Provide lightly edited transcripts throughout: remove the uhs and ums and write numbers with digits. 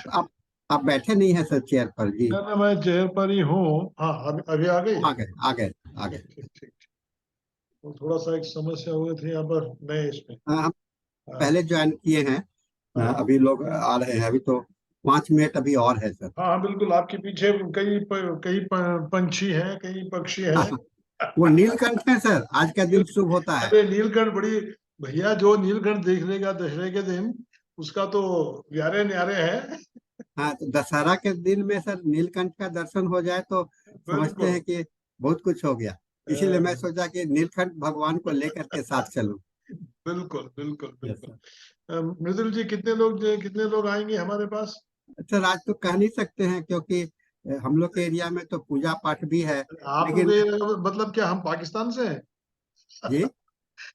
आप आप बैठे नहीं हैं सर चेयर पर जी? ना मैं चेयर पर ही हूँ। हाँ अभी आ गई। आ गए आ गए आ गए। ठीक ठीक। तो थोड़ा सा एक समस्या हुई थी यहाँ पर नए इसमें। हाँ, हम हाँ पहले ज्वाइन किए हैं। हाँ अभी लोग आ रहे हैं, अभी तो 5 मिनट अभी और है सर। हाँ बिल्कुल, आपके पीछे कई पंछी हैं, कई पक्षी हाँ, हैं। हाँ, वो नीलकंठ है सर, आज का दिन शुभ होता है। अरे नीलकंठ बड़ी भैया, जो नीलकंठ देख लेगा दशहरे के दिन, उसका तो न्यारे न्यारे है। हाँ, तो दशहरा के दिन में सर नीलकंठ का दर्शन हो जाए तो समझते बिल्कुल। हैं कि बहुत कुछ हो गया। इसीलिए मैं सोचा कि नीलकंठ भगवान को लेकर के साथ चलूं। बिल्कुल बिल्कुल यस बिल्कुल। सर। मृदुल जी, कितने लोग आएंगे हमारे पास? सर आज तो कह नहीं सकते हैं, क्योंकि हम लोग के एरिया में तो पूजा पाठ भी है। आप लेकिन मतलब क्या हम पाकिस्तान से हैं? जी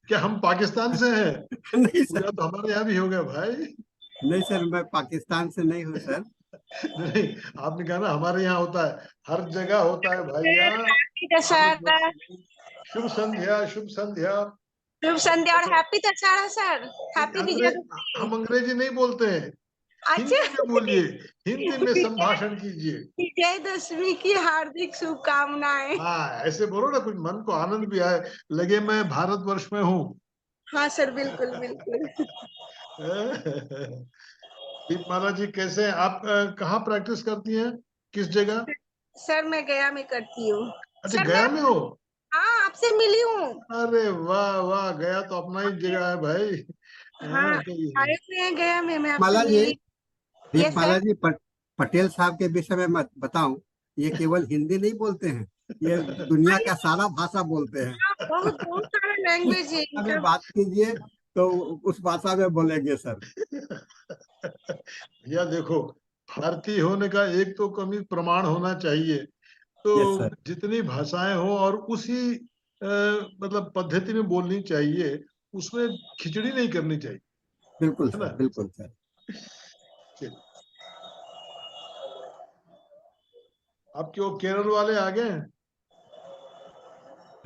क्या हम पाकिस्तान से हैं? नहीं पूजा सर, तो हमारे यहाँ भी हो गया भाई। नहीं सर, मैं पाकिस्तान से नहीं हूँ सर। नहीं, आपने कहा ना हमारे यहाँ होता है, हर जगह होता है भैया। हैप्पी हर दशहरा। शुभ संध्या, शुभ संध्या। शुभ संध्या और हैप्पी दशहरा सर। हैप्पी हम विजयदशमी। अंग्रेजी नहीं बोलते हैं, अच्छा। हिंदी में बोलिए, हिंदी में संभाषण कीजिए। विजयदशमी की हार्दिक शुभकामनाएं। हाँ ऐसे बोलो ना, कुछ मन को आनंद भी आए, लगे मैं भारतवर्ष में हूँ। हाँ सर, बिल्कुल बिल्कुल। दीपमाला जी कैसे हैं आप? कहाँ प्रैक्टिस करती हैं, किस जगह? सर मैं गया में करती हूँ। अच्छा सर मैं, गया में हो? हाँ आपसे मिली हूँ। अरे वाह वाह, गया तो अपना ही जगह है भाई। हाँ हाँ, आए हुए हैं गया में, मैं आपसे माला जी, मिली। यस दीपमाला सर। जी, पटेल साहब के विषय में मत बताऊं, ये केवल हिंदी नहीं बोलते हैं, ये दुनिया का सारा भाषा बोलते हैं। हाँ, बहुत बहुत सारा लैंग्वेज है भाषा में इनका। बात कीजिए तो उस भाषा में बोलेंगे सर। भैया देखो, भारतीय होने का एक तो कमी प्रमाण होना चाहिए। तो यस सर। जितनी भाषाएं हो और उसी मतलब पद्धति में बोलनी चाहिए, उसमें खिचड़ी नहीं करनी चाहिए, बिल्कुल है सर, ना? बिल्कुल सर। चलिए, आपके वो केरल वाले आ गए हैं?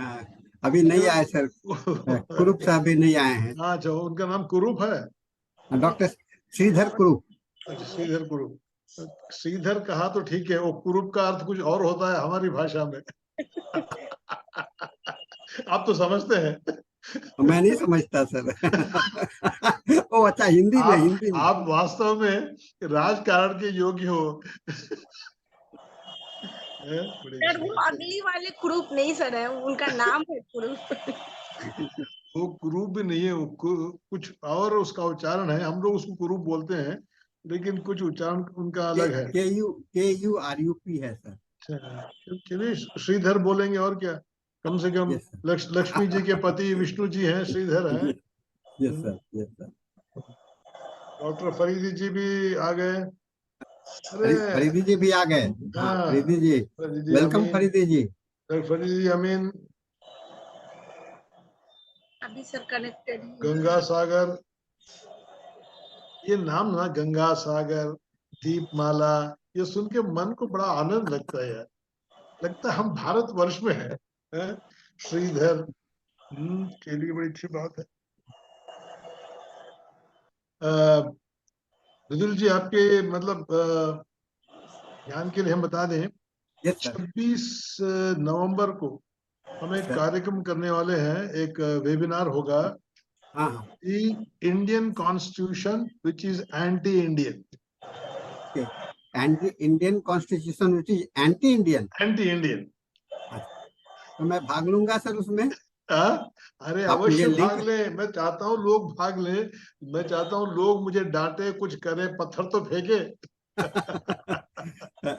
हाँ, अभी नहीं आए सर। कुरूप साहब भी नहीं आए हैं। हाँ अच्छा, उनका नाम कुरूप है। डॉक्टर श्रीधर कुरूप। अच्छा श्रीधर कुरूप। श्रीधर कहा तो ठीक है, वो कुरूप का अर्थ कुछ और होता है हमारी भाषा में। आप तो समझते हैं। मैं नहीं समझता सर। ओ अच्छा, हिंदी में, हिंदी में। आप वास्तव में राजकारण के योग्य हो। बड़ी सर अच्छी वो बात है। अगली वाले ग्रुप नहीं सर है, उनका नाम है ग्रुप। वो कुरूप भी नहीं है, वो कुछ और उसका उच्चारण है, हम लोग उसको कुरूप बोलते हैं, लेकिन कुछ उच्चारण उनका अलग है। KURUP है सर। चलिए श्रीधर बोलेंगे और क्या, कम से कम यस सर। लक्ष्मी जी के पति विष्णु जी हैं, श्रीधर हैं। Yes sir, yes sir. Doctor Faridi ji भी आ गए। अरे फरीदी जी भी आ गए। हाँ हाँ, फरीदी जी, फरीदी वेलकम अमीन, फरीदी जी। डॉक्टर फरीदी अमीन, अभी सर कनेक्टेड है। गंगा सागर, ये नाम ना, गंगा सागर, दीपमाला, ये सुन के मन को बड़ा आनंद लगता है यार, लगता है हम भारतवर्ष में हैं। श्रीधर, के लिए बड़ी अच्छी बात है। रुदुल जी, आपके मतलब ध्यान के लिए हम बता दें, यस सर। 26 नवंबर को हम एक सर, कार्यक्रम करने वाले हैं, एक वेबिनार होगा, हाँ हाँ। The Indian constitution which is anti Indian. Anti Indian constitution which is anti Indian. Anti Indian. तो मैं भाग लूंगा सर उसमें। अरे आप मुझे अवश्य लिंक। भाग ले, मैं चाहता हूँ लोग भाग ले, मैं चाहता हूँ लोग मुझे डांटे, कुछ करे, पत्थर तो फेंके।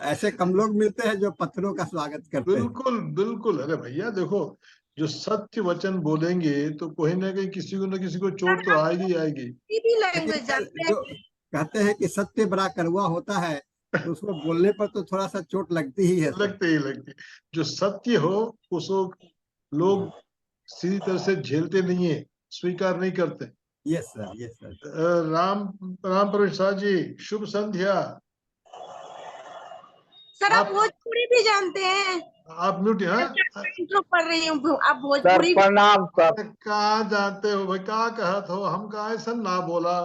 ऐसे कम लोग मिलते हैं जो पत्थरों का स्वागत करते हैं। बिल्कुल बिल्कुल। अरे भैया देखो, जो सत्य वचन बोलेंगे तो कोई ना कहीं किसी को चोट तो आएगी ही आएगी। भी लेकिन लैंग्वेज सर, जानते जो हैं। कहते हैं कि सत्य बड़ा कड़वा होता है, तो उसको बोलने पर तो थोड़ा सा चोट लगती ही है सर। लगते ही लगते, जो सत्य हो उसको लोग सीधी तरह से झेलते नहीं है, स्वीकार नहीं करते। Yes sir, yes sir. Ram Ram Prasad ji, शुभ संध्या। सर आप आप भोजपुरी भी जानते हैं? आप म्यूट हैं? इंट्रो पढ़ रही हूँ, आप सर भोजपुरी भी। प्रणाम सर। अरे कहाँ जानते हो भाई, कहाँ कहत हो, हम कहा ऐसा ना बोला,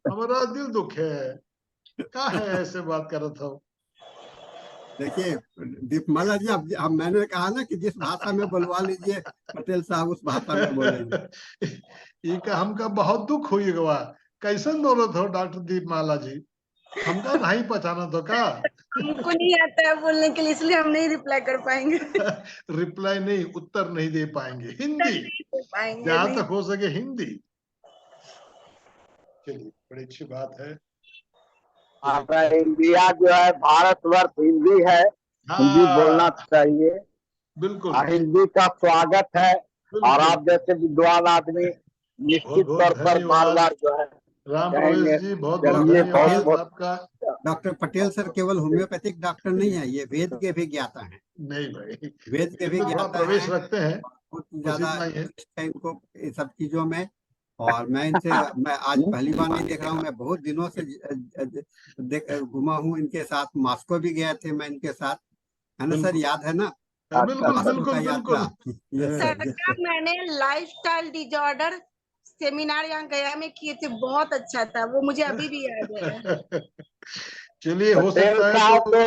हमारा दिल दुख है। क्या है ऐसे बात कर रहा था? देखिए दीपमाला जी, अब मैंने कहा ना कि जिस भाषा में बुलवा लीजिए पटेल साहब उस भाषा में बोलेंगे। ये का हमका बहुत दुख हुई गवा। कैसन बोलो हो डॉक्टर दीपमाला जी? हमका नहीं पहचाना तो का? हमको नहीं आता है बोलने के लिए, इसलिए हम नहीं रिप्लाई कर पाएंगे। रिप्लाई नहीं, उत्तर नहीं दे पाएंगे। हिंदी नहीं दे पाएंगे, जहां नहीं। तक हो सके हिंदी। चलिए, बड़ी अच्छी बात है। हमारा इंडिया जो है भारतवर्ष हिंदी है, हिंदी बोलना हाँ, चाहिए। बिल्कुल हिंदी का स्वागत है। और बिल्कुल। आप जैसे विद्वान आदमी बहुत निश्चित बहुत तौर पर बार धन्यवाद बार जो है राम प्रवेश कहेंगे। जी, बहुत बहुत डॉक्टर चलिए, बहुत पटेल, धन्यवाद बहुत आपका। डॉक्टर पटेल सर केवल होम्योपैथिक डॉक्टर नहीं है, ये वेद के भी ज्ञाता हैं। नहीं भाई, वेद के भी इसमें थोड़ा ज्ञाता प्रवेश हैं, रखते हैं, बहुत बस ज्यादा इतना ही है। इंटरेस्ट है इनको इन सब चीजों में। और मैं आज पहली बार नहीं देख रहा हूँ, मैं बहुत दिनों से घुमा हूँ इनके साथ। मॉस्को भी गए थे मैं इनके साथ, है ना सर, बिल्कुल याद है ना? अच्छा बिल्कुल अच्छा। मॉस्को का बिल्कुल यात्रा। बिल्कुल। यस सर सर, यस का सर। मैंने लाइफस्टाइल डिजॉर्डर सेमिनार यहाँ गया में किए थे, बहुत अच्छा था वो, मुझे अभी भी याद है। चलिए, हो पटेल सकता है साहब तो तो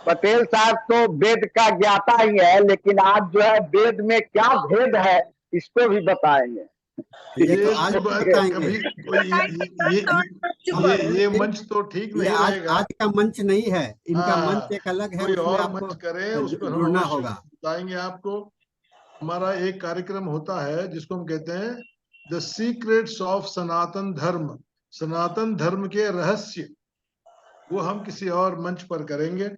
पटेल साहब तो वेद का ज्ञाता ही है, लेकिन आज जो है वेद में क्या भेद है इसको भी बताएंगे। ये तो ये आज तो बताएंगे। कभी कोई ये ये, मंच तो ठीक ये नहीं आज रहेगा। आज का मंच नहीं है, इनका मंच हाँ, एक अलग है, कोई उसमें और आपको मंच करें, उस पर हम जुड़ना अवश्य होगा। बताएंगे आपको। हमारा एक कार्यक्रम होता है जिसको हम कहते हैं द सीक्रेट्स ऑफ सनातन धर्म, सनातन धर्म के रहस्य। वो हम किसी और मंच पर करेंगे।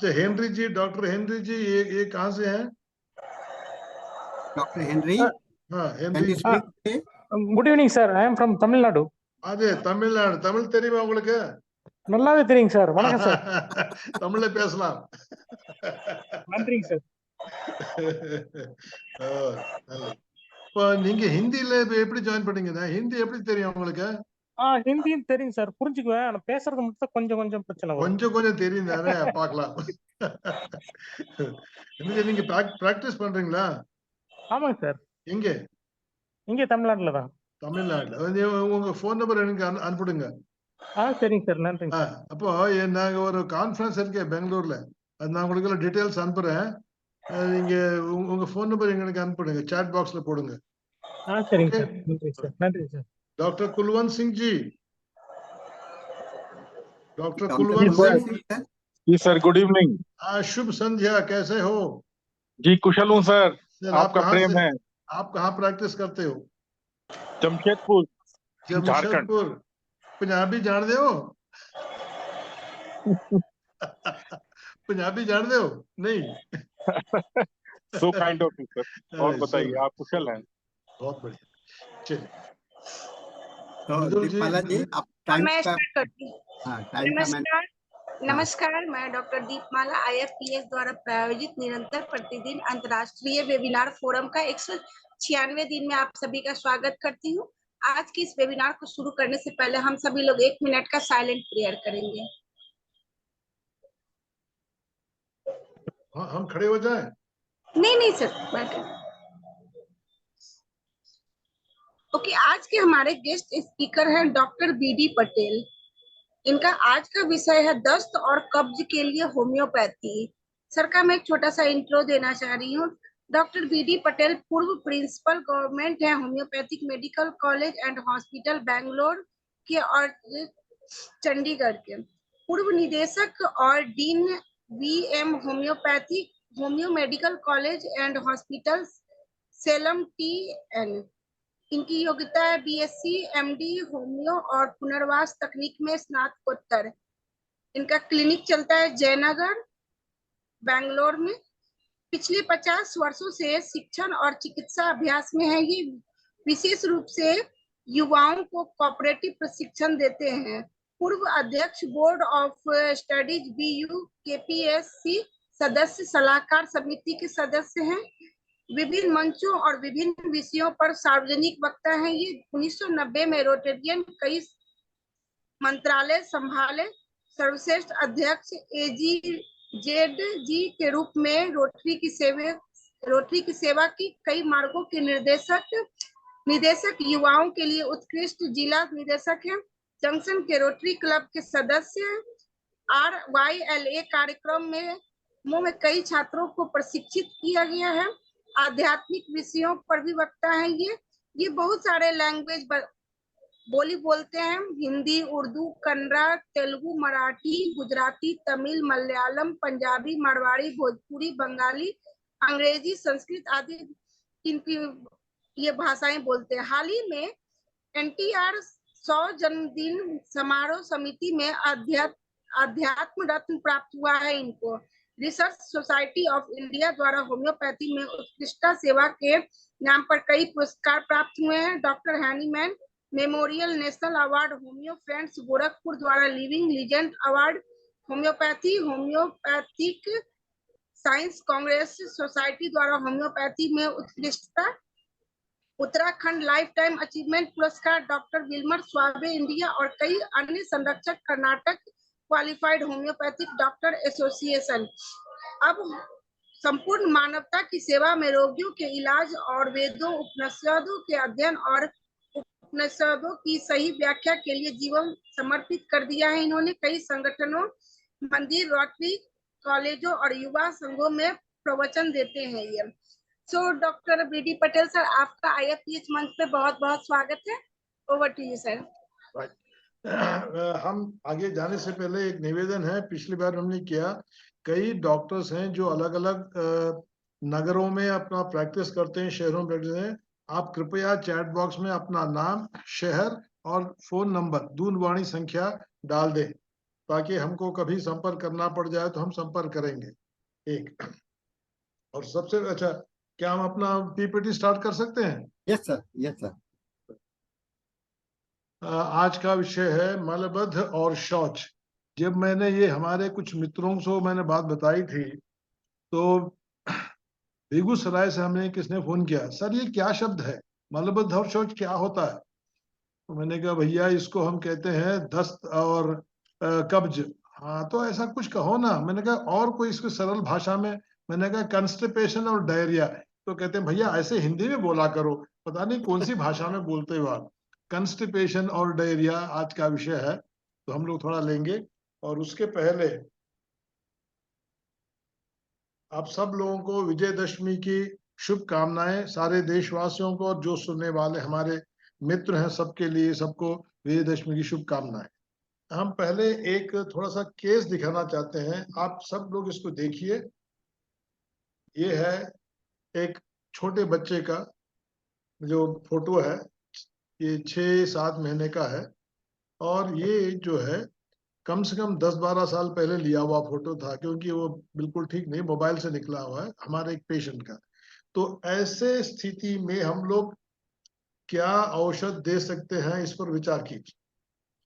तो Henry ji, doctor Henry ji, ये कहाँ से हैं? डॉक्टर हेनरी, हाँ, can Henry you ji. Speak? Good evening sir. I am from Tamil Nadu. அது தமிழ்நாடு. தமிழ் தெரியுமா உங்களுக்கு? நல்லாவே தெரியுங்க சார். வணக்கம் சார். தமிழ்ல பேசலாம். நன்றிங்க சார். ஓ, நல்லது. இப்போ நீங்க ஹிந்தில எப்படி ஜாயின் பண்ணீங்க? ஹிந்தி எப்படி தெரியும் உங்களுக்கு? ஹிந்தியும் தெரியுங்க சார், புரிஞ்சுக்குவேன். ஆனா பேசுறது மட்டும் கொஞ்சம் கொஞ்சம் பிரச்சனை வரும். கொஞ்சம் கொஞ்சம் தெரியும் தானே, பார்க்கலாம். நீங்க பிராக்டிஸ் பண்றீங்களா? ஆமாங்க சார். எங்க? இங்கே தமிழ்நாட்டுல தான். தமிழ்நாட்டுல. உங்க போன் நம்பர் எனக்கு அனுப்பிடுங்க. சரிங்க சார், நன்றிங்க சார். அப்போ நாங்க ஒரு கான்ஃபரன்ஸ் இருக்கு பெங்களூர்ல, அது நான் உங்களுக்கு டீடைல்ஸ் அனுப்புறேன். நீங்க உங்க போன் நம்பர் எனக்கு அனுப்பிடுங்க, சாட் பாக்ஸ்ல போடுங்க. சரிங்க சார், நன்றிங்க சார். நன்றிங்க sir. Doctor Kulwant Singh ji, doctor doctor Kulwant Kulwant Singh, Singh sir, ji sir, good evening. शुभ संध्या, कैसे हो? जी कुशल हूँ सर, सर, आप आपका कहाँ प्रेम से, है। आप कहाँ प्रैक्टिस करते हो? जमशेदपुर, झारखंड। जमशेदपुर। पंजाबी जान दे हो? पंजाबी जान दे हो? नहीं। So kind of you sir. और अरे, बताइए, सर, आप कुशल हैं? बहुत बढ़िया। चलिए, तो मृदुल जी, दीपमाला जी, आप टाइम मैं का, स्टार्ट करती हूँ। हाँ टाइम का मैं, नमस्कार, हाँ नमस्कार। मैं डॉक्टर दीपमाला IFPH द्वारा प्रायोजित निरंतर प्रतिदिन अंतर्राष्ट्रीय वेबिनार फोरम का 196वें दिन में आप सभी का स्वागत करती हूँ। आज की इस वेबिनार को शुरू करने से पहले हम सभी लोग 1 मिनट का साइलेंट प्रेयर करेंगे। हम खड़े हो जाएं? नहीं सर, बैठे। ओके, आज के हमारे गेस्ट स्पीकर हैं डॉक्टर BD पटेल। इनका आज का विषय है दस्त और कब्ज के लिए होम्योपैथी। सर का मैं एक छोटा सा इंट्रो देना चाह रही हूँ। डॉक्टर BD पटेल पूर्व प्रिंसिपल गवर्नमेंट है homeopathic medical college and hospital Bangalore के और चंडीगढ़ के, पूर्व निदेशक और dean VM homeopathic homeo medical college and hospital Salem TN। इनकी योग्यता है BSc MD होम्यो और पुनर्वास तकनीक में स्नातकोत्तर। इनका क्लिनिक चलता है जयनगर बैंगलोर में। पिछले 50 वर्षों से शिक्षण और चिकित्सा अभ्यास में है। ये विशेष रूप से युवाओं को कोऑपरेटिव प्रशिक्षण देते हैं। पूर्व अध्यक्ष board of studies BU KPSC सदस्य सलाहकार समिति के सदस्य हैं। विभिन्न मंचों और विभिन्न विषयों पर सार्वजनिक वक्ता है। ये 1990 में रोटेरियन कई मंत्रालय संभाले। सर्वश्रेष्ठ अध्यक्ष AGZG के रूप में रोटरी की सेवा की। कई मार्गों के निदेशक युवाओं के लिए उत्कृष्ट जिला निदेशक हैं। जंक्शन के रोटरी क्लब के सदस्य। RYLA कार्यक्रम में कई छात्रों को प्रशिक्षित किया गया है। आध्यात्मिक विषयों पर भी वक्ता है। ये बहुत सारे लैंग्वेज बोली बोलते हैं, हिंदी, उर्दू, कन्नड़, तेलुगु, मराठी, गुजराती, तमिल, मलयालम, पंजाबी, मारवाड़ी, भोजपुरी, बंगाली, अंग्रेजी, संस्कृत आदि इनकी ये भाषाएं बोलते हैं। हाल ही में NTR 100 जन्मदिन समारोह समिति में अध्यात्म रत्न प्राप्त हुआ है इनको। रिसर्च सोसाइटी ऑफ इंडिया द्वारा होम्योपैथी में उत्कृष्टता सेवा के नाम पर कई पुरस्कार प्राप्त हुए हैं। Doctor Hahnemann memorial national award, homoeo friends Gorakhpur द्वारा living legend award, homoeopathic science congress society द्वारा होम्योपैथी में उत्कृष्टता, उत्तराखंड लाइफ टाइम अचीवमेंट पुरस्कार, डॉक्टर विल्मर स्वाबे इंडिया और कई अन्य संरक्षक, Karnataka qualified homoeopathic doctor association. अब संपूर्ण मानवता की सेवा में रोगियों के इलाज और वेदों, उपनिषदों के अध्ययन और उपनिषदों की सही व्याख्या के लिए जीवन समर्पित कर दिया है इन्होंने। कई संगठनों, मंदिर, रोटरी, कॉलेजों और युवा संघों में प्रवचन देते हैं ये। So doctor BD Patel sir, आपका IFPH मंच पे बहुत बहुत स्वागत है। Over to you sir. हम आगे जाने से पहले एक निवेदन है, पिछली बार हमने किया, कई डॉक्टर्स हैं जो अलग अलग नगरों में अपना प्रैक्टिस करते हैं, शहरों में प्रैक्टिस हैं। आप कृपया चैट बॉक्स में अपना नाम, शहर और फोन नंबर, दूरवाणी संख्या डाल दें ताकि हमको कभी संपर्क करना पड़ जाए तो हम संपर्क करेंगे। एक और सबसे अच्छा, क्या हम अपना PPT स्टार्ट कर सकते हैं? Yes sir, yes sir. आज का विषय है मलबद्ध और शौच। जब मैंने ये हमारे कुछ मित्रों से मैंने बात बताई थी तो बेगूसराय से हमें किसने फोन किया, सर ये क्या शब्द है, मलबद्ध और शौच क्या होता है? तो मैंने कहा भैया इसको हम कहते हैं दस्त और कब्ज। हाँ तो ऐसा कुछ कहो ना। मैंने कहा और कोई इसको सरल भाषा में, मैंने कहा कंस्टिपेशन और डायरिया। तो कहते हैं भैया ऐसे हिंदी में बोला करो, पता नहीं कौन सी भाषा में बोलते हो आप। कंस्टिपेशन और डायरिया आज का विषय है, तो हम लोग थोड़ा लेंगे। और उसके पहले आप सब लोगों को विजयदशमी की शुभकामनाएं, सारे देशवासियों को और जो सुनने वाले हमारे मित्र हैं सबके लिए, सबको विजयदशमी की शुभकामनाएं। हम पहले एक थोड़ा सा केस दिखाना चाहते हैं, आप सब लोग इसको देखिए। ये है एक छोटे बच्चे का जो फोटो है, ये 6-7 महीने का है और ये जो है कम से कम 10-12 साल पहले लिया हुआ फोटो था, क्योंकि वो बिल्कुल ठीक नहीं, मोबाइल से निकला हुआ है हमारे एक पेशेंट का। तो ऐसे स्थिति में हम लोग क्या औषध दे सकते हैं, इस पर विचार कीजिए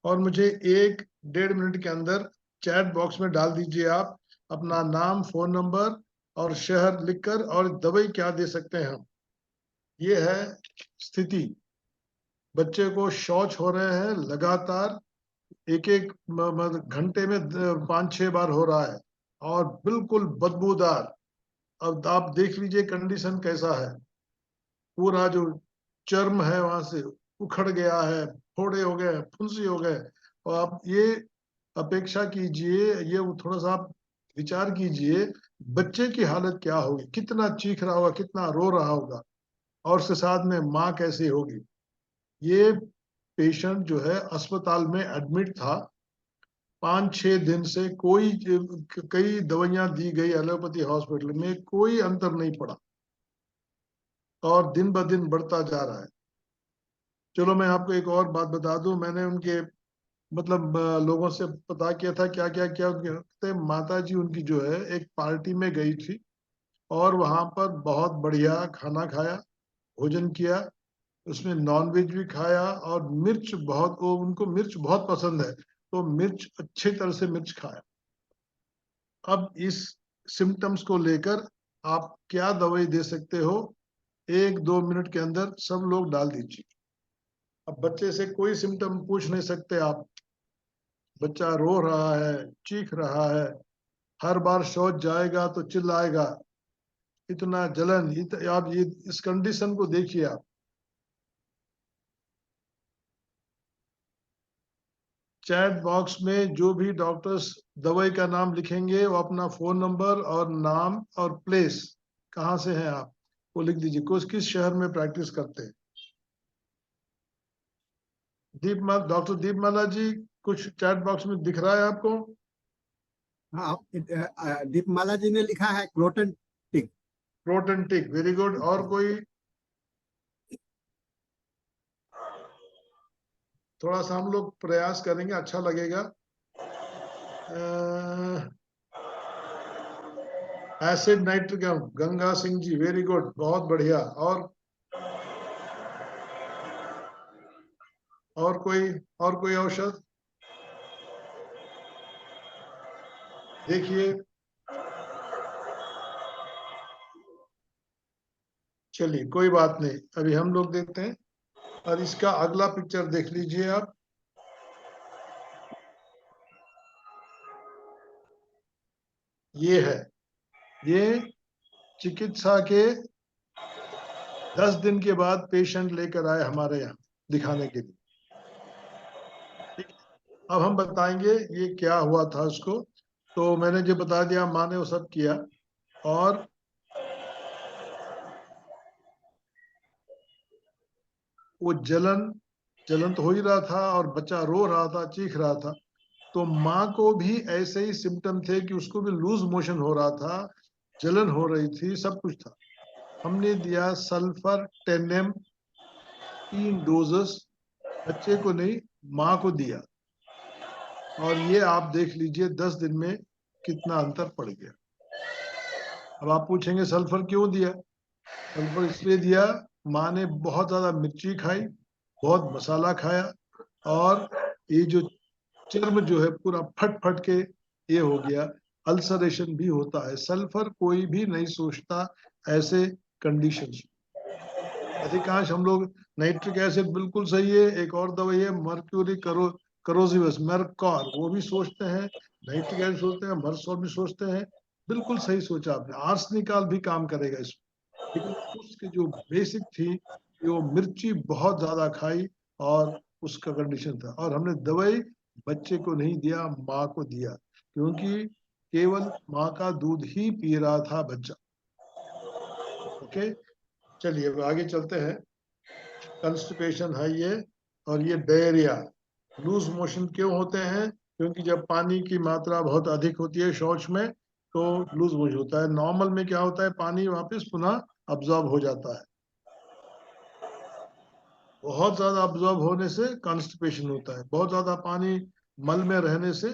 और मुझे 1-1.5 मिनट के अंदर चैट बॉक्स में डाल दीजिए आप अपना नाम, फोन नंबर और शहर लिखकर, और दवाई क्या दे सकते हैं हम। ये है स्थिति, बच्चे को शौच हो रहे हैं लगातार, एक घंटे में 5-6 बार हो रहा है और बिल्कुल बदबूदार। अब आप देख लीजिए कंडीशन कैसा है, पूरा जो चर्म है वहां से उखड़ गया है, फोड़े हो गए, फुंसी हो गए। और आप ये अपेक्षा कीजिए, ये थोड़ा सा आप विचार कीजिए बच्चे की हालत क्या होगी, कितना चीख रहा होगा, कितना रो रहा होगा, और उसके साथ में माँ कैसी होगी। ये पेशेंट जो है अस्पताल में एडमिट था 5-6 दिन से, कई दवाइयां दी गई एलोपैथी हॉस्पिटल में, कोई अंतर नहीं पड़ा और दिन ब दिन बढ़ता जा रहा है। चलो मैं आपको एक और बात बता दूं, मैंने उनके मतलब लोगों से पता किया था क्या क्या क्या उनके माता जी उनकी जो है एक पार्टी में गई थी और वहां पर बहुत बढ़िया खाना खाया, भोजन किया, उसमें नॉनवेज भी खाया और मिर्च बहुत, उनको मिर्च बहुत पसंद है तो मिर्च, अच्छी तरह से मिर्च खाया। अब इस सिम्टम्स को लेकर आप क्या दवाई दे सकते हो, 1-2 मिनट के अंदर सब लोग डाल दीजिए। अब बच्चे से कोई सिम्टम पूछ नहीं सकते आप, बच्चा रो रहा है, चीख रहा है, हर बार शौच जाएगा तो चिल्लाएगा, इतना जलन, आप ये इस कंडीशन को देखिए आप। चैट बॉक्स में जो भी डॉक्टर्स दवाई का नाम लिखेंगे वो अपना फोन नंबर और नाम और प्लेस, कहाँ से हैं आप, वो लिख दीजिए, किस शहर में प्रैक्टिस करते हैं। डॉक्टर दीपमाला जी, कुछ चैट बॉक्स में दिख रहा है आपको? हाँ, दीपमाला जी ने लिखा है क्रोटन टिक। क्रोटन टिक, वेरी गुड। और कोई? थोड़ा सा हम लोग प्रयास करेंगे, अच्छा लगेगा। Acid nitric, Ganga Singh ji, very good, बहुत बढ़िया। और कोई औषध? देखिए, चलिए कोई बात नहीं, अभी हम लोग देखते हैं। और इसका अगला पिक्चर देख लीजिए आप। ये है, ये चिकित्सा के 10 दिन के बाद पेशेंट लेकर आए हमारे यहाँ दिखाने के लिए। ठीक है, अब हम बताएंगे ये क्या हुआ था उसको। तो मैंने जो बता दिया, माँ ने वो सब किया, और वो जलन तो हो ही रहा था, और बच्चा रो रहा था, चीख रहा था। तो माँ को भी ऐसे ही सिम्टम थे कि उसको भी लूज मोशन हो रहा था, जलन हो रही थी, सब कुछ था। हमने दिया सल्फर 10 mg, 3 डोजेस, बच्चे को नहीं माँ को दिया, और ये आप देख लीजिए 10 दिन में कितना अंतर पड़ गया। अब आप पूछेंगे सल्फर क्यों दिया? सल्फर इसलिए दिया, माँ ने बहुत ज्यादा मिर्ची खाई, बहुत मसाला खाया, और ये जो चर्म जो है पूरा फट फट के ये हो गया, अल्सरेशन भी होता है। सल्फर कोई भी नहीं सोचता ऐसे कंडीशंस। अधिकांश हम लोग नाइट्रिक एसिड बिल्कुल सही है, एक और दवाई है मर्क्यूरी करोसिवस, मेरकॉर, वो भी सोचते हैं, नाइट्रिक एसिड सोचते हैं, मर्सोल भी सोचते हैं। बिल्कुल सही सोचा आपने, आर्सेनिकॉल भी काम करेगा इसमें। लेकिन उसकी जो बेसिक थी, वो मिर्ची बहुत ज्यादा खाई और उसका कंडीशन था। और हमने दवाई बच्चे को नहीं दिया, माँ को दिया, क्योंकि केवल माँ का दूध ही पी रहा था बच्चा। ओके, चलिए अब आगे चलते हैं। कंस्टिपेशन है ये, और ये डायरिया, लूज मोशन क्यों होते हैं? क्योंकि जब पानी की मात्रा बहुत अधिक होती है शौच में, तो लूज मोशन होता है। नॉर्मल में क्या होता है, पानी वापस पुनः अब्जॉर्ब हो जाता है। बहुत ज्यादा अब्जॉर्ब होने से कॉन्स्टिपेशन होता है, बहुत ज्यादा पानी मल में रहने से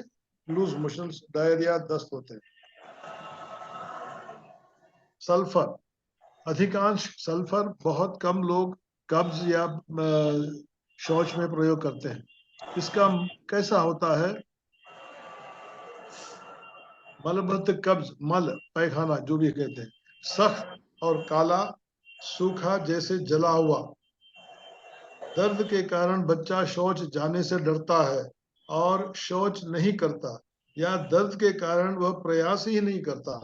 लूज मोशन, डायरिया, दस्त होते हैं। सल्फर, अधिकांश सल्फर बहुत कम लोग कब्ज या शौच में प्रयोग करते हैं। इसका कैसा होता है? मलबद्ध कब्ज, मल पैखाना जो भी कहते हैं, सख्त और काला, सूखा जैसे जला हुआ। दर्द के कारण बच्चा शौच जाने से डरता है और शौच नहीं करता, या दर्द के कारण वह प्रयास ही नहीं करता।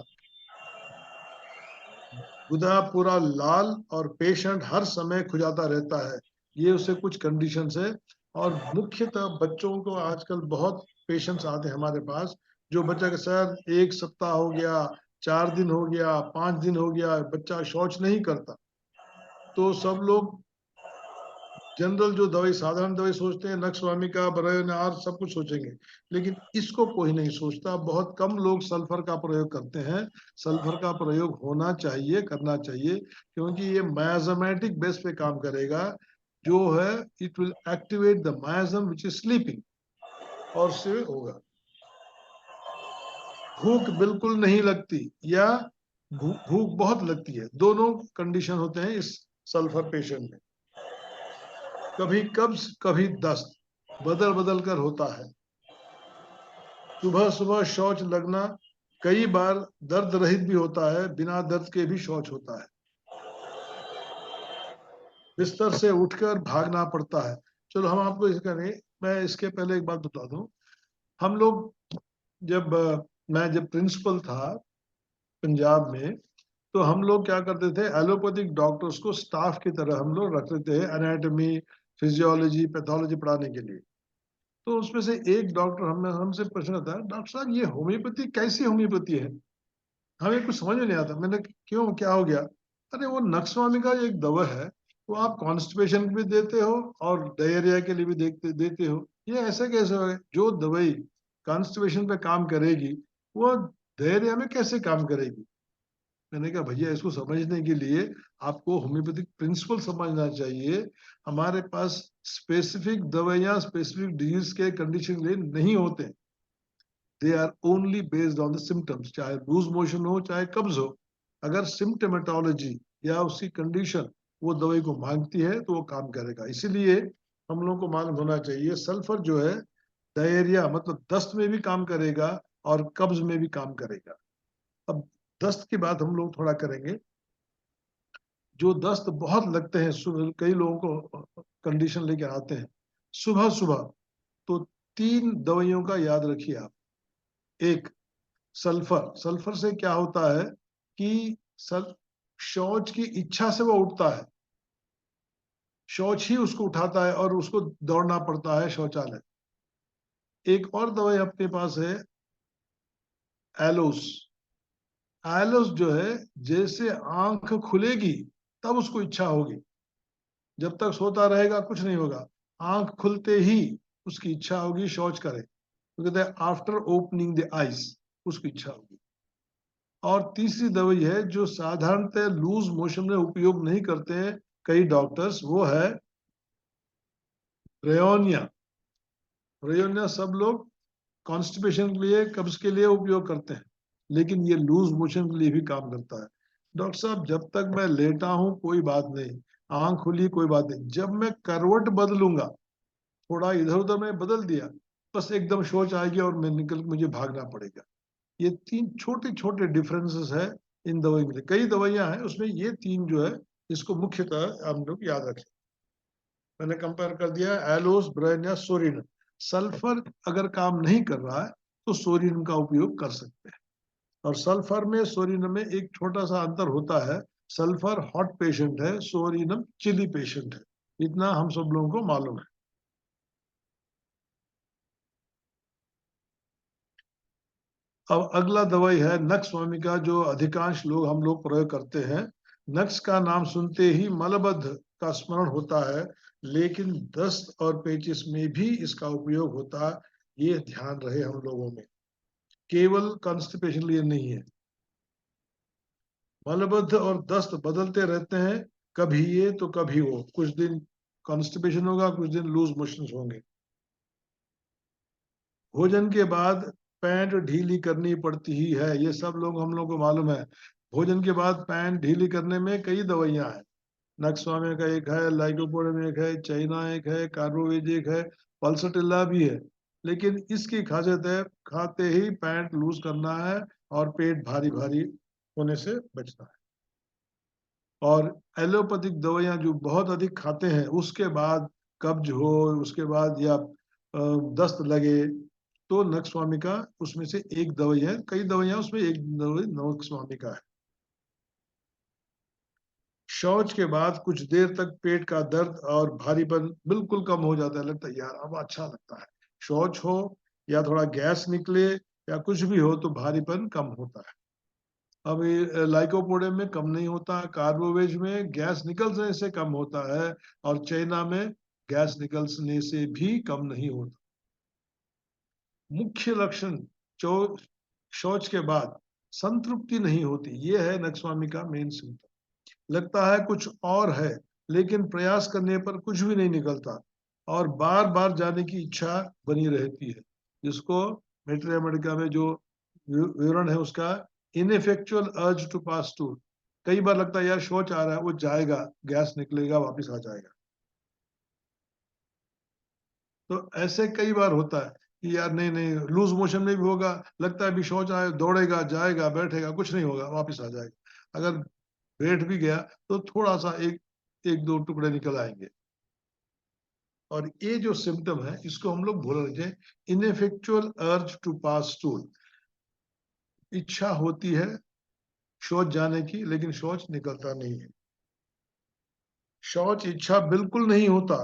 गुदा पूरा लाल और पेशेंट हर समय खुजाता रहता है। ये उससे कुछ कंडीशंस है। और मुख्यतः बच्चों को आजकल बहुत पेशेंट्स आते हैं हमारे पास, जो बच्चा के सर 1 सप्ताह हो गया, 4 दिन हो गया, 5 दिन हो गया, बच्चा शौच नहीं करता। तो सब लोग जनरल जो दवाई, साधारण दवाई सोचते हैं, नक्सवामिका, बरयोनार, सब कुछ सोचेंगे, लेकिन इसको कोई नहीं सोचता। बहुत कम लोग सल्फर का प्रयोग करते हैं। सल्फर का प्रयोग होना चाहिए, करना चाहिए, क्योंकि ये मायाजमेटिक बेस पे काम करेगा, जो है it will activate the मायाजम which is sleeping, और से होगा। भूख बिल्कुल नहीं लगती या भूख बहुत लगती है, दोनों कंडीशन होते हैं इस सल्फर पेशेंट में। कभी कब्ज कभी दस्त, बदल बदल कर होता है। सुबह सुबह शौच लगना, कई बार दर्द रहित भी होता है, बिना दर्द के भी शौच होता है। बिस्तर से उठकर भागना पड़ता है। चलो हम आपको इसका नहीं, मैं इसके पहले एक बात बता दूं। हम लोग मैं जब प्रिंसिपल था पंजाब में, तो हम लोग क्या करते थे, एलोपैथिक डॉक्टर्स को स्टाफ की तरह हम लोग रखते थे, एनाटॉमी, फिजियोलॉजी, पैथोलॉजी पढ़ाने के लिए। तो उसमें से एक डॉक्टर हमसे प्रश्न था, डॉक्टर साहब ये होम्योपैथी कैसी होम्योपैथी है, हमें कुछ समझ में नहीं आता। मैंने क्यों, क्या हो गया? अरे वो नक्सवामी का एक दवा है, वो आप कॉन्स्टिपेशन भी देते हो और डायरिया के लिए भी देते हो। ये ऐसे कैसे हो? जो दवाई कॉन्स्टिपेशन पे काम करेगी वो डायरिया में कैसे काम करेगी? मैंने कहा भैया इसको समझने के लिए आपको होम्योपैथिक प्रिंसिपल समझना चाहिए। हमारे पास स्पेसिफिक दवाइयां स्पेसिफिक डिजीज के कंडीशन के लिए नहीं होते, they are only based on the symptoms. चाहे लूज मोशन हो चाहे कब्ज हो, अगर सिम्टमेटोलॉजी या उसकी कंडीशन वो दवाई को मांगती है तो वो काम करेगा। इसीलिए हम लोगों को मालूम होना चाहिए सल्फर जो है डायरिया मतलब दस्त में भी काम करेगा और कब्ज में भी काम करेगा। अब दस्त की बात हम लोग थोड़ा करेंगे। जो दस्त बहुत लगते हैं, कई लोगों को कंडीशन लेके आते हैं सुबह सुबह, तो 3 दवाइयों का याद रखिए आप। एक सल्फर, सल्फर से क्या होता है कि शौच की इच्छा से वो उठता है, शौच ही उसको उठाता है और उसको दौड़ना पड़ता है शौचालय। एक और दवाई अपने पास है एलोस। एलोस जो है जैसे आंख खुलेगी तब उसको इच्छा होगी, जब तक सोता रहेगा कुछ नहीं होगा, आंख खुलते ही उसकी इच्छा होगी शौच करे, तो कहते हैं आफ्टर ओपनिंग द आईज उसकी इच्छा होगी। और तीसरी दवाई है जो साधारणतः लूज मोशन में उपयोग नहीं करते हैं कई डॉक्टर्स, वो है ब्रेयोनिया। ब्रेयोनिया सब लोग कॉन्स्टिपेशन के लिए कब्ज के लिए उपयोग करते हैं, लेकिन ये लूज मोशन के लिए भी काम करता है। डॉक्टर साहब जब तक मैं लेटा हूं कोई बात नहीं, आंख खुली कोई बात नहीं, जब मैं करवट बदलूंगा, थोड़ा इधर उधर मैं बदल दिया, बस एकदम सोच आएगी और मैं निकल मुझे भागना पड़ेगा। ये 3 छोटे छोटे डिफरेंसेस है इन दवाई में। कई दवाइयां हैं उसमें ये 3 जो है इसको मुख्यतः हम लोग याद रखें। मैंने कंपेयर कर दिया एलोस, ब्रेनिया, सोरिन। सल्फर अगर काम नहीं कर रहा है तो सोरिन का उपयोग कर सकते हैं। और सल्फर में सोरिनम में एक छोटा सा अंतर होता है, सल्फर हॉट पेशेंट है, सोरिनम चिली पेशेंट है, इतना हम सब लोगों को मालूम है। अब अगला दवाई है नक्स वामिका, जो अधिकांश लोग हम लोग प्रयोग करते हैं। नक्स का नाम सुनते ही मलबद्ध का स्मरण होता है, लेकिन दस्त और पेचिस में भी इसका उपयोग होता है, ये ध्यान रहे हम लोगों में, केवल कॉन्स्टिपेशन लिए नहीं है। मलबद्ध और दस्त बदलते रहते हैं, कभी ये तो कभी वो, कुछ दिन कॉन्स्टिपेशन होगा कुछ दिन लूज मोशन होंगे। भोजन के बाद पैंट ढीली करनी पड़ती ही है, ये सब लोग हम लोग को मालूम है। भोजन के बाद पैंट ढीली करने में कई दवाइयां हैं, नक्सवामे का एक है, लाइकोपोडियम एक है, चाइना एक है, कार्बोवेज एक है, पल्सटिल्ला भी है। लेकिन इसकी खासियत है खाते ही पैंट लूज करना है और पेट भारी भारी होने से बचना है। और एलोपैथिक दवाइयां जो बहुत अधिक खाते हैं उसके बाद कब्ज हो, उसके बाद या दस्त लगे, तो नक्सवामिका उसमें से एक दवाई है। कई दवाइयां उसमें एक दवाई नक्सवामिका है। शौच के बाद कुछ देर तक पेट का दर्द और भारीपन बिल्कुल कम हो जाता है, लगता है यार अब अच्छा लगता है। शौच हो या थोड़ा गैस निकले या कुछ भी हो तो भारीपन कम होता है। अब लाइकोपोडियम में कम नहीं होता, कार्बोवेज में गैस निकलने से कम होता है, और चाइना में गैस निकलने से भी कम नहीं होता। मुख्य लक्षण शौच के बाद संतृप्ति नहीं होती, ये है नक्सवामी का मेन सिम्टम। लगता है कुछ और है लेकिन प्रयास करने पर कुछ भी नहीं निकलता, और बार बार जाने की इच्छा बनी रहती है, जिसको मेट्रिया मेडिका में जो विवरण है उसका इनइफेक्चुअल अर्ज टू पास टू। कई बार लगता है यार शौच आ रहा है, वो जाएगा, गैस निकलेगा, वापस आ जाएगा। तो ऐसे कई बार होता है कि यार नहीं नहीं, लूज मोशन में भी होगा, लगता है अभी शौच आए, दौड़ेगा, जाएगा, बैठेगा, कुछ नहीं होगा, वापस आ जाएगा। अगर बैठ भी गया तो थोड़ा सा एक दो टुकड़े निकल आएंगे। और ये जो सिम्टम है इसको हम लोग बोल रहे थे इनइफेक्चुअल अर्ज टू पास स्टूल। इच्छा होती है शौच जाने की लेकिन शौच निकलता नहीं है। शौच इच्छा बिल्कुल नहीं होता,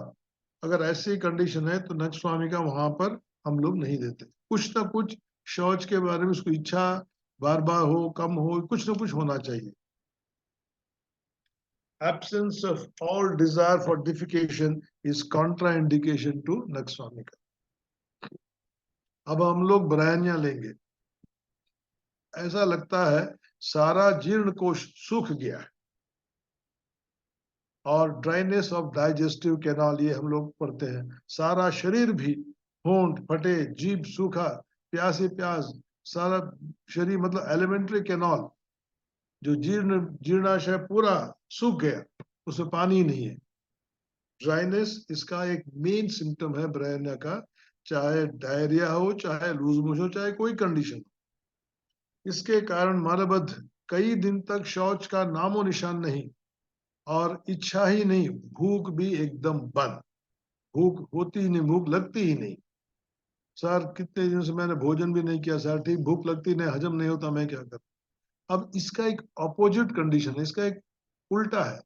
अगर ऐसी कंडीशन है तो नक्ष स्वामी का वहां पर हम लोग नहीं देते। कुछ ना कुछ शौच के बारे में उसको इच्छा बार बार हो, कम हो, कुछ ना कुछ होना चाहिए। Absence of all desire for defecation is contraindication to नक्स्वामिका। अब हम लोग ब्रायनिया लेंगे। ऐसा लगता है सारा जीर्ण कोश सूख गया है और ड्राइनेस ऑफ डाइजेस्टिव कैनाल, ये हम लोग पढ़ते हैं। सारा शरीर भी, होंठ फटे, जीभ सूखा, प्यास ही प्यास, सारा शरीर मतलब एलिमेंट्री कैनाल जो जीर्णाशय पूरा सूख गया, उसमें पानी नहीं है। ड्राइनेस इसका एक मेन सिम्टम है ब्रायनिया का, चाहे डायरिया हो, चाहे लूज मोशन हो, चाहे कोई कंडीशन हो। इसके कारण मलबद्ध कई दिन तक शौच का नामो निशान नहीं और इच्छा ही नहीं, भूख भी एकदम बंद। भूख होती ही नहीं, भूख लगती ही नहीं। सर कितने दिनों से मैंने भोजन भी नहीं किया सर, ठीक भूख लगती नहीं, हजम नहीं होता, मैं क्या करूं। अब इसका एक अपोजिट कंडीशन है, इसका एक उल्टा है।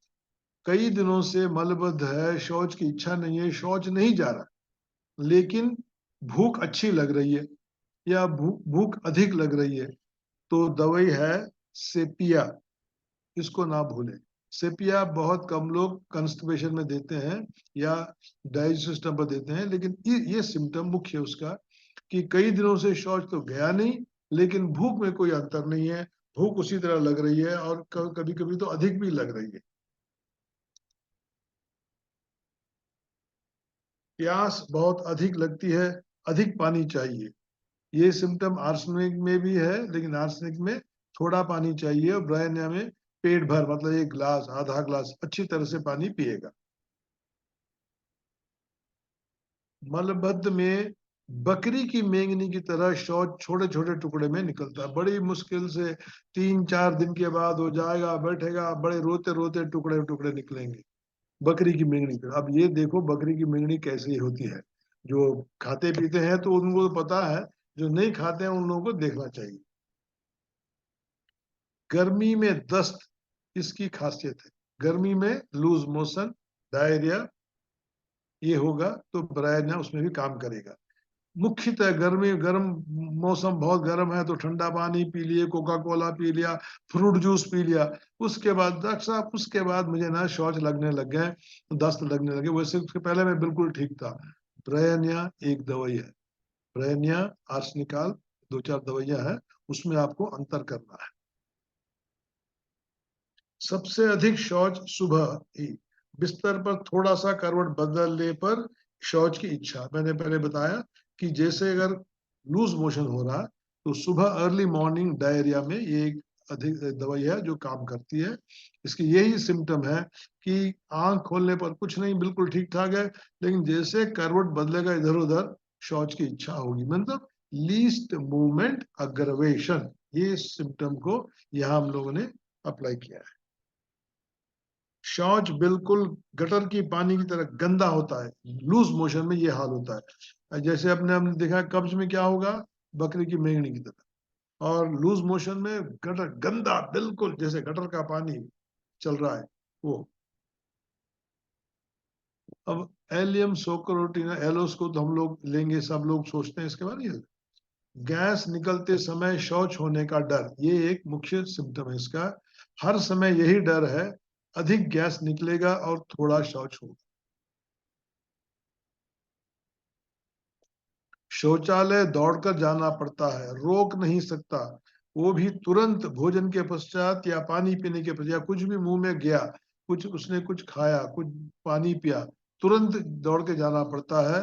कई दिनों से मलबद्ध है, शौच की इच्छा नहीं है, शौच नहीं जा रहा, लेकिन भूख अच्छी लग रही है या भूख अधिक लग रही है, तो दवाई है सेपिया। इसको ना भूलें। सेपिया बहुत कम लोग कंस्टिपेशन में देते हैं या डाइजेस्टिव सिस्टम पर देते हैं, लेकिन ये सिम्टम मुख्य है उसका कि कई दिनों से शौच तो गया नहीं, लेकिन भूख में कोई अंतर नहीं है, भूख उसी तरह लग रही है और कभी कभी तो अधिक भी लग रही है। प्यास बहुत अधिक लगती है, अधिक पानी चाहिए। ये सिम्टम आर्सेनिक में भी है, लेकिन आर्सेनिक में थोड़ा पानी चाहिए और ब्रायनिया में पेट भर, मतलब एक गिलास आधा गिलास अच्छी तरह से पानी पिएगा। मलबद्ध में बकरी की मेंगनी की तरह शौच छोटे छोटे टुकड़े में निकलता है। बड़ी मुश्किल से 3-4 दिन के बाद हो जाएगा, बैठेगा, बड़े रोते रोते टुकड़े टुकड़े निकलेंगे बकरी की मेंगनी पे। अब ये देखो बकरी की मेंगनी कैसी होती है। जो खाते पीते हैं तो उनको तो पता है, जो नहीं खाते हैं उन लोगों को देखना चाहिए। गर्मी में दस्त इसकी खासियत है। गर्मी में लूज मोशन, डायरिया ये होगा तो ब्रायनिया उसमें भी काम करेगा। मुख्यतः गर्मी, गर्म मौसम बहुत गर्म है तो ठंडा पानी पी लिए, कोका कोला पी लिया, फ्रूट जूस पी लिया। उसके बाद डॉक्टर साहब उसके बाद मुझे ना शौच लगने लग गए, दस्त लगने लगे। वैसे उसके पहले मैं बिल्कुल ठीक था। ब्रायनिया एक दवाई है, ब्रायनिया आर्सेनिकाल 2-4 दवाइयां हैं, उसमें आपको अंतर करना है। सबसे अधिक शौच सुबह ही, बिस्तर पर थोड़ा सा करवट बदलने पर शौच की इच्छा। मैंने पहले बताया कि जैसे अगर लूज मोशन हो रहा तो सुबह अर्ली मॉर्निंग डायरिया में ये एक अधिक दवाई है जो काम करती है। इसकी यही सिम्टम है कि आंख खोलने पर कुछ नहीं, बिल्कुल ठीक ठाक है, लेकिन जैसे करवट बदलेगा इधर उधर शौच की इच्छा होगी। मतलब लीस्ट मूवमेंट अग्रवेशन, ये सिम्टम को यहाँ हम लोगों ने अप्लाई किया है। शौच बिल्कुल गटर की पानी की तरह गंदा होता है, लूज मोशन में ये हाल होता है। जैसे हमने देखा कब्ज में क्या होगा, बकरी की मेंगनी की तरह, और लूज मोशन में गटर गंदा, बिल्कुल जैसे गटर का पानी चल रहा है वो। अब एलियम सोक्रोटिना एलोस को तो हम लोग लेंगे, सब लोग सोचते हैं इसके बारे में। गैस निकलते समय शौच होने का डर, ये एक मुख्य सिम्टम है इसका। हर समय यही डर है, अधिक गैस निकलेगा और थोड़ा शौच होगा। शौचालय दौड़कर जाना पड़ता है, रोक नहीं सकता, वो भी तुरंत भोजन के पश्चात या पानी पीने के पश्चात, कुछ भी मुंह में गया, कुछ उसने कुछ खाया, कुछ पानी पिया, तुरंत दौड़ के जाना पड़ता है।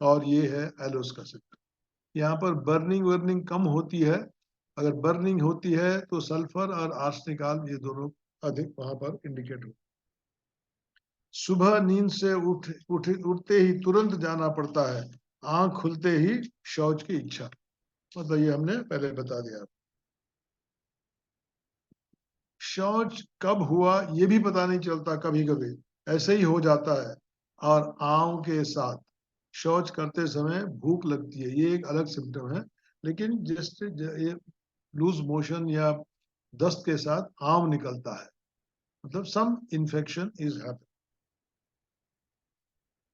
और ये है एलोस का सिम्टम। यहाँ पर बर्निंग वर्निंग कम होती है। अगर बर्निंग होती है तो सल्फर और आर्सेनिकाल ये दोनों अधिक वहां पर इंडिकेट हो। सुबह नींद से उठते ही तुरंत जाना पड़ता है, आंख खुलते ही शौच की इच्छा। मतलब ये हमने पहले बता दिया। शौच कब हुआ ये भी पता नहीं चलता, कभी कभी ऐसे ही हो जाता है। और आंव के साथ शौच करते समय भूख लगती है, ये एक अलग सिम्टम है। लेकिन जैसे ये लूज मोशन या दस्त के साथ आंव निकलता है, मतलब सम इन्फेक्शन इज हैपनिंग।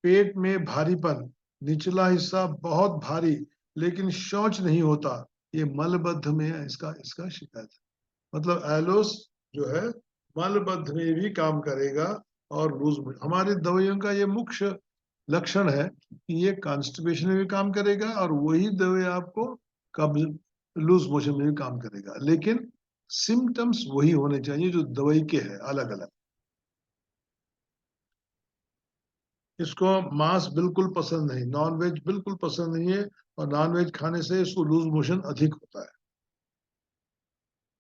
पेट में भारीपन, निचला हिस्सा बहुत भारी लेकिन शौच नहीं होता, ये मलबद्ध में इसका शिकायत है। मतलब एलोस जो है मलबद्ध में भी काम करेगा और लूज में। हमारी दवाइयों का ये मुख्य लक्षण है कि ये कॉन्स्टिपेशन में भी काम करेगा और वही दवाई आपको कब्ज लूज मोशन में भी काम करेगा, लेकिन सिम्टम्स वही होने चाहिए जो दवाई के हैं, अलग अलग। इसको मांस बिल्कुल पसंद नहीं, नॉन वेज बिल्कुल पसंद नहीं है, और नॉन वेज खाने से इसको लूज मोशन अधिक होता है।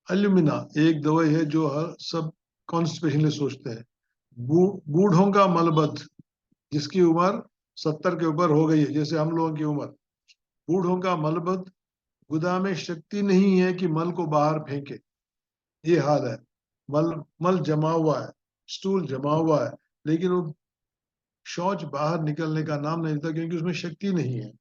एल्यूमिना एक दवाई है जो हर सब कॉन्स्टिपेशन सोचते हैं। बूढ़ों का मलबद्ध, जिसकी उम्र 70 के ऊपर हो गई है, जैसे हम लोगों की उम्र, बूढ़ों का मलबद्ध, गुदा में शक्ति नहीं है कि मल को बाहर फेंके, ये हाल है। मल जमा हुआ है, स्टूल जमा हुआ है, लेकिन वो शौच बाहर निकलने का नाम नहीं लेता क्योंकि उसमें शक्ति नहीं है।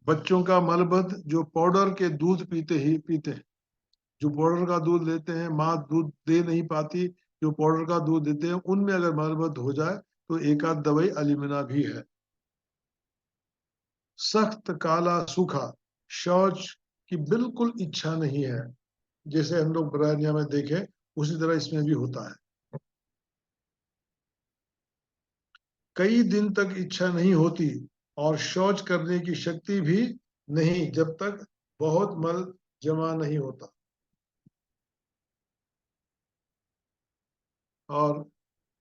बच्चों का मलबद्ध जो पाउडर के दूध पीते हैं, जो पाउडर का दूध लेते हैं, माँ दूध दे नहीं पाती, जो पाउडर का दूध देते हैं, उनमें अगर मलबद्ध हो जाए तो एक आध दवाई एल्यूमिना भी है। सख्त काला सूखा, शौच की बिल्कुल इच्छा नहीं है, जैसे हम लोग ब्राह्मण्य में देखें उसी तरह इसमें भी होता है। कई दिन तक इच्छा नहीं होती और शौच करने की शक्ति भी नहीं जब तक बहुत मल जमा नहीं होता, और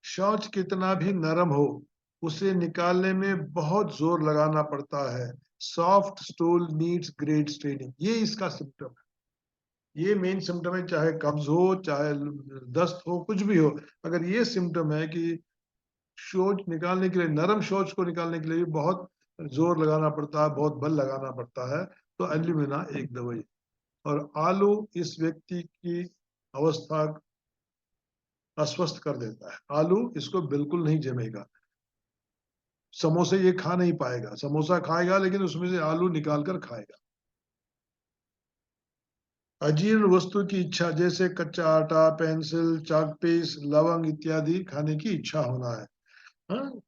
शौच कितना भी नरम हो उसे निकालने में बहुत जोर लगाना पड़ता है। Soft stool needs great straining, ये इसका सिम्टम है, ये मेन सिम्टम है। चाहे कब्ज हो, चाहे दस्त हो, कुछ भी हो, अगर ये सिम्टम है कि शौच निकालने के लिए, नरम शौच को निकालने के लिए भी बहुत जोर लगाना पड़ता है, बहुत बल लगाना पड़ता है, तो एल्यूमिना एक दवाई। और आलू इस व्यक्ति की अवस्था अस्वस्थ कर देता है। आलू इसको बिल्कुल नहीं जमेगा, समोसे ये खा नहीं पाएगा, समोसा खाएगा लेकिन उसमें से आलू निकाल कर खाएगा। अजीर्ण वस्तु की इच्छा, जैसे कच्चा आटा, पेंसिल, चाकपीस, लवंग इत्यादि खाने की इच्छा होना है।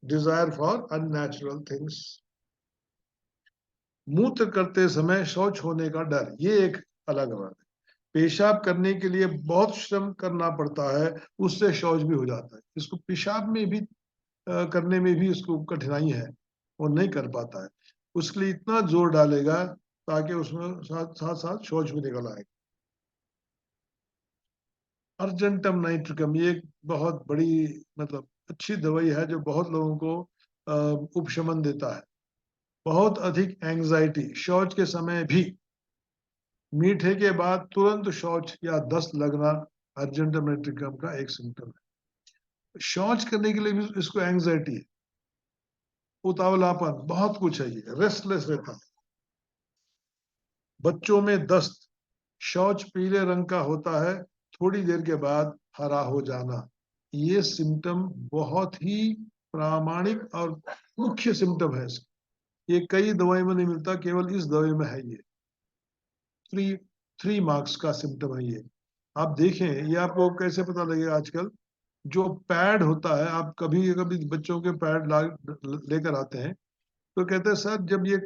Desire for unnatural things. मूत्र करते समय शौच होने का डर, ये एक अलग बात है। पेशाब करने के लिए बहुत श्रम करना पड़ता है, उससे शौच भी हो जाता है। इसको पेशाब में भी करने में भी इसको कठिनाई है, वो नहीं कर पाता है, उसके लिए इतना जोर डालेगा ताकि उसमें साथ साथ साथ शौच भी निकल आए। अर्जेंटम नाइट्रिकम, ये एक बहुत बड़ी मतलब अच्छी दवाई है जो बहुत लोगों को उपशमन देता है। बहुत अधिक एंजाइटी, शौच के समय भी, मीठे के बाद तुरंत शौच या दस्त लगना अर्जेंटम नाइट्रिकम का एक सिम्टम है। शौच करने के लिए भी इसको एंजाइटी है, उतावलापन, बहुत कुछ है, ये रेस्टलेस रहता है। बच्चों में दस्त, शौच पीले रंग का होता है, थोड़ी देर के बाद हरा हो जाना, ये सिम्टम बहुत ही प्रामाणिक और मुख्य सिम्टम है इसका। ये कई दवाई में नहीं मिलता, केवल इस दवाई में है। ये 3 मार्क्स का सिम्टम है ये। आप देखें, ये आपको कैसे पता लगेगा, आजकल जो पैड होता है, आप कभी कभी बच्चों के पैड लेकर आते हैं तो कहते हैं सर जब ये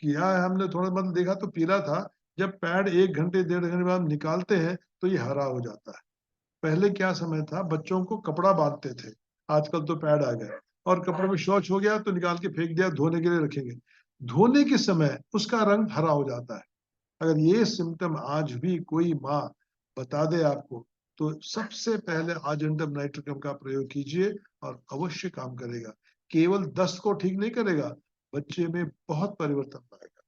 किया है हमने, थोड़ा मतलब देखा तो पीला था, जब पैड 1 घंटे 1.5 घंटे बाद निकालते हैं तो ये हरा हो जाता है। पहले क्या समय था, बच्चों को कपड़ा बांधते थे, आजकल तो पैड आ गए, और कपड़े में शौच हो गया तो निकाल के फेंक दिया, धोने के लिए रखेंगे, धोने के समय उसका रंग हरा हो जाता है। अगर ये सिम्टम आज भी कोई माँ बता दे आपको, तो सबसे पहले आर्जेंटम नाइट्रिकम का प्रयोग कीजिए और अवश्य काम करेगा। केवल दस्त को ठीक नहीं करेगा, बच्चे में बहुत परिवर्तन लाएगा।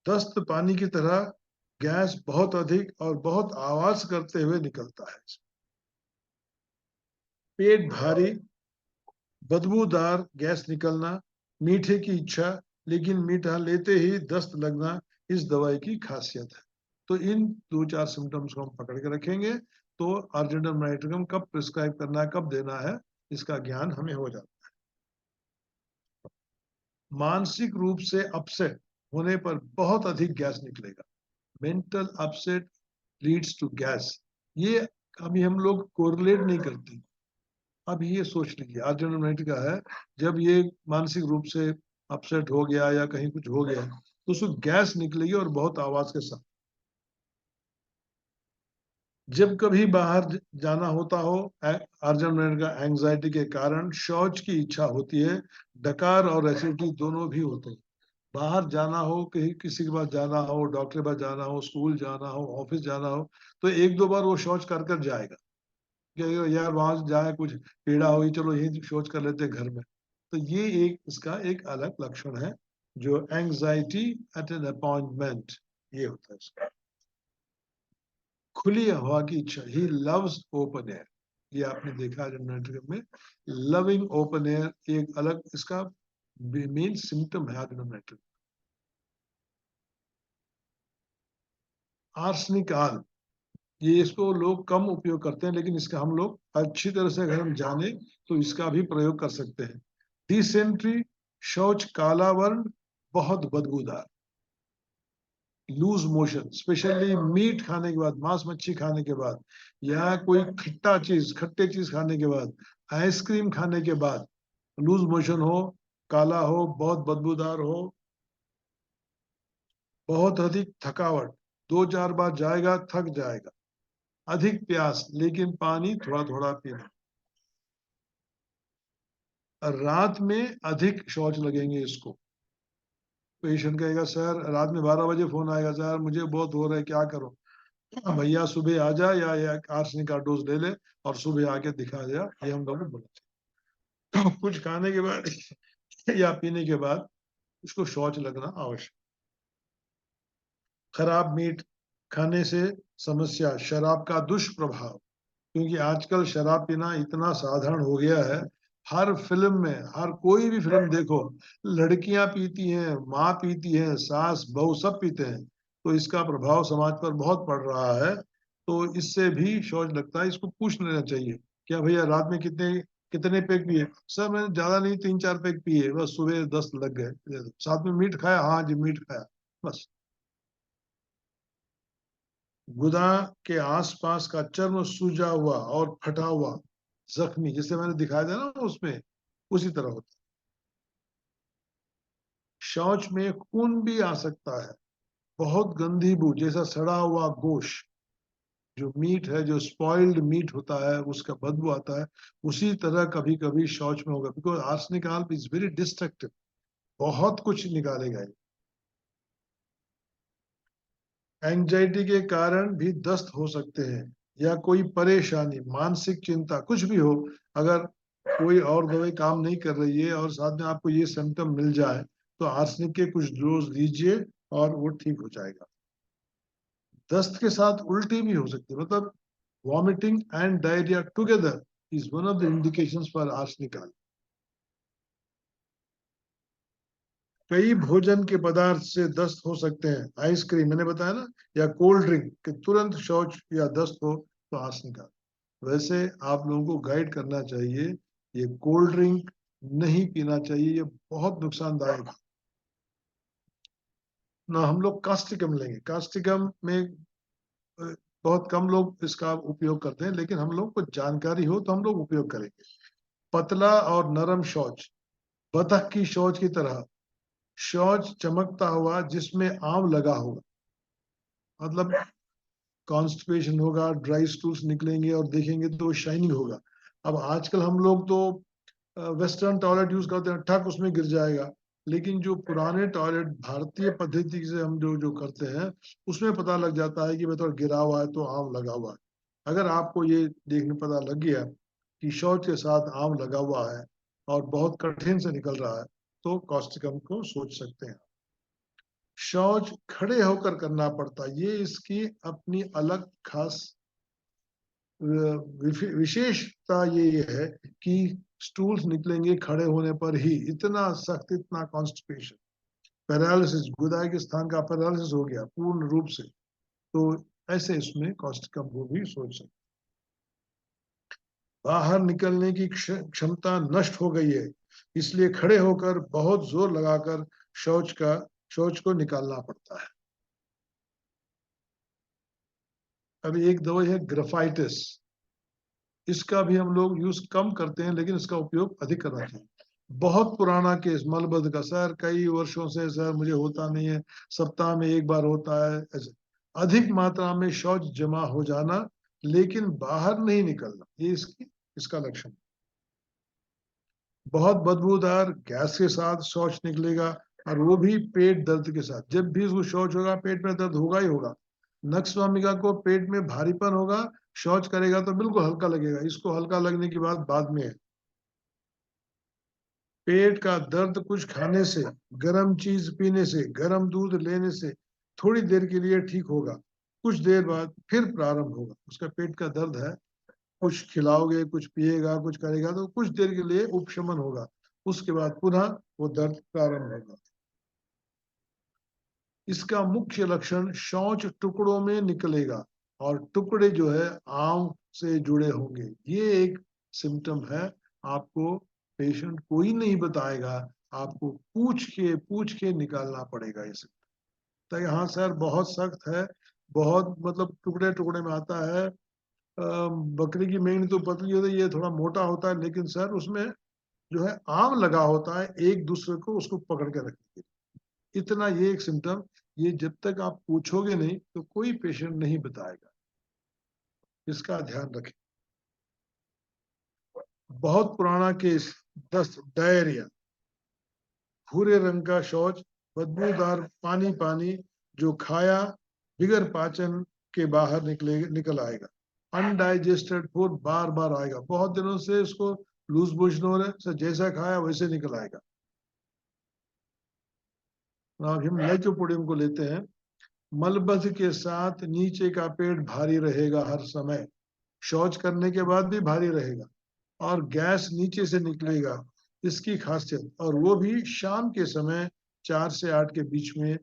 दस्त पानी की तरह, गैस बहुत अधिक और बहुत आवाज करते हुए निकलता है। पेट भारी, बदबूदार गैस निकलना, मीठे की इच्छा लेकिन मीठा लेते ही दस्त लगना, इस दवाई की खासियत है। तो इन 2-4 सिम्टम्स को हम पकड़ के रखेंगे तो आर्जेंटम नाइट्रिकम कब प्रिस्क्राइब करना है, कब देना है, इसका ज्ञान हमें हो जाता है। मानसिक रूप से अपसेट होने पर बहुत अधिक गैस निकलेगा। Mental upset leads to gas, ये अभी हम लोग कोरिलेट नहीं करते। अब ये सोच लीजिए आर्जन का है, जब ये मानसिक रूप से अपसेट हो गया या कहीं कुछ हो गया तो उसको गैस निकलेगी और बहुत आवाज के साथ। जब कभी बाहर जाना होता हो अर्जन का एंजाइटी के कारण शौच की इच्छा होती है, डकार और एसिडिटी दोनों भी होते हैं। बाहर जाना हो, कहीं किसी के पास जाना हो, डॉक्टर के पास जाना हो, स्कूल जाना हो, ऑफिस जाना हो, तो एक दो बार वो शौच कर कर जाएगा कि यार वहां जाए कुछ पीड़ा हुई, चलो यही शौच कर लेते घर में। तो ये एक इसका एक अलग लक्षण है जो एंजाइटी एट एन अपॉइंटमेंट, ये होता है इसका। खुली हवा की इच्छा, ही लव्स ओपन एयर, ये आपने देखा जनरेटर में। लविंग ओपन एयर एक अलग इसका मेन सिम्टम है जनरेटर। आर्सेनिक आल, ये इसको लोग कम उपयोग करते हैं, लेकिन इसका हम लोग अच्छी तरह से अगर हम जाने तो इसका भी प्रयोग कर सकते हैं। डिसेंट्री, शौच काला वर्ण, बहुत बदबूदार। लूज मोशन, स्पेशली मीट खाने के बाद, मांस मच्छी खाने के बाद, या कोई खट्टे चीज खाने के बाद, आइसक्रीम खाने के बाद लूज मोशन हो, काला हो, बहुत बदबूदार हो, बहुत अधिक थकावट, 2-4 बार जाएगा थक जाएगा, अधिक प्यास लेकिन पानी थोड़ा थोड़ा पीना, रात में अधिक शौच लगेंगे इसको। पेशेंट कहेगा सर रात में 12 बजे फोन आएगा, सर मुझे बहुत हो रहा है क्या करूं। भैया सुबह आ जा या आर्सेनिक का डोज ले ले और सुबह आके दिखा जा, ये हम लोग बोला। तो कुछ खाने के बाद या पीने के बाद उसको शौच लगना आवश्यक। खराब मीट खाने से समस्या, शराब का दुष्प्रभाव, क्योंकि आजकल शराब पीना इतना साधारण हो गया है। हर फिल्म में, हर कोई भी फिल्म देखो, लड़कियां पीती हैं, माँ पीती है, सास बहू सब पीते हैं। तो इसका प्रभाव समाज पर बहुत पड़ रहा है। तो इससे भी शौच लगता है। इसको पूछ लेना चाहिए क्या भैया रात में कितने कितने पैक पिए। सर मैंने ज्यादा नहीं 3-4 पैक पिए, बस सुबह 10 लग गए। साथ में मीट खाया, हाँ जी मीट खाया, बस। गुदा के आसपास का चर्म सूजा हुआ और फटा हुआ, जख्मी, जिसे मैंने दिखाया था ना उसमें, उसी तरह होता है। शौच में खून भी आ सकता है, बहुत गंदी बू, जैसा सड़ा हुआ गोश्त, जो मीट है, जो स्पॉइल्ड मीट होता है उसका बदबू आता है, उसी तरह कभी कभी शौच में होगा। Because arsenic alb is very destructive, बहुत कुछ निकालेगा ये। एंजाइटी के कारण भी दस्त हो सकते हैं, या कोई परेशानी, मानसिक चिंता, कुछ भी हो, अगर कोई और दवाई काम नहीं कर रही है और साथ में आपको ये सिम्टम मिल जाए तो आर्सेनिक के कुछ डोज लीजिए और वो ठीक हो जाएगा। दस्त के साथ उल्टी भी हो सकती है, मतलब vomiting and diarrhoea together is one of the indications for arsenic. कई भोजन के पदार्थ से दस्त हो सकते हैं, आइसक्रीम मैंने बताया ना, या कोल्ड ड्रिंक के तुरंत शौच या दस्त हो तो आर्सेनिक। वैसे आप लोगों को गाइड करना चाहिए, ये कोल्ड ड्रिंक नहीं पीना चाहिए, ये बहुत नुकसानदायक है ना। हम लोग कास्टिकम लेंगे, कास्टिकम में बहुत कम लोग इसका उपयोग करते हैं, लेकिन हम लोग को जानकारी हो तो हम लोग उपयोग करेंगे। पतला और नरम शौच, बतख की शौच की तरह, शौच चमकता हुआ जिसमें आम लगा होगा, मतलब कॉन्स्टिपेशन होगा, ड्राई स्टूल्स निकलेंगे और देखेंगे तो शाइनिंग होगा। अब आजकल हम लोग तो वेस्टर्न टॉयलेट यूज करते हैं, ठक उसमें गिर जाएगा, लेकिन जो पुराने टॉयलेट भारतीय पद्धति से हम जो जो करते हैं उसमें पता लग जाता है कि भाई थोड़ा गिरा हुआ है तो आम लगा हुआ है। अगर आपको ये देखने पता लग गया कि शौच के साथ आम लगा हुआ है और बहुत कठिन से निकल रहा है तो कॉस्टिकम को सोच सकते हैं। शौच खड़े होकर करना पड़ता, ये इसकी अपनी अलग खास विशेषता ये है कि स्टूल्स निकलेंगे खड़े होने पर ही, इतना सख्त, इतना कॉन्स्टिपेशन, पैरालिसिस, गुदाई के स्थान का पैरालिसिस हो गया पूर्ण रूप से, तो ऐसे इसमें कॉस्टिकम को भी सोच सकते। बाहर निकलने की क्षमता नष्ट हो गई है, इसलिए खड़े होकर बहुत जोर लगाकर शौच को निकालना पड़ता है। अभी एक दवाई है ग्राफाइटिस, इसका भी हम लोग यूज कम करते हैं, लेकिन इसका उपयोग अधिक करना चाहिए। बहुत पुराना केस मलबद्ध का, सर कई वर्षों से सर मुझे होता नहीं है, सप्ताह में एक बार होता है, ऐसे अधिक मात्रा में शौच जमा हो जाना लेकिन बाहर नहीं निकलना, ये इसका लक्षण। बहुत बदबूदार गैस के साथ शौच निकलेगा, और वो भी पेट दर्द के साथ। जब भी उसको शौच होगा पेट में दर्द होगा ही होगा। नक्सवामिका को पेट में भारीपन होगा, शौच करेगा तो बिल्कुल हल्का लगेगा, इसको हल्का लगने की बात बाद में है। पेट का दर्द कुछ खाने से, गर्म चीज पीने से, गर्म दूध लेने से थोड़ी देर के लिए ठीक होगा, कुछ देर बाद फिर प्रारंभ होगा। उसका पेट का दर्द है, कुछ खिलाओगे, कुछ पिएगा, कुछ करेगा तो कुछ देर के लिए उपशमन होगा, उसके बाद पुनः वो दर्द प्रारंभ होगा। इसका मुख्य लक्षण शौच टुकड़ों में निकलेगा, और टुकड़े जो है आंव से जुड़े होंगे। ये एक सिम्टम है, आपको पेशेंट कोई नहीं बताएगा, आपको पूछ के निकालना पड़ेगा ये सिम्टम। तो हाँ सर बहुत सख्त है, बहुत मतलब टुकड़े टुकड़े में आता है। बकरी की मेंढी तो पतली होती है, ये थोड़ा मोटा होता है, लेकिन सर उसमें जो है आम लगा होता है एक दूसरे को उसको पकड़ के रखने के। इतना ये एक सिम्टम, ये जब तक आप पूछोगे नहीं तो कोई पेशेंट नहीं बताएगा, इसका ध्यान रखें। बहुत पुराना केस, दस्त, डायरिया, भूरे रंग का शौच, बदबूदार पानी पानी, जो खाया बिगर पाचन के बाहर निकल आएगा। अनडाइजेस्टेड फूड बार बार आएगा, बहुत दिनों से इसको लूज मोशन हो रहा है, जैसा खाया वैसे निकल आएगा। अब हम लाइकोपोडियम को लेते हैं। मलबद्ध के साथ नीचे का पेट भारी रहेगा हर समय, शौच करने के बाद भी भारी रहेगा, और गैस नीचे से निकलेगा, इसकी खासियत। और वो भी शाम के समय 4 से 8 के बीच में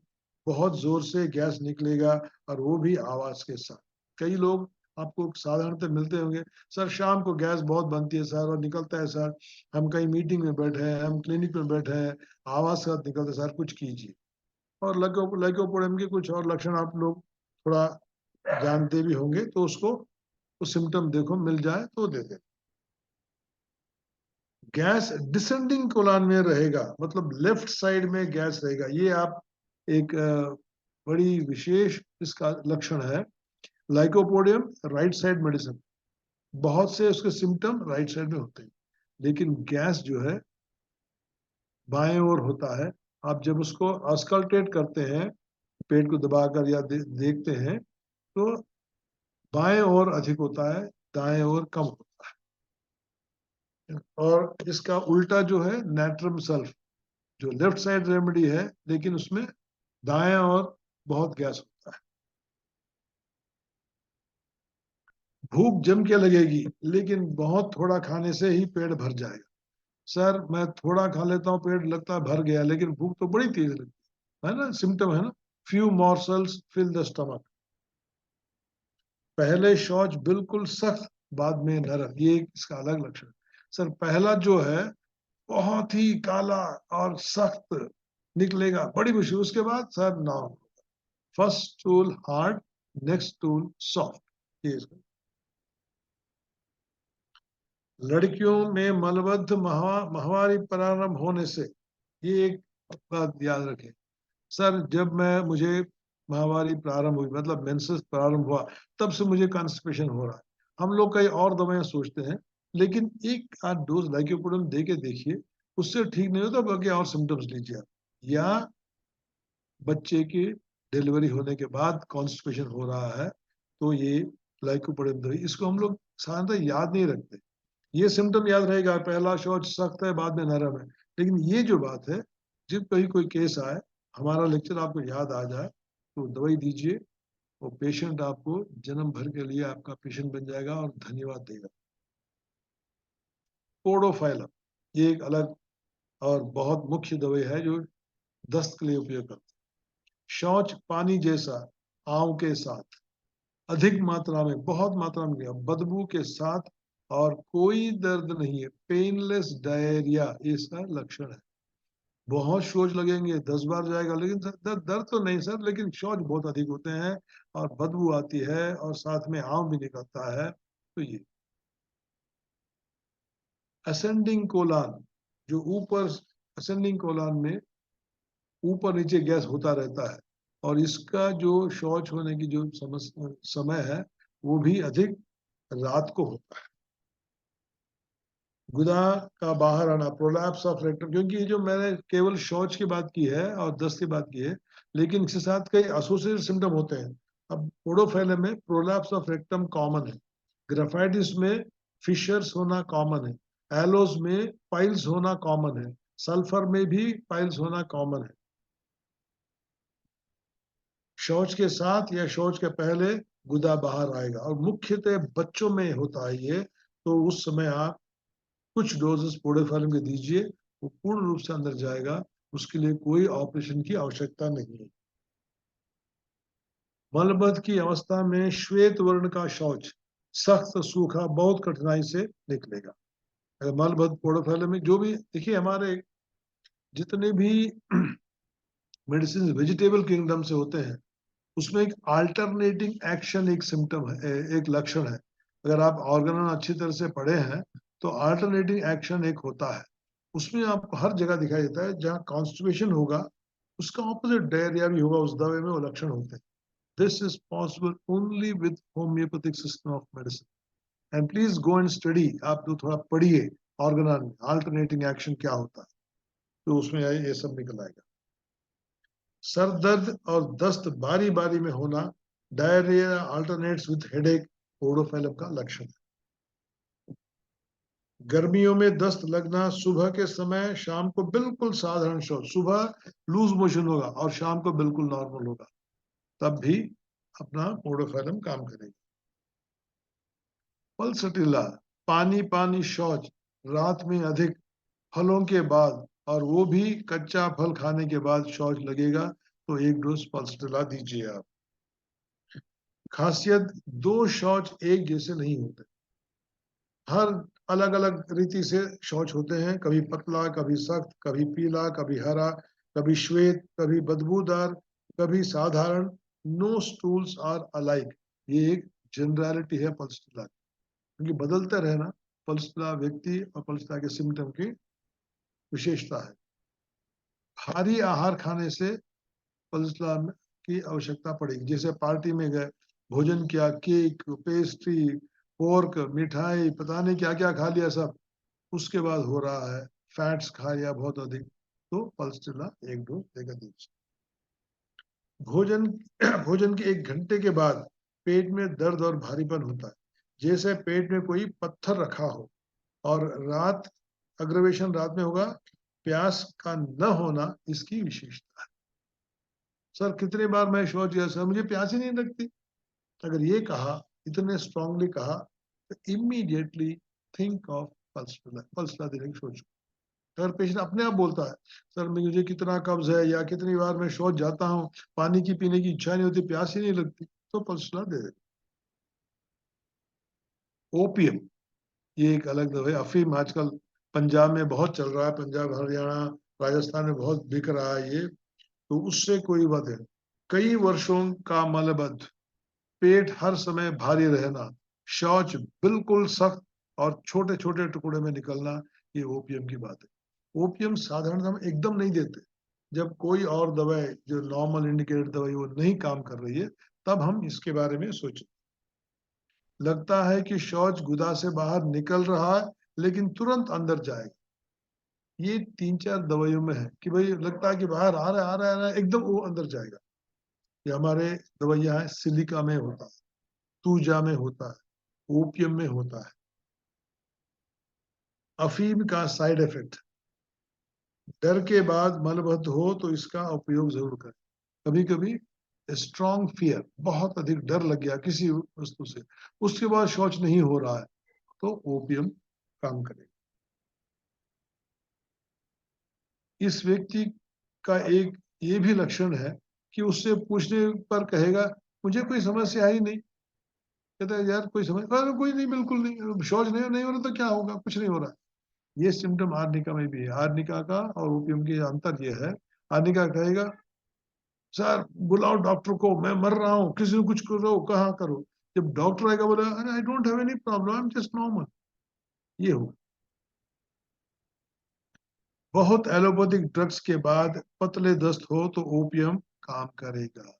बहुत जोर से गैस निकलेगा, और वो भी आवाज के साथ। कई लोग आपको साधारणतः मिलते होंगे, सर शाम को गैस बहुत बनती है सर और निकलता है सर, हम कहीं मीटिंग में बैठे हैं, हम क्लिनिक में बैठे हैं, आवाज के साथ निकलता है सर, कुछ कीजिए। और लाइकोपोडियम के कुछ और लक्षण आप लोग थोड़ा जानते भी होंगे, तो उसको उस सिम्टम देखो मिल जाए तो दे दे। गैस डिसेंडिंग कोलन में रहेगा, मतलब लेफ्ट साइड में गैस रहेगा, ये आप एक बड़ी विशेष इसका लक्षण है। लाइकोपोडियम राइट साइड मेडिसिन, बहुत से उसके सिम्टम राइट साइड में होते हैं, लेकिन गैस जो है बाएं ओर होता है। आप जब उसको ऑस्कल्टेट करते हैं, पेट को दबाकर या देखते हैं, तो बाएं ओर अधिक होता है, दाएं ओर कम होता है। और इसका उल्टा जो है नेट्रम सल्फ, जो लेफ्ट साइड रेमेडी है, लेकिन उसमें दाएं ओर बहुत गैस होता है। भूख जम के लगेगी, लेकिन बहुत थोड़ा खाने से ही पेट भर जाएगा। सर मैं थोड़ा खा लेता हूँ, पेट लगता है भर गया, लेकिन भूख तो बड़ी तेज लगती है ना, सिम्टम है ना। फ्यू मॉर्सल्स फिल द स्टमक, पहले शौच बिल्कुल सख्त, बाद में नरम, ये इसका अलग लक्षण। सर पहला जो है बहुत ही काला और सख्त निकलेगा बड़ी मुश्किल, उसके बाद sir normal, first stool hard, next stool soft, ये इसका। लड़कियों में मलबद्ध माहवारी प्रारंभ होने से, ये एक बात याद रखें। सर जब मुझे माहवारी प्रारंभ हुई, मतलब मेंसेस प्रारंभ हुआ, तब से मुझे कॉन्स्टिपेशन हो रहा है। हम लोग कई और दवाएं सोचते हैं, लेकिन एक आध डोज लाइकोपोडियम दे के देखिए, उससे ठीक नहीं होता, बाकी और सिम्टम्स लीजिए। या बच्चे की डिलीवरी होने के बाद कॉन्स्टिपेशन हो रहा है, तो ये लाइकोपोडियम दवाई, इसको हम लोग साधारणतः याद नहीं रखते। ये सिम्टम याद रहेगा, पहला शौच सख्त है, बाद में नरम है, लेकिन ये जो बात है, जब कहीं कोई केस आए, हमारा लेक्चर आपको याद आ जाए, तो दवाई दीजिए, वो पेशेंट आपको जन्म भर के लिए आपका पेशेंट बन जाएगा और धन्यवाद देगा। पोडोफाइलम, ये एक अलग और बहुत मुख्य दवाई है जो दस्त के लिए उपयोग करते हैं। शौच पानी जैसा, आंव के साथ, अधिक मात्रा में, बहुत मात्रा में, बदबू के साथ, और कोई दर्द नहीं है, पेनलेस डायरिया, इसका लक्षण है। बहुत शौच लगेंगे, 10 बार जाएगा, लेकिन दर्द तो नहीं सर, लेकिन शौच बहुत अधिक होते हैं और बदबू आती है और साथ में आंव भी निकलता है, तो ये असेंडिंग कोलान, जो ऊपर असेंडिंग कोलान में ऊपर नीचे गैस होता रहता है, और इसका जो शौच होने की जो समय है वो भी अधिक रात को होता है। गुदा का बाहर आना, प्रोलैप्स ऑफ रेक्टम, क्योंकि ये जो मैंने केवल शौच की बात की है और दस्त की बात की है, लेकिन इसके साथ कई एसोसिएटेड सिम्टम होते हैं। अब पोडोफाइलम में प्रोलैप्स ऑफ रेक्टम कॉमन है, ग्राफाइटिस में फिशर्स होना कॉमन है, एलोस में पाइल्स होना कॉमन है, सल्फर में भी पाइल्स होना कॉमन है। शौच के साथ या शौच के पहले गुदा बाहर आएगा, और मुख्यतः बच्चों में होता है ये, तो उस समय आप कुछ डोजेस पोडोफाइलम के दीजिए, वो पूर्ण रूप से अंदर जाएगा, उसके लिए कोई ऑपरेशन की आवश्यकता नहीं है। मलबद्ध की अवस्था में श्वेत वर्ण का शौच सख्त सूखा बहुत कठिनाई से निकलेगा। अगर मलबद्ध पोडोफाइलम में जो भी, देखिए हमारे जितने भी मेडिसिन वेजिटेबल किंगडम से होते हैं, उसमें एक अल्टरनेटिंग एक्शन एक सिम्टम है, एक लक्षण है। अगर आप ऑर्गन अच्छी तरह से पढ़े हैं तो अल्टरनेटिंग एक्शन एक होता है, उसमें आपको हर जगह दिखाई देता है। जहाँ कॉन्स्टिपेशन होगा उसका ऑपोजिट डायरिया भी होगा, उस दवाई में वो लक्षण होते हैं। This is possible only with homeopathic system of medicine. And please go and study, आप तो थोड़ा पढ़िए ऑर्गन में अल्टरनेटिंग एक्शन क्या होता है, तो उसमें ये सब निकल आएगा। सर दर्द और दस्त बारी बारी में होना, diarrhoea alternates with headache, podophyllum का लक्षण है। गर्मियों में दस्त लगना, सुबह के समय शाम को बिल्कुल साधारण शौच, सुबह लूज मोशन होगा और शाम को बिल्कुल नॉर्मल होगा, तब भी अपना पोडोफाइलम काम करेगा। पल्सटिला, पानी पानी शौच रात में अधिक, फलों के बाद, और वो भी कच्चा फल खाने के बाद शौच लगेगा, तो एक डोज पल्सटिला दीजिए आप। खासियत, दो शौच एक जैसे नहीं होते, हर अलग अलग रीति से शौच होते हैं, कभी पतला, कभी सख्त, कभी पीला, कभी हरा, कभी श्वेत, कभी बदबूदार, कभी साधारण। नो स्टूल्स आर अलाइक, ये एक जनरलिटी है पल्सटिला, क्योंकि बदलते रहना पल्सटिला व्यक्ति और पल्सटिला के सिम्टम की विशेषता है। भारी आहार खाने से पल्सटिला की आवश्यकता पड़ेगी, जैसे पार्टी में गए, भोजन किया, केक, पेस्ट्री, पोर्क, मिठाई, पता नहीं क्या क्या खा लिया सब, उसके बाद हो रहा है, फैट्स खा लिया बहुत अधिक, तो पल्सटिला एक डोज देकर दीजिए। भोजन भोजन के 1 घंटे के बाद पेट में दर्द और भारीपन होता है, जैसे पेट में कोई पत्थर रखा हो, और रात अग्रवेशन रात में होगा, प्यास का न होना इसकी विशेषता है। सर कितने बार मैं शौच किया सर, मुझे प्यास ही नहीं लगती, अगर ये कहा, इतने स्ट्रांगली कहा, तो इमीडिएटली थिंक ऑफ पल्सटिला देने की सोचो। अगर पेशेंट अपने आप बोलता है सर मुझे कितना कब्ज है, या कितनी बार मैं शौच जाता हूँ, पानी की पीने की इच्छा नहीं होती, प्यास ही नहीं लगती, तो पल्सटिला दे दे। ओपियम, ये एक अलग दवा है। अफीम आजकल पंजाब में बहुत चल रहा है, पंजाब, हरियाणा, राजस्थान में बहुत बिक रहा है ये, तो उससे कोई बात है। कई वर्षों का मलबद्ध, पेट हर समय भारी रहना, शौच बिल्कुल सख्त और छोटे छोटे टुकड़े में निकलना, ये ओपियम की बात है। ओपियम साधारण हम एकदम नहीं देते, जब कोई और दवाई जो नॉर्मल इंडिकेटेड दवाई वो नहीं काम कर रही है, तब हम इसके बारे में सोचें। लगता है कि शौच गुदा से बाहर निकल रहा है लेकिन तुरंत अंदर जाएगा, ये 3-4 दवाइयों में है कि भाई लगता है कि बाहर आ रहा है, आ रहा है, आ रहा है, एकदम वो अंदर जाएगा। ये हमारे दवाइयां है, सिलिका में होता है, तूजा में होता है, ओपियम में होता है। अफीम का साइड इफेक्ट, डर के बाद मलबद्ध हो तो इसका उपयोग जरूर करें। कभी कभी स्ट्रॉन्ग फियर, बहुत अधिक डर लग गया किसी वस्तु से, उसके बाद शौच नहीं हो रहा है, तो ओपियम काम करेगा। इस व्यक्ति का एक ये भी लक्षण है कि उससे पूछने पर कहेगा मुझे कोई समस्या ही नहीं, कहता है यार कोई समस्या कोई नहीं, बिल्कुल नहीं, शौच नहीं हो रहा तो क्या होगा, कुछ नहीं हो रहा। ये सिम्टम आर्निका में भी है। आर्निका का और ओपियम के अंतर ये है, आर्निका कहेगा सर बुलाओ डॉक्टर को, मैं मर रहा हूँ, किसी को कुछ करो, कहाँ करो। जब डॉक्टर आएगा बोला अरे I don't have any problem, I am just normal, ये होगा। बहुत एलोपैथिक ड्रग्स के बाद पतले दस्त हो तो ओपियम काम करेगा,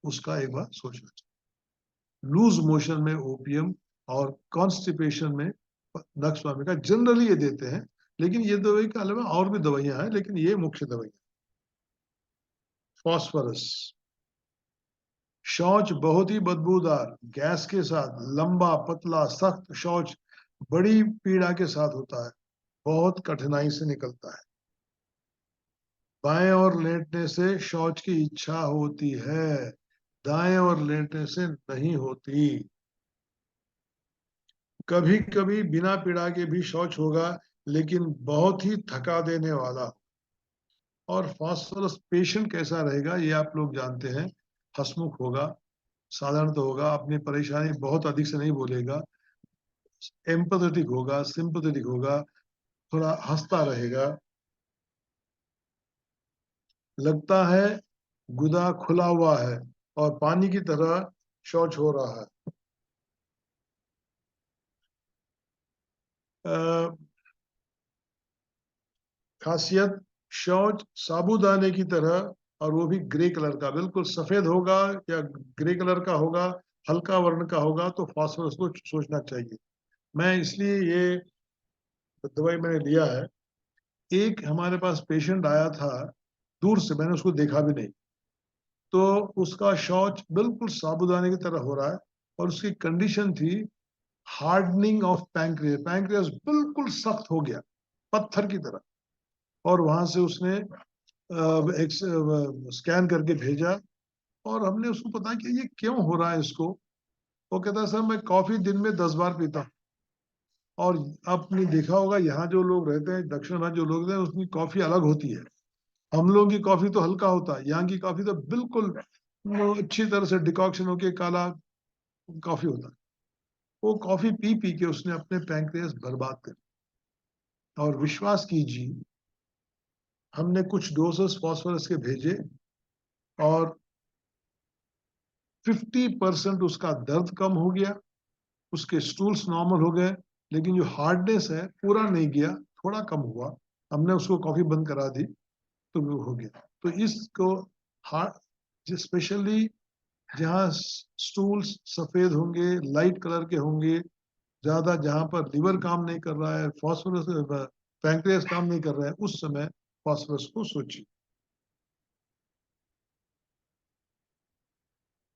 उसका एक बार सोचना चाहिए। लूज मोशन में ओपियम और कॉन्स्टिपेशन में नक्स वामिका जनरली ये देते हैं, लेकिन ये दवाई के अलावा और भी दवाइयां हैं, लेकिन ये मुख्य दवाई। फास्फोरस, शौच बहुत ही बदबूदार गैस के साथ, लंबा पतला सख्त शौच बड़ी पीड़ा के साथ होता है, बहुत कठिनाई से निकलता है। बाएं और लेटने से शौच की इच्छा होती है, दाएं और लेटने से नहीं होती। कभी कभी बिना पीड़ा के भी शौच होगा, लेकिन बहुत ही थका देने वाला। और फास्फोरस पेशेंट कैसा रहेगा ये आप लोग जानते हैं, हंसमुख होगा, साधारण तो होगा, अपनी परेशानी बहुत अधिक से नहीं बोलेगा, एम्पैथेटिक होगा, सिंपैथेटिक होगा, थोड़ा हंसता रहेगा, लगता है गुदा खुला हुआ है और पानी की तरह शौच हो रहा है। खासियत, शौच साबूदाने की तरह, और वो भी ग्रे कलर का, बिल्कुल सफेद होगा या ग्रे कलर का होगा, हल्का वर्ण का होगा, तो फास्फोरस को सोचना चाहिए। मैं इसलिए ये दवाई मैंने लिया है। एक हमारे पास पेशेंट आया था दूर से, मैंने उसको देखा भी नहीं, तो उसका शौच बिल्कुल साबूदाने की तरह हो रहा है और उसकी कंडीशन थी हार्डनिंग ऑफ पैंक्रियास, पैंक्रियास बिल्कुल सख्त हो गया पत्थर की तरह। और वहां से उसने एक स्कैन करके भेजा और हमने उसको पता किया ये क्यों हो रहा है इसको। वो कहता है सर मैं कॉफी दिन में 10 बार पीता हूँ। और आपने देखा होगा यहाँ जो लोग रहते हैं, दक्षिण भारत जो लोग रहते हैं, उसकी कॉफी अलग होती है। हम लोगों की कॉफी तो हल्का होता है, यहाँ की कॉफी तो बिल्कुल अच्छी तरह से डिकॉक्शन होके काला कॉफी होता है। वो कॉफी पी पी के उसने अपने पैंक्रियास बर्बाद कर। और विश्वास कीजिए, हमने कुछ डोसेस फास्फोरस के भेजे और 50% उसका दर्द कम हो गया, उसके स्टूल्स नॉर्मल हो गए, लेकिन जो हार्डनेस है पूरा नहीं गया, थोड़ा कम हुआ। हमने उसको कॉफी बंद करा दी तो वो हो गया। तो इसको हार्ड, स्पेशली जहाँ स्टूल्स सफेद होंगे, लाइट कलर के होंगे, ज्यादा जहां पर लिवर काम नहीं कर रहा है, फास्फोरस पैंक्रियास काम नहीं कर रहा है, उस समय फास्फोरस को सोचिए।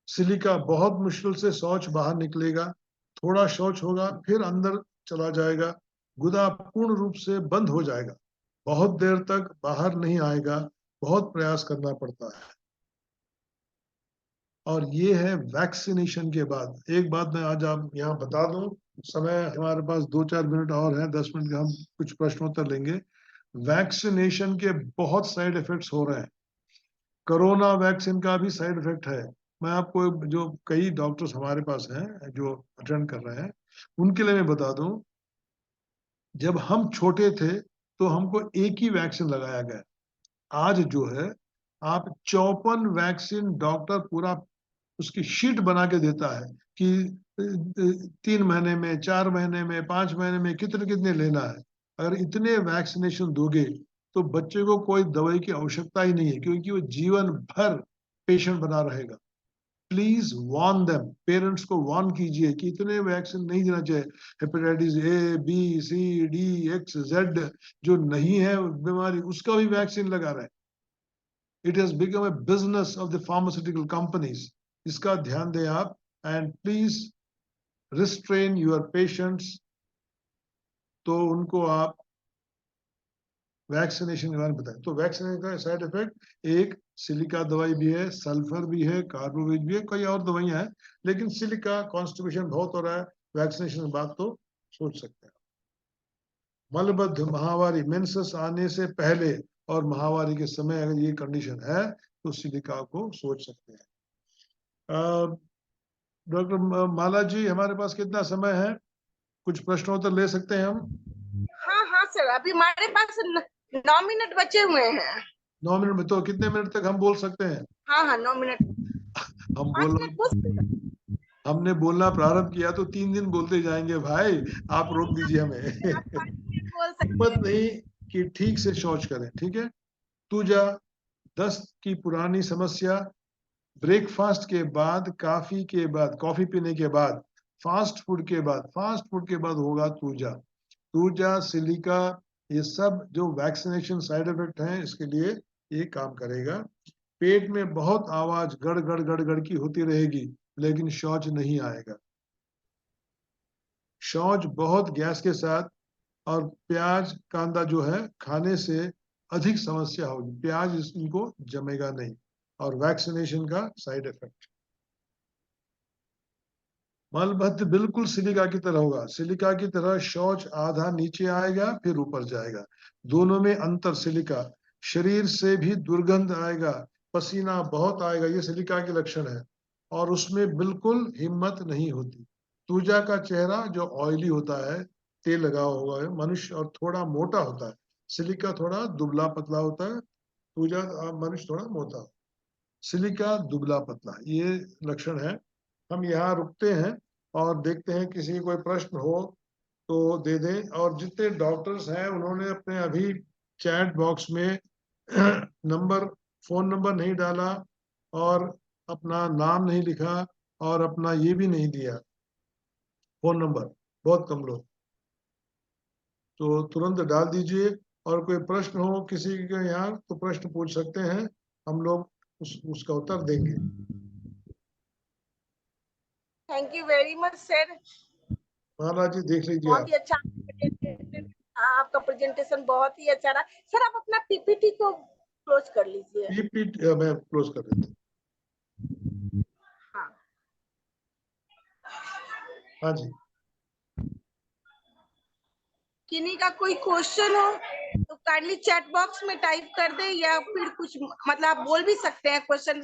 सिलिका, बहुत मुश्किल से शौच बाहर निकलेगा, थोड़ा शौच होगा फिर अंदर चला जाएगा, गुदा पूर्ण रूप से बंद हो जाएगा, बहुत देर तक बाहर नहीं आएगा, बहुत प्रयास करना पड़ता है। और ये है वैक्सीनेशन के बाद। एक बात मैं आज आप यहाँ बता दूं, समय हमारे पास 2-4 मिनट और हैं, 10 मिनट का हम कुछ प्रश्नोत्तर लेंगे। वैक्सीनेशन के बहुत साइड इफेक्ट्स हो रहे हैं, कोरोना वैक्सीन का भी साइड इफेक्ट है। मैं आपको जो कई डॉक्टर्स हमारे पास हैं जो अटेंड कर रहे हैं, उनके लिए मैं बता दूं, जब हम छोटे थे तो हमको एक ही वैक्सीन लगाया गया। आज जो है आप 54 वैक्सीन डॉक्टर पूरा उसकी शीट बना के देता है कि 3 महीने में, 4 महीने में, 5 महीने में कितने कितने लेना है। अगर इतने वैक्सीनेशन दोगे तो बच्चे को कोई दवाई की आवश्यकता ही नहीं है, क्योंकि वो जीवन भर पेशेंट बना रहेगा। प्लीज वार्न देम, पेरेंट्स को वार्न कीजिए कि इतने वैक्सीन नहीं देना चाहिए। Hepatitis A, B, C, D, X, Z जो नहीं है बीमारी, उसका भी वैक्सीन लगा रहे हैं। It has become a business of the pharmaceutical companies. इसका ध्यान दें आप, and please restrain your patients. तो उनको आप वैक्सीनेशन के बारे में बताएं। तो वैक्सीनेशन का साइड इफेक्ट, एक सिलिका दवाई भी है, सल्फर भी है, कार्बोवेज भी है, कई और दवाइयां हैं, लेकिन सिलिका कॉन्स्टिपेशन बहुत हो रहा है, वैक्सीनेशन की बात तो सोच सकते हैं। मलबद्ध महावारी, मेंसेस आने से पहले और महावारी के समय अगर ये कंडीशन है तो सिलिका को सोच सकते हैं। डॉक्टर माला जी, हमारे पास कितना समय है? कुछ प्रश्नोत्तर ले सकते हैं हम? हाँ हाँ सर, अभी हमारे पास 9 मिनट बचे हुए हैं। 9 मिनट में तो कितने मिनट तक हम बोल सकते हैं? हाँ हाँ 9 मिनट। हम 5 मिनट बोल सकते हैं। हमने बोलना प्रारंभ किया तो 3 दिन बोलते जाएंगे भाई, आप रोक दीजिए हमें। आप 5 मिनट बोल सकते हिम्मत हैं। नहीं, कि ठीक से शौच करें, ठीक है। तुजा, दस्त की पुरानी समस्या, ब्रेकफास्ट के बाद, कॉफी के बाद, कॉफी पीने के बाद, फास्ट फूड के बाद होगा तुजा। तुजा, सिलिका, ये सब जो वैक्सीनेशन साइड इफेक्ट हैं, इसके लिए ये काम करेगा। पेट में बहुत आवाज गड़ गड़ गड़ गड़ की होती रहेगी, लेकिन शौच नहीं आएगा। शौच बहुत गैस के साथ और प्याज कांदा जो है खाने से अधिक समस्या होगी। प्याज इनको जमेगा नहीं, और वैक्सीनेशन का साइड इफेक्ट। मलबद्ध बिल्कुल सिलिका की तरह होगा। सिलिका की तरह शौच आधा नीचे आएगा फिर ऊपर जाएगा, दोनों में अंतर सिलिका। शरीर से भी दुर्गंध आएगा, पसीना बहुत आएगा, ये सिलिका के लक्षण है, और उसमें बिल्कुल हिम्मत नहीं होती। तुजा का चेहरा जो ऑयली होता है, तेल लगा हुआ है मनुष्य, और थोड़ा मोटा होता है। सिलिका थोड़ा दुबला पतला होता है, तुजा मनुष्य थोड़ा मोटा। सिलिका दुबला पतला, ये लक्षण है। हम यहाँ रुकते हैं और देखते हैं किसी कोई प्रश्न हो तो दे दें। और जितने डॉक्टर्स हैं उन्होंने अपने अभी चैट बॉक्स में नंबर, फोन नंबर नहीं डाला, और अपना नाम नहीं लिखा, और अपना ये भी नहीं दिया फोन नंबर, बहुत कम लोग। तो तुरंत डाल दीजिए, और कोई प्रश्न हो किसी के यहाँ तो प्रश्न पूछ सकते हैं, हम लोग उसका उत्तर देंगे। Thank you very much sir, Maharaj ji देख लीजिए बहुत आप। ही अच्छा आपका प्रेजेंटेशन बहुत ही अच्छा रहा। सर आप अपना पीपीटी को क्लोज कर लीजिए। पीपीटी मैं क्लोज कर देता हूँ। हाँ हाँ जी, किन्हीं का कोई क्वेश्चन हो तो काइंडली चैट बॉक्स में टाइप कर दे, या फिर कुछ मतलब आप बोल भी सकते हैं क्वेश्चन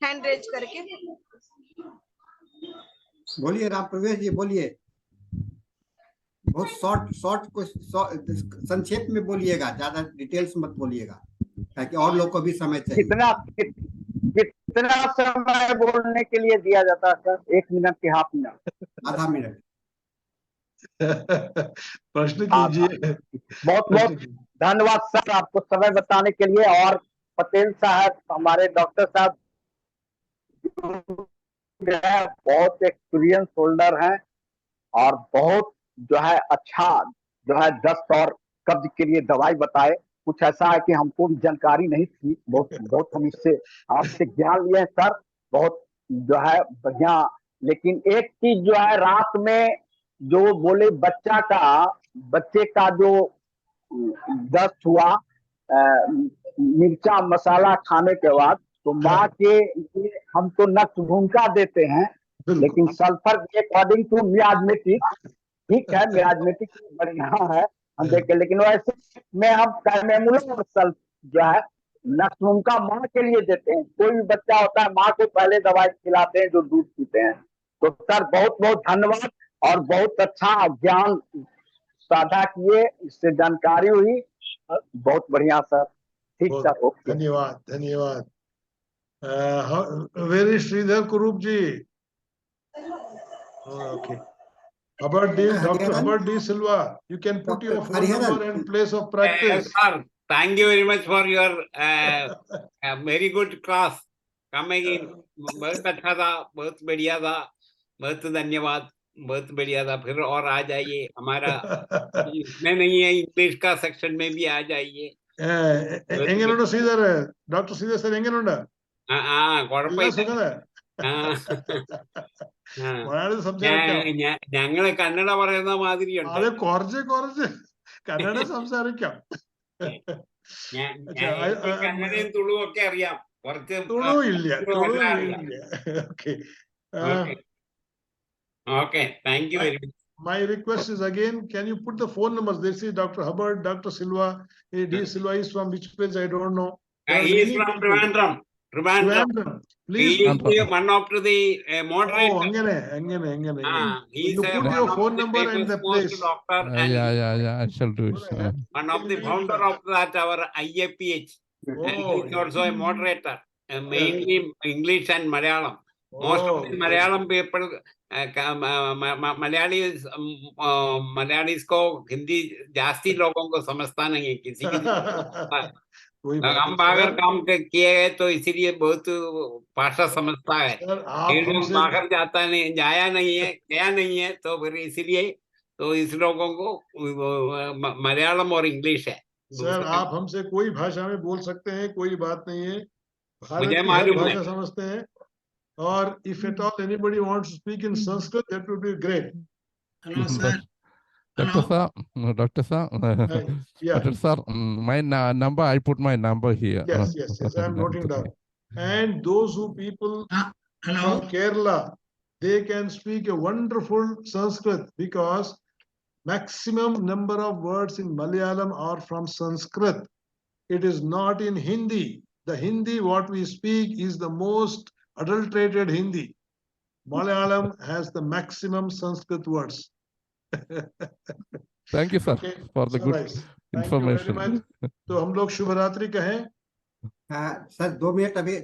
हैंड रेज करके। बोलिए राम प्रवेश जी, बोलिए। बहुत शॉर्ट संक्षेप में बोलिएगा, ज्यादा डिटेल्स मत बोलिएगा, ताकि और लोग को भी समय चाहिए। कितना समय बोलने के लिए दिया जाता है सर? 1 मिनट की, हाफ मिनट, आधा मिनट। प्रश्न कीजिए। बहुत बहुत धन्यवाद सर आपको समय बताने के लिए। और पटेल साहब, हमारे डॉक्टर साहब बहुत एक्सपीरियंस होल्डर हैं, और बहुत जो है अच्छा जो है दस्त और कब्ज के लिए दवाई बताए। कुछ ऐसा है कि हमको भी जानकारी नहीं थी, बहुत हम इससे आपसे ज्ञान लिए सर, बहुत जो है बढ़िया। लेकिन एक चीज जो है, रात में जो बोले बच्चे का जो दस्त हुआ मिर्चा मसाला खाने के बाद, तो माँ के लिए हम तो नक्श भूमिका देते हैं, लेकिन सल्फर अकॉर्डिंग टू मियाजमेटिक, ठीक है, मियाजमेटिक बढ़िया है हम देखे, लेकिन वैसे में हम कैमेमुलम और सल्फ जो है नक्श भूमिका माँ के लिए देते हैं। कोई भी बच्चा होता है, माँ को पहले दवाई खिलाते हैं जो दूध पीते हैं। तो सर बहुत बहुत धन्यवाद, और बहुत अच्छा ज्ञान साझा किए, इससे जानकारी हुई, बहुत बढ़िया सर। ठीक सर, ओके, धन्यवाद धन्यवाद। वेरी श्रीधर कुरूप जी, okay. Dr. Hubbard D. Silva, you can put your phone number and place of practice. Sir, thank you very much for your very good class coming in. बहुत अच्छा था, बहुत बढ़िया था, बहुत धन्यवाद, बहुत बढ़िया था। फिर और आ जाइए, हमारा इसमें नहीं है, इंग्लिश का सेक्शन में भी आ जाइए. എങ്ങനെയുണ്ട് ശ്രീധർ? ഡോക്ടർ ശ്രീധർ സാർ എങ്ങനെയുണ്ട്? കുഴപ്പമില്ല. ഞങ്ങള് കന്നഡ പറയുന്ന മാതിരിയുണ്ട്. അത് കുറച്ച് കന്നഡ സംസാരിക്കാം. കന്നഡയും തുളുവും ഒക്കെ അറിയാം, കുറച്ച് തുളു ഇല്ല. Okay, thank you very much. My request is again, can you put the phone numbers? They see Dr. Hubbard, Dr. Silva. D. Silva is from which place? I don't know. He is from Trivandrum. Please. He is one of the moderators. Oh, angane. You put your phone number and the place. Doctor and yeah, I shall do it. One of the founder of that, our IFPH. He is also a moderator, mainly English and Malayalam. Most of the Oh, Malayalam people, Malayalis, Malayalis को हिंदी जास्ती लोगों को समझता नहीं है, किसी की कोई बात हम नहीं बाहर सर। काम किए हैं तो इसीलिए बहुत भाषा समझता है। सर आप फिर हमसे बाहर जाता नहीं, जाया नहीं है, गया नहीं है, तो फिर इसीलिए तो इस लोगों को मलयालम और इंग्लिश है। सर आप हमसे कोई भाषा में बोल सकते हैं, कोई बात नहीं है। भारत मुझे की हर मालूम भाषा है। समझते हैं। और if at all anybody wants to speak in Sanskrit, that would be great. Hello, sir. Doctor Hello. sir, Doctor sir, Yeah. Doctor sir, my number, I put my number here. Yes, yes, yes. I'm noting down. And those who people Hello. from Kerala, they can speak a wonderful Sanskrit because maximum number of words in Malayalam are from Sanskrit. It is not in Hindi. The Hindi what we speak is the most adulterated Hindi. Malayalam has the maximum Sanskrit words. Thank you, sir, Okay, for the so good nice. Thank information. you very much. तो हम लोग शुभरात्रि कहें। Sir 2 minute, अभी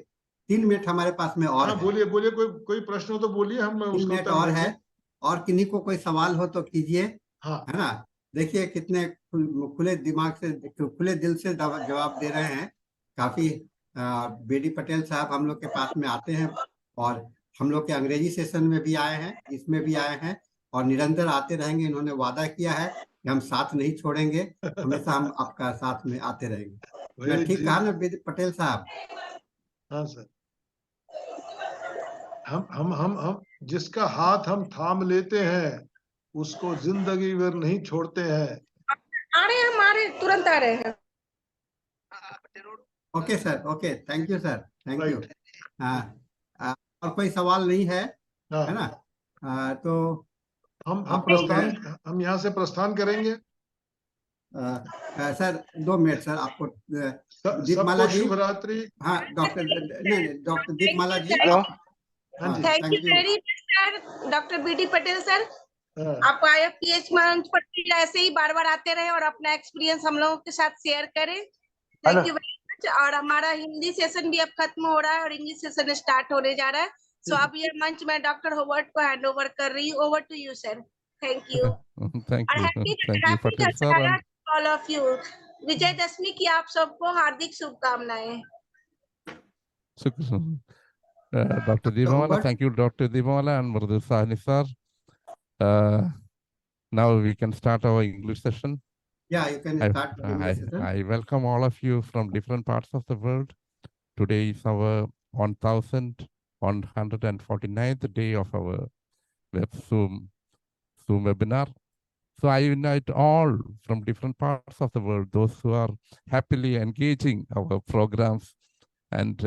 3 minute हमारे पास में और हाँ है। बोलिए बोलिए, कोई प्रश्न हो तो बोलिए, हम 3 उसका मिनट उत्तर और देंगे। है, और किन्हीं को कोई सवाल हो तो कीजिए। हाँ है ना, देखिए कितने खुले दिमाग से, खुले दिल से जवाब दे रहे हैं। काफी बीडी पटेल साहब हम लोग के पास में आते हैं, और हम लोग के अंग्रेजी सेशन में भी आए हैं, इसमें भी आए हैं, और निरंतर आते रहेंगे। इन्होंने वादा किया है कि हम साथ नहीं छोड़ेंगे, हमेशा हम आपका साथ में आते रहेंगे। मैं ठीक कहा ना बीडी पटेल साहब? हाँ सर। हम जिसका हाथ हम थाम लेते हैं उसको जिंदगी भर नहीं छोड़ते हैं। आ रहे हैं, हम आ रहे हैं, तुरंत आ रहे हैं। Okay sir, okay, thank you sir, thank you. Right. और कोई सवाल नहीं है, हाँ है ना? तो हम आप लोग प्रस्थान, हम यहाँ से प्रस्थान करेंगे। सर 2 मिनट सर, आपको दीपमाला सबको जी। शुभरात्रि। हाँ डॉक्टर, नहीं, डॉक्टर दीपमाला जी। हेलो। हाँ जी, thank you thank you. Very much sir, doctor BD Patel sir. हाँ। आप IFPH मंच पर ऐसे ही बार बार आते रहे और अपना एक्सपीरियंस हम लोगों के साथ शेयर करें। Thank you very much. और हमारा हिंदी सेशन भी अब खत्म हो रहा है और इंग्लिश सेशन स्टार्ट होने जा रहा है। सो अब ये मंच मैं डॉक्टर होवर्ट को हैंड ओवर कर रही हूँ। Over to you sir. Thank you. Thank और you, happy Patel sir, Dussehra and to all of you. Vijayadashami की आप सबको हार्दिक शुभकामनाएं। Dr. Deepamala. Thank you, Dr. Deepamala and Murdu Sahni sir. Now we can start our English session. Yeah, you can start the English session. I welcome all of you from different parts of the world. Today is our 1149th day of our web Zoom webinar. So I invite all from different parts of the world, those who are happily engaging our programs, and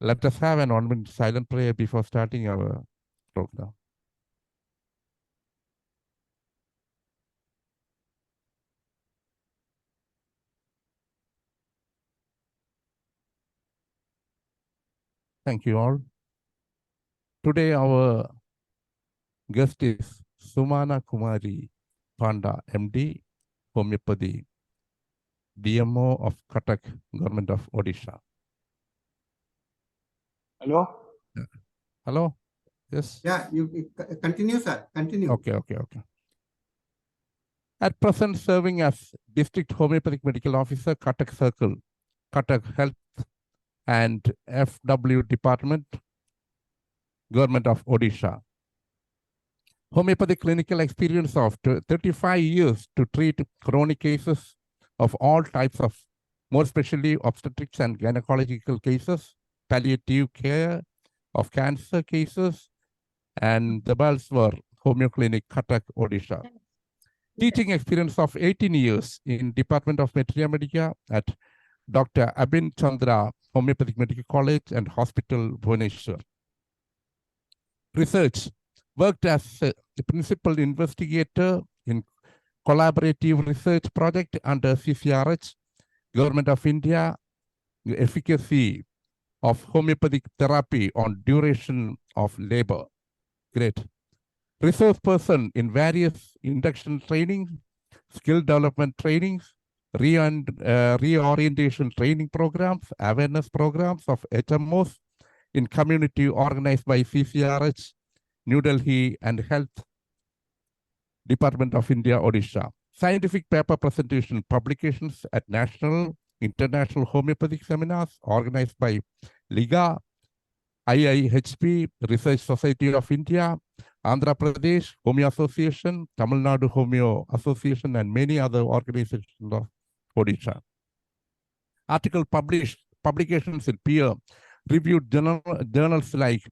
let us have an 1 minute silent prayer before starting our program. Thank you all. Today our guest is SUMANA KUMARI, PANDA, MD, Homoeopathy, DMO of Cuttack, Government of Odisha. Hello? Hello? Yes? Yeah, you continue, sir. Continue. Okay. At present, serving as District Homeopathic Medical Officer, Cuttack Circle, Cuttack Health and FW Department, Government of Odisha. Homeopathic clinical experience of 35 years to treat chronic cases of all types of, more especially obstetrics and gynecological cases, palliative care of cancer cases, and the bulks were Homeo Clinic, Cuttack, Odisha. Teaching experience of 18 years in Department of Materia Medica at Dr. Abin Chandra Homeopathic Medical College and Hospital, Bhubaneswar. Research, worked as a principal investigator in collaborative research project under CCRH, Government of India, the efficacy of homeopathic therapy on duration of labor. Great. Resource person in various induction training, skill development trainings, reorientation training programs, awareness programs of HMOs, in community organized by CCRH, New Delhi, and Health Department of India, Odisha. Scientific paper presentation publications at national, international homeopathic seminars organized by Liga, IIHP, Research Society of India, Andhra Pradesh Homeo Association, Tamil Nadu Homeo Association, and many other organizations of Odisha. Article publications in peer-reviewed journals like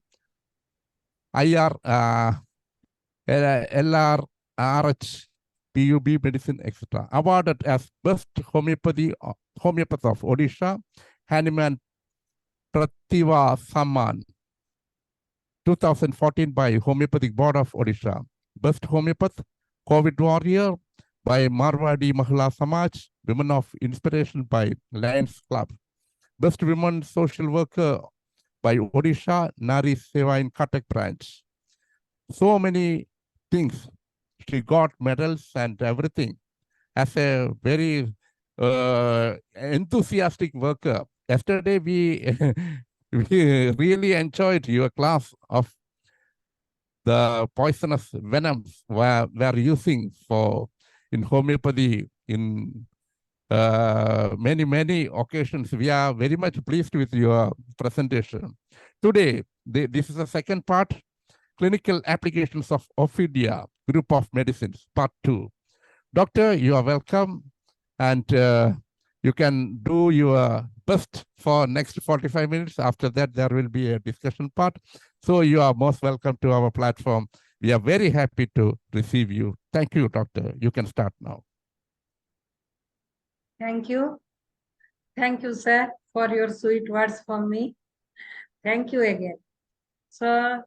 LRRH, PUB Medicine, etc. Awarded as Best Homeopath of Odisha, Hanuman Prativa Samman, 2014 by Homeopathic Board of Odisha. Best Homeopath, COVID Warrior by Marwadi Mahila Samaj, Women of Inspiration by Lions Club. Best Women Social Worker by Odisha, Nari Seva in Cuttack branch. So many things. She got medals and everything. As a very enthusiastic worker. Yesterday we we really enjoyed your class of the poisonous venoms we're using in homeopathy in many occasions. We are very much pleased with your presentation. Today, this is the second part, clinical applications of OPHIDIA, group of medicines, part 2. Doctor, you are welcome, and you can do your best for next 45 minutes. After that, there will be a discussion part. So you are most welcome to our platform. We are very happy to receive you. Thank you, Doctor. You can start now. Thank you. Thank you, sir, for your sweet words for me. Thank you again. So,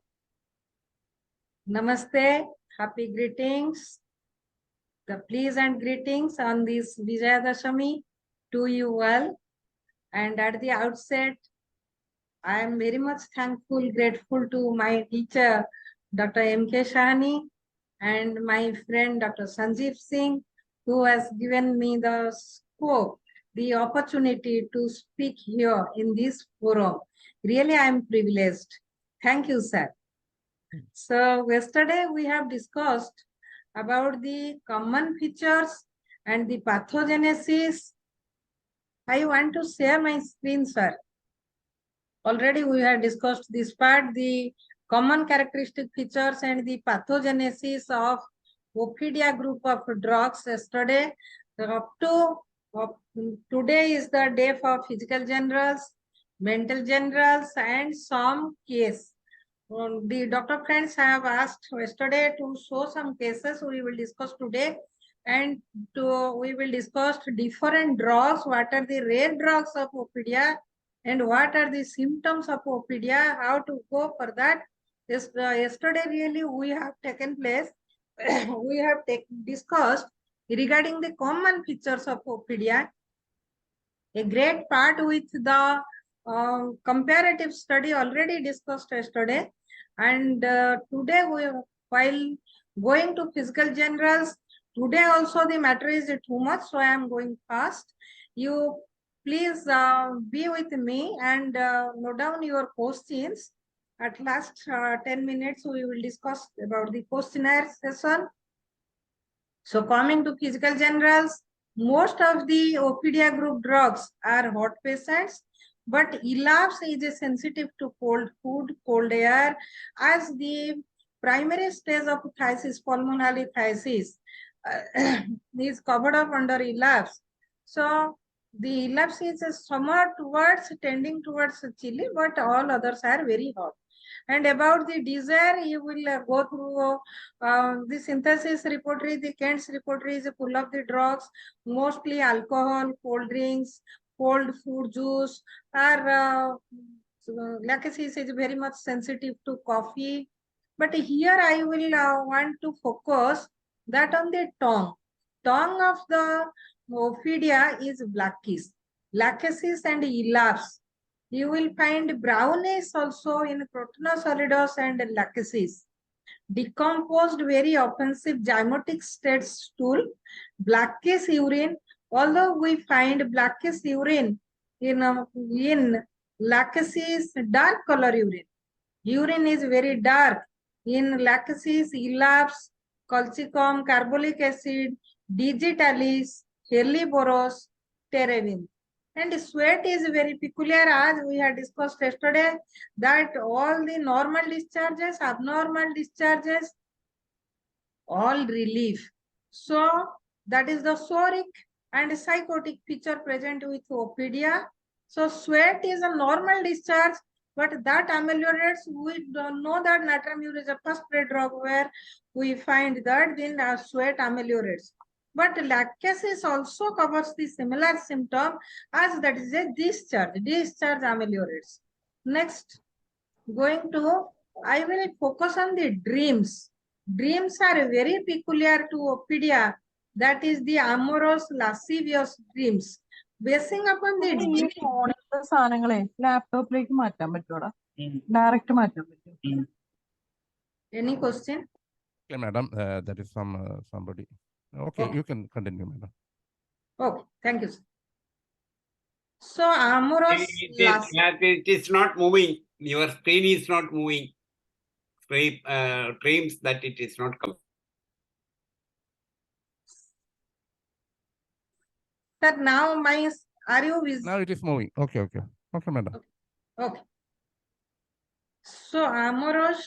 namaste, happy greetings, the pleasant greetings on this Vijayadashami to you all. And at the outset, I am very much thankful, grateful to my teacher, Dr. M.K. Shahani, and my friend, Dr. Sanjeev Singh, who has given me the scope, the opportunity to speak here in this forum. Really, I am privileged. Thank you, sir. So yesterday we have discussed about the common features and the pathogenesis. I want to share my screen, sir. Already we have discussed this part, the common characteristic features and the pathogenesis of Ophidia group of drugs yesterday. Today is the day for physical generals, mental generals, and some case. The doctor friends have asked yesterday to show some cases we will discuss today, and we will discuss different drugs, what are the rare drugs of Ophidia, and what are the symptoms of Ophidia, how to go for that. Yesterday really we have taken place, we have discussed regarding the common features of Ophidia, a great part with the comparative study already discussed yesterday. And today, while going to physical generals, today also the matter is too much, so I am going fast. You please be with me and note down your questions. At last 10 minutes, we will discuss about the questionnaire session. So coming to physical generals, most of the Ophidia group drugs are hot patients, but elapse is sensitive to cold food, cold air, as the primary stage of phthisis, pulmonary phthisis, is covered up under elapse. So the elapse is somewhat tending towards chilly, but all others are very hot. And about the desire, you will go through the synthesis repertory, the Kent's repertory is full of the drugs, mostly alcohol, cold drinks, cold food juice, or lachesis is very much sensitive to coffee. But here I will want to focus that on the tongue. Tongue of the Ophidia is blackish, lachesis and elapse. You will find brownish also in Crotonus solidus and lachesis. Decomposed, very offensive zymotic state stool, blackish urine. Although we find blackish urine in lachesis, dark color urine. Urine is very dark. In lachesis, elapse, colchicum, carbolic acid, digitalis, helleborus, terravin. And sweat is very peculiar, as we had discussed yesterday, that all the normal discharges, abnormal discharges, all relief. So that is the soric and psychotic feature present with OPHIDIA. So sweat is a normal discharge, but that ameliorates. We don't know that natramur is a first grade drug where we find that then sweat ameliorates. But lachesis also covers the similar symptom, as that is a discharge. Discharge ameliorates. Next, I will focus on the dreams. Dreams are very peculiar to OPHIDIA. That is the amorous, lascivious dreams. Basing upon the ലാപ്ടോപ്പിലേക്ക് മാറ്റാൻ പറ്റൂടാ direct മാറ്റാൻ പറ്റും Any question? Okay, madam, that is somebody. Okay, you can continue, madam. Okay, thank you, sir. So amorous, It is not moving. Your screen is not moving. Dreams that it is not coming. Sir, now are you visible? Now it is moving. Okay, madam. Okay. So amorous,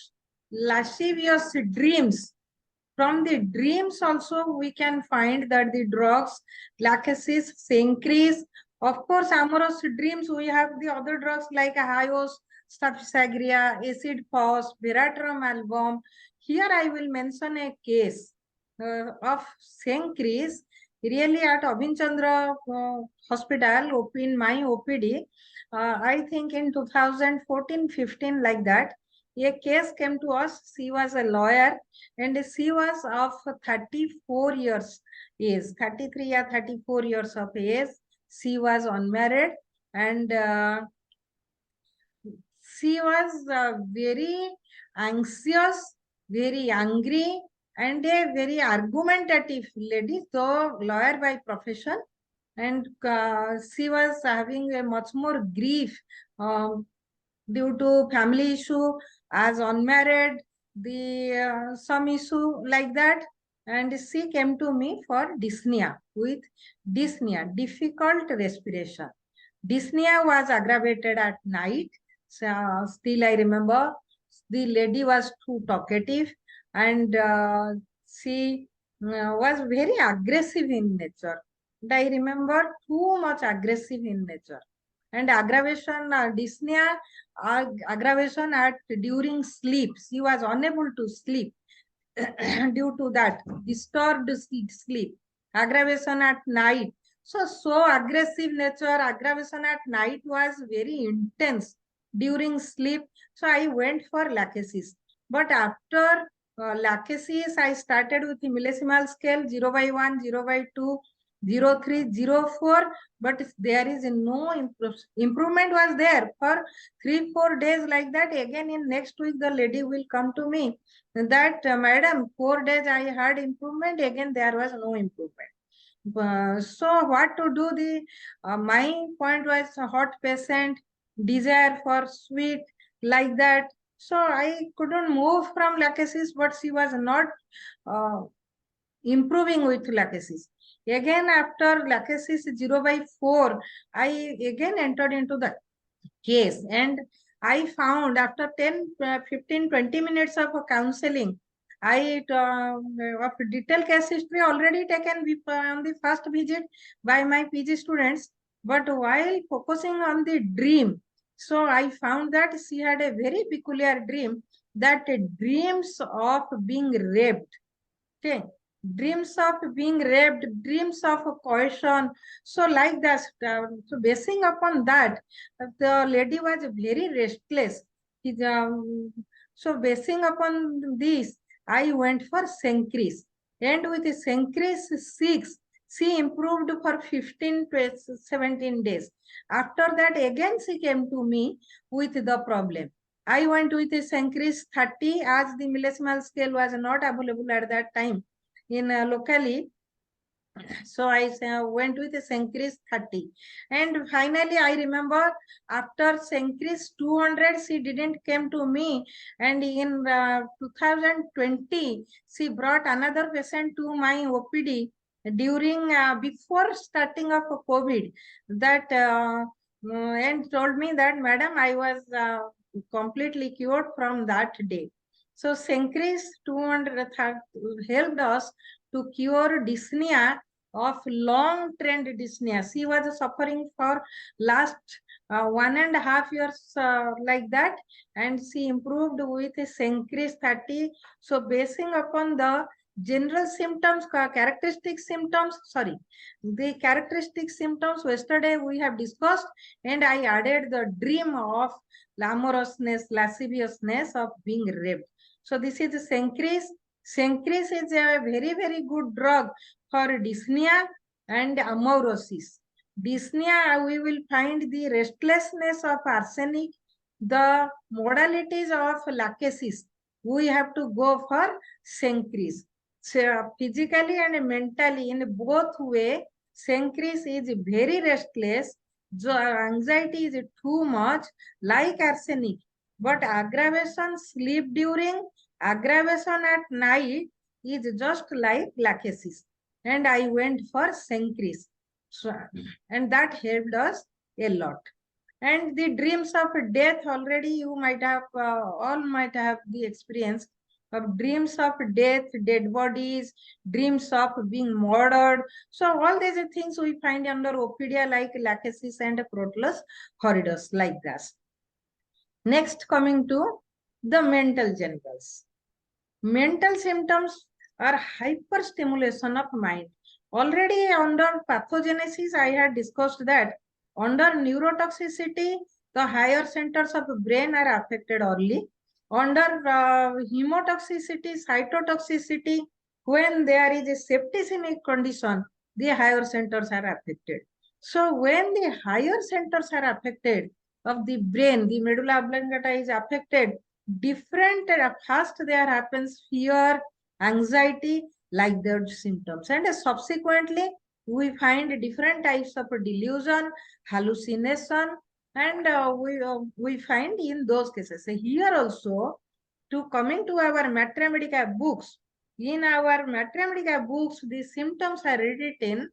lascivious dreams. From the dreams also we can find that the drugs, lachesis, sencris. Of course, amorous dreams, we have the other drugs like hyos, staphysagria, acid phos, veratrum album. Here I will mention a case of sencris. Really at Abhinchandra Hospital, in my OPD, I think in 2014-15 like that, a case came to us. She was a lawyer and she was of 34 years age, 33 or 34 years of age. She was unmarried and she was very anxious, very angry, and a very argumentative lady, though lawyer by profession. And she was having a much more grief due to family issue, as unmarried, some issue like that. And she came to me for dyspnea, with dyspnea, difficult respiration. Dyspnea was aggravated at night. So, still I remember the lady was too talkative and she was very aggressive in nature. And I remember too much aggressive in nature. And aggravation, dyspnea, aggravation during sleep. She was unable to sleep due to that disturbed sleep. Aggravation at night. So aggressive nature, aggravation at night was very intense during sleep. So I went for lachesis. But after lachesis, I started with the millesimal scale 0/1, 0/2, 0/3, 0/4, but there is no improvement was there for 3-4 days like that. Again, in next week, the lady will come to me that, madam, 4 days I had improvement. Again, there was no improvement. So what to do? My point was a hot patient, desire for sweet like that. So I couldn't move from lachesis, but she was not improving with lachesis. Again, after lachesis 0/4, I again entered into the case and I found after 10, 15, 20 minutes of counseling, of detailed case history already taken on the first visit by my PG students. But while focusing on the dream, so I found that she had a very peculiar dream, that dreams of being raped. Okay. Dreams of being raped, dreams of coercion. So like that, so basing upon that, the lady was very restless. So basing upon this, I went for sencris. And with the sencris 6, she improved for 15 to 17 days. After that, again, she came to me with the problem. I went with the sencris 30, as the millesimal scale was not available at that time in locally. So I went with a Sencris 30. And finally, I remember after Sencris 200, she didn't came to me. And in 2020, she brought another patient to my OPD during, before starting of COVID, that and told me that, Madam, I was completely cured from that day. So Sencris 200 helped us to cure dyspnea of long trend dyspnea. She was suffering for last 1.5 years like that, and she improved with a Sencris 30. So basing upon the general symptoms, characteristic symptoms, the characteristic symptoms yesterday we have discussed, and I added the dream of amorousness, lasciviousness of being raped. So this is Sencris. Sencris is a very, very good drug for dyspnea and amaurosis. Dyspnea, we will find the restlessness of arsenic, the modalities of lachesis. We have to go for Sencris. So physically and mentally, in both way, Sencris is very restless. So anxiety is too much, like arsenic. But aggravation, sleep during, aggravation at night is just like lachesis. And I went for Sencris. So, and that helped us a lot. And the dreams of death, already you might have, all might have the experience of dreams of death, dead bodies, dreams of being murdered. So all these things we find under Ophidia, like lachesis and Crotalus horridus, like this. Next, coming to the mental generals. Mental symptoms are hyperstimulation of mind. Already under pathogenesis, I had discussed that under neurotoxicity, the higher centers of the brain are affected early. Under hemotoxicity, cytotoxicity, when there is a septicemic condition, the higher centers are affected. So when the higher centers are affected of the brain, the medulla oblongata is affected, different, first there happens fear, anxiety, like their symptoms, and subsequently we find different types of delusion, hallucination, and we find in those cases. So here also, to coming to our Matra Medica books, in our Matra Medica books, the symptoms are written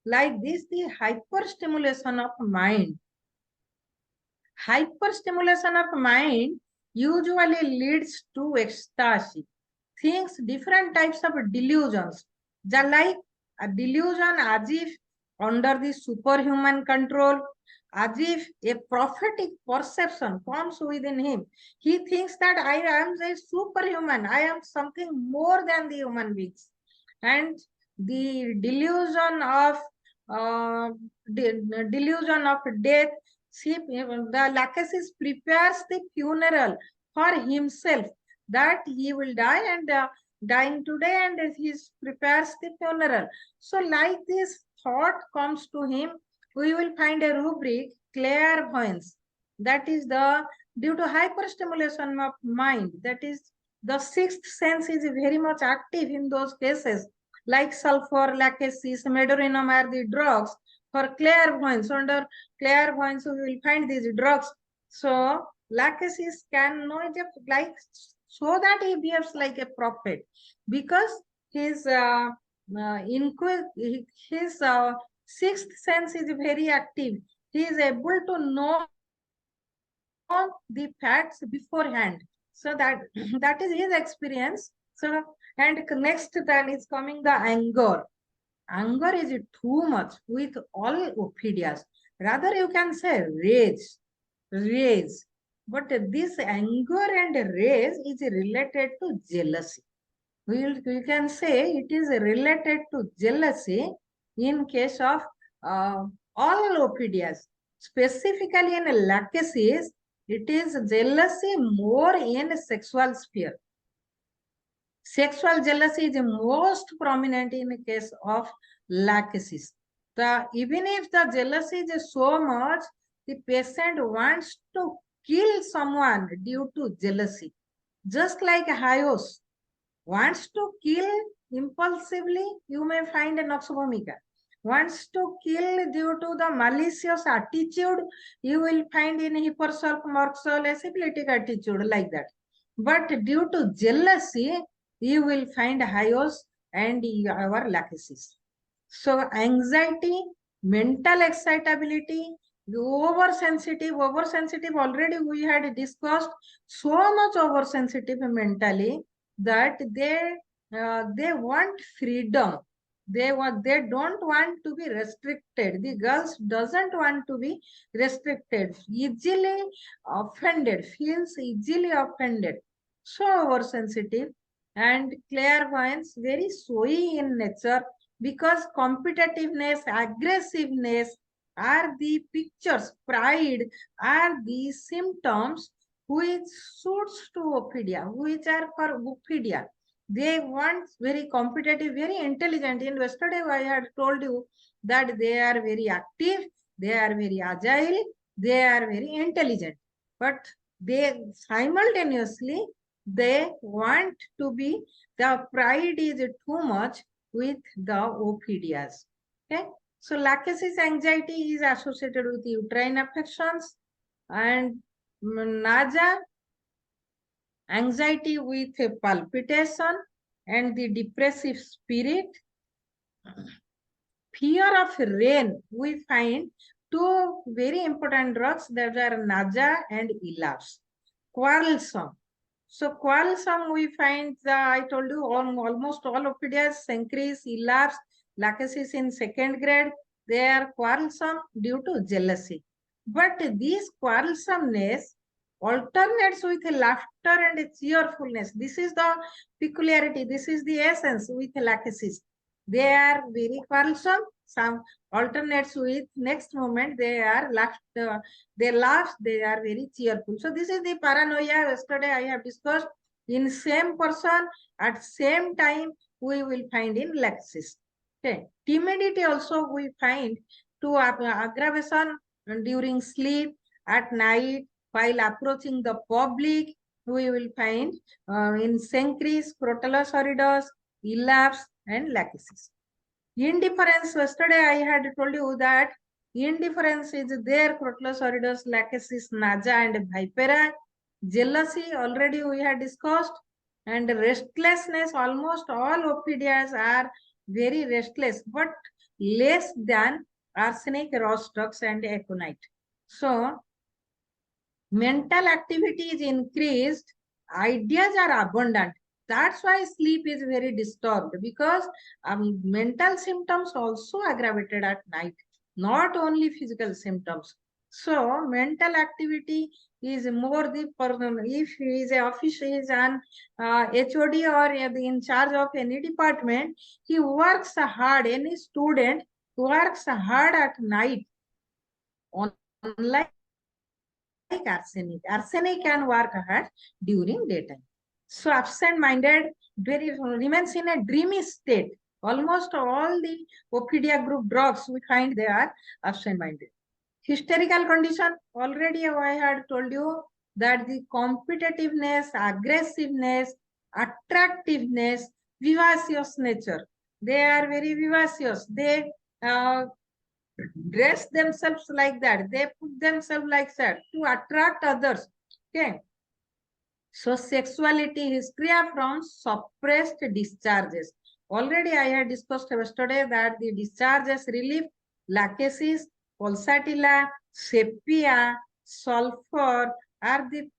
like this: the hyperstimulation of mind. Hyperstimulation of mind usually leads to ecstasy. Things, different types of delusions, like a delusion as if under the superhuman control, as if a prophetic perception comes within him. He thinks that I am a superhuman, I am something more than the human beings. And the delusion of death, the lachesis prepares the funeral for himself, that he will die, and dying today, and he prepares the funeral. So like this thought comes to him, we will find a rubric, clairvoyance. That is the due to hyperstimulation of mind. That is the sixth sense is very much active in those cases, like sulfur, lachesis, medorinum are the drugs for clairvoyance. Under clairvoyance, we will find these drugs. So lachesis can know it like, so that he behaves like a prophet, because his sixth sense is very active. He is able to know the facts beforehand. So that that is his experience. So, and next then is coming the anger. Anger is too much with all Ophidias. Rather, you can say rage. But this anger and rage is related to jealousy. We can say it is related to jealousy in case of all Ophidias. Specifically in lachesis, it is jealousy more in sexual sphere. Sexual jealousy is most prominent in the case of lachesis. Even if the jealousy is so much, the patient wants to kill someone due to jealousy. Just like Hyos wants to kill impulsively, you may find a Nux vomica. Wants to kill due to the malicious attitude, you will find in hypersol, morsol, a syphilitic attitude like that. But due to jealousy, you will find hyos and our lachesis. So anxiety, mental excitability, oversensitive already we had discussed, so much oversensitive mentally that they want freedom. They don't want to be restricted. The girls doesn't want to be restricted, easily offended, feels easily offended, so oversensitive. And clairvoyance, very showy in nature, because competitiveness, aggressiveness are the pictures, pride are the symptoms which suits to ophidia, which are for ophidia. They want very competitive, very intelligent. In yesterday, I had told you that they are very active, they are very agile, they are very intelligent. But they simultaneously, they want to be, the pride is too much with the ophidias. Okay. So lachesis anxiety is associated with uterine affections, and nausea, anxiety with a palpitation and the depressive spirit. Fear of rain, we find two very important drugs, that are nausea and elapse. Quarrelsome. So quarrelsome, we find I told you almost all ophidias, Sencris, elapse, lachesis in second grade, they are quarrelsome due to jealousy. But this quarrelsomeness alternates with laughter and cheerfulness. This is the peculiarity, this is the essence with lachesis. They are very quarrelsome, some alternates with next moment they are laughter, they laugh, they are very cheerful. So this is the paranoia yesterday I have discussed. In same person at same time we will find in lachesis. Okay. Timidity also we find to aggravation during sleep, at night, while approaching the public, we will find in Sencris, Crotalosauridus, elapse, and lachesis. Indifference, yesterday I had told you that indifference is there, Crotalosauridus, lachesis, nausea, and vipera. Jealousy, already we had discussed. And restlessness, almost all ophidias are very restless, but less than arsenic, rostrox, and aconite. So, mental activity is increased, ideas are abundant. That's why sleep is very disturbed, because mental symptoms also aggravated at night, not only physical symptoms. So mental activity is more the person. If he is an officer, he is an HOD or in charge of any department, he works hard. Any student works hard at night, unlike arsenic. Arsenic can work hard during daytime. So absent-minded remains in a dreamy state. Almost all the ophidia group drugs we find they are absent-minded. Hysterical condition, already I had told you that the competitiveness, aggressiveness, attractiveness, vivacious nature. They are very vivacious. They dress themselves like that. They put themselves like that to attract others. Okay. So sexuality, hysteria from suppressed discharges. Already I had discussed yesterday that the discharges relief, lachesis, pulsatilla, sepia, sulfur are the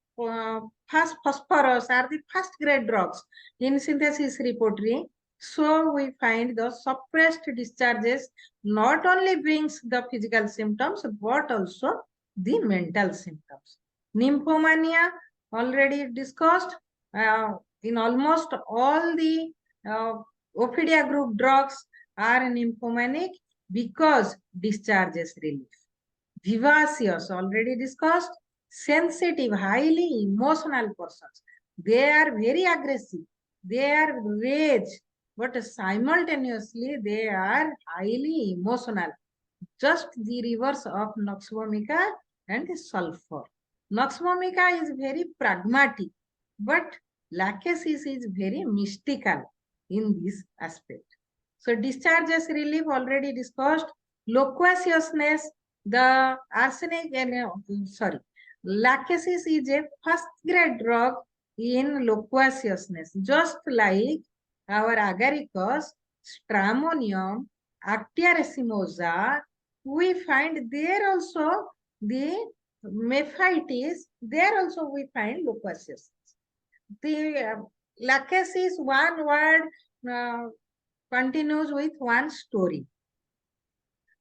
phosphorus are the first grade drugs in synthesis repertory. So we find the suppressed discharges not only brings the physical symptoms, but also the mental symptoms. Nymphomania, already discussed. In almost all the ophidia group drugs are nymphomanic because discharges relief. Vivacious, already discussed. Sensitive, highly emotional persons. They are very aggressive. They are rage, but simultaneously they are highly emotional. Just the reverse of Nux vomica and sulfur. Nux vomica is very pragmatic, but lachesis is very mystical. in this aspect. So discharges relief already discussed. Loquaciousness, the arsenic lachesis is a first grade drug in loquaciousness, just like our agaricus, stramonium, actia racemosa. We find there also the mephitis, there also we find loquaciousness. The lachesis, one word continues with one story.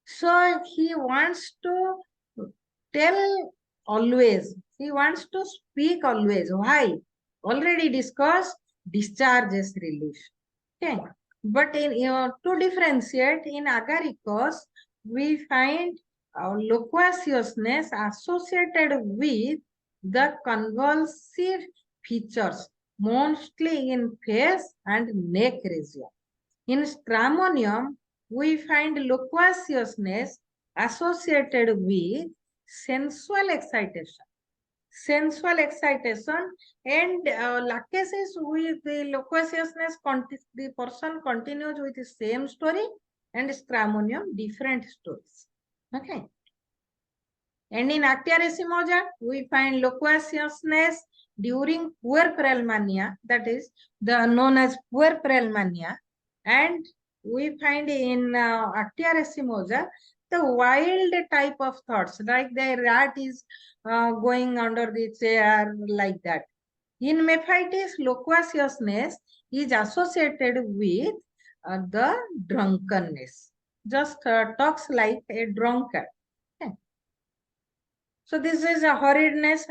So he wants to tell always, he wants to speak always. Why? Already discussed discharges relief. Okay. But in to differentiate, in agaricus, we find loquaciousness associated with the convulsive features, mostly in face and neck region. In stramonium, we find loquaciousness associated with sensual excitation. Sensual excitation and lachesis with the loquaciousness, the person continues with the same story, and stramonium different stories. Okay. And in actia racemosa, we find loquaciousness during puerperal mania, that is the known as puerperal mania, and we find in actia racemosa the wild type of thoughts, like the rat is going under the chair, like that. In mephitis, loquaciousness is associated with the drunkenness, just talks like a drunkard. Okay. So this is a horridness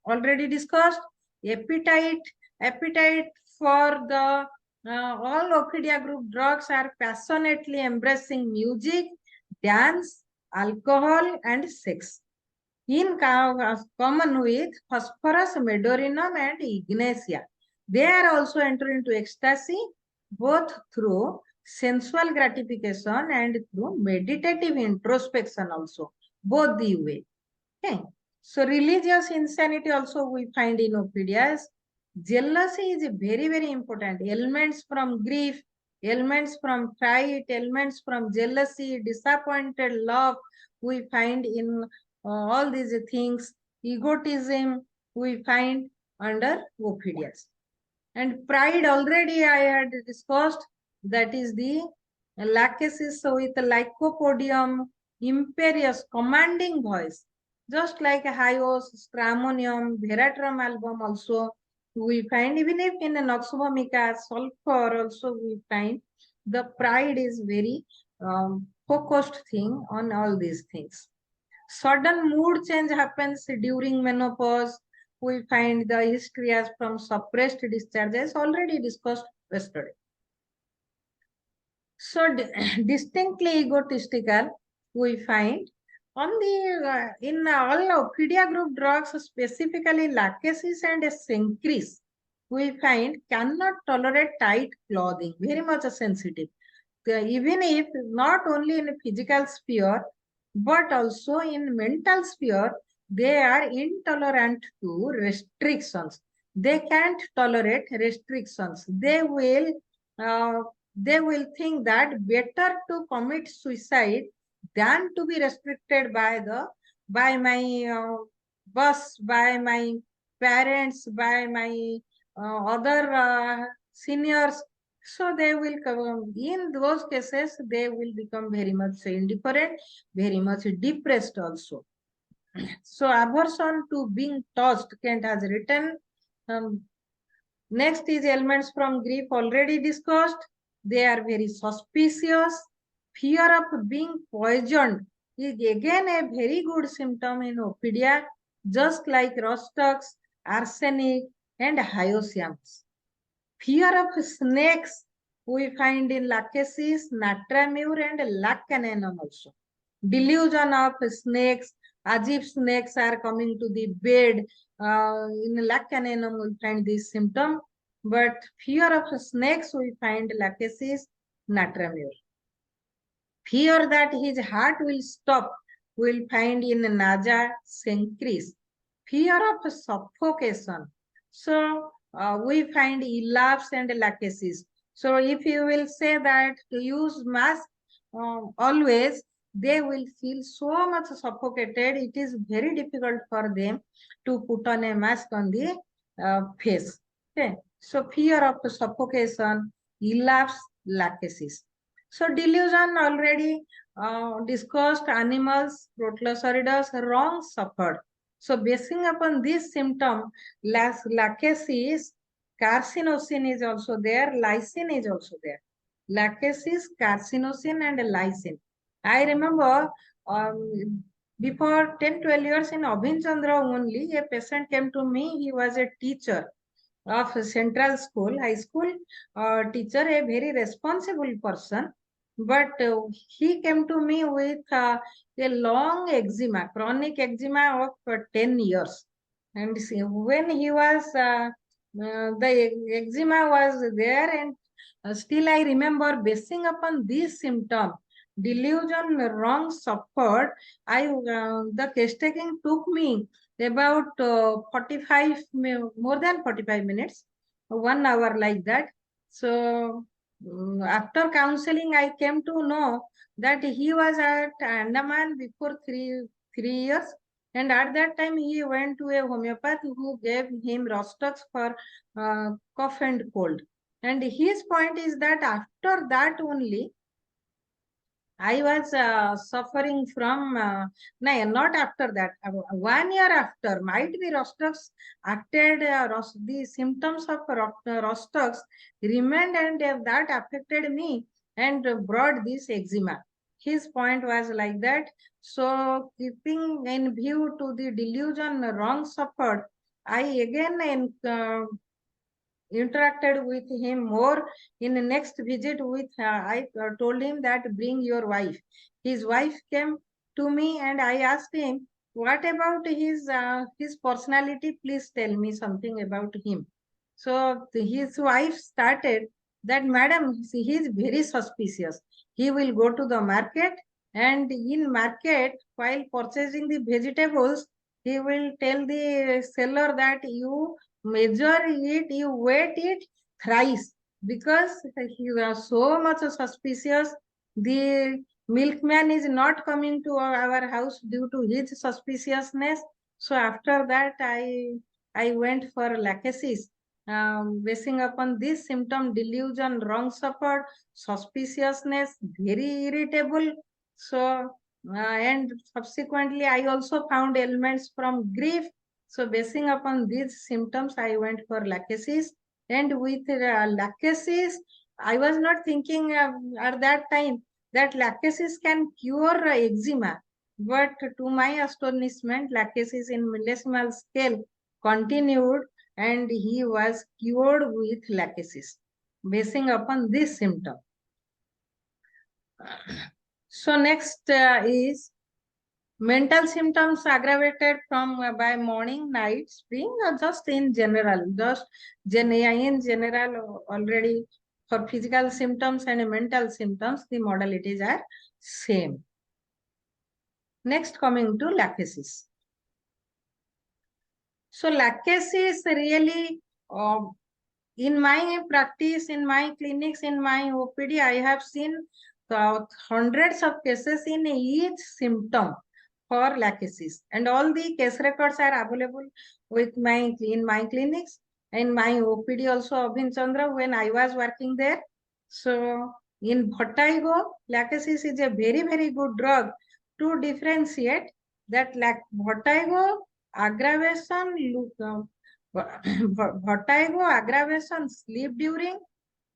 already discussed. Appetite for the all Ophidia group drugs are passionately embracing music, dance, alcohol, and sex. In common with phosphorus, medorinum, and ignatia. They are also entering into ecstasy, both through sensual gratification and through meditative introspection also, both the way. Okay. So religious insanity also we find in Ophidias. Jealousy is very, very important. Elements from grief, elements from fright, elements from jealousy, disappointed love, we find in all these things. Egotism we find under Ophidias. And pride already I had discussed, that is the lachesis with lycopodium, imperious, commanding voice. Just like Hyos, stramonium, veratrum album also we find, even if in noxovomica, sulfur also we find the pride is very focused thing on all these things. Sudden mood change happens during menopause. We find the history as from suppressed discharges, already discussed yesterday. So distinctly egotistical, we find on the in all Ophidia group drugs, specifically lachesis and sencris, we find cannot tolerate tight clothing, very much sensitive. Even if not only in a physical sphere, but also in mental sphere, they are intolerant to restrictions. They can't tolerate restrictions. They will think that better to commit suicide than to be restricted by my boss, by my parents, by my other seniors. So they will come, in those cases, they will become very much indifferent, very much depressed also. So aversion to being touched, Kent has written. Next is elements from grief, already discussed. They are very suspicious. Fear of being poisoned is again a very good symptom in Ophidia, just like Rostox, arsenic, and hyoscyamus. Fear of snakes we find in lachesis, natramur, and lacanenum also. Delusion of snakes, as if snakes are coming to the bed. In lacanenum we find this symptom, but fear of snakes we find lachesis, natramur. Fear that his heart will stop, will find in naja, sencris. Fear of suffocation. So we find elapse and lachesis. So if you will say that to use mask always, they will feel so much suffocated. It is very difficult for them to put on a mask on the face. Okay. So fear of suffocation, elapse, lachesis. So delusion already discussed. Animals, protlosauridus, wrong suffered. So basing upon this symptom, lachesis, carcinosin is also there, lysine is also there. Lachesis, carcinosin, and lysine. I remember before 10-12 years in Abhinchandra only, a patient came to me. He was a teacher of Central School, high school teacher, a very responsible person. But he came to me with a long eczema, chronic eczema of 10 years. And see, when he was, the eczema was there, and still I remember basing upon this symptom, delusion wrong suffered, the case taking took me about 45, more than 45 minutes, 1 hour like that. So after counseling, I came to know that he was at Andaman before three years. And at that time, he went to a homeopath who gave him Rostox for cough and cold. And his point is that after that only, I was suffering from, no, not after that, 1 year after, might be Rostox acted, the symptoms of Rostox remained, and that affected me and brought this eczema. His point was like that. So keeping in view to the delusion wrong suffered, I again interacted with him more. In the next visit with I told him that bring your wife. His wife came to me, and I asked him, what about his personality? Please tell me something about him. So his wife started that, madam, he is very suspicious. He will go to the market, and in market, while purchasing the vegetables, he will tell the seller that you measure it, you weight it thrice, because he was so much suspicious. The milkman is not coming to our house due to his suspiciousness. So after that, I went for lachesis. Basing upon this symptom, delusion, wrong suffered, suspiciousness, very irritable. So and subsequently, I also found ailments from grief. So basing upon these symptoms, I went for lachesis. And with lachesis, I was not thinking at that time that lachesis can cure eczema. But to my astonishment, lachesis in millesimal scale continued, and he was cured with lachesis, basing upon this symptom. So next is mental symptoms aggravated from by morning, night, spring, or just in general. Just in general already for physical symptoms and mental symptoms, the modalities are same. Next, coming to lachesis. So lachesis really, in my practice, in my clinics, in my OPD, I have seen hundreds of cases in each symptom for lachesis, and all the case records are available with in my clinics, in my OPD also of Chandra when I was working there. So in Vertigo, lachesis is a very, very good drug to differentiate that Vertigo aggravation, Vertigo aggravation sleep during,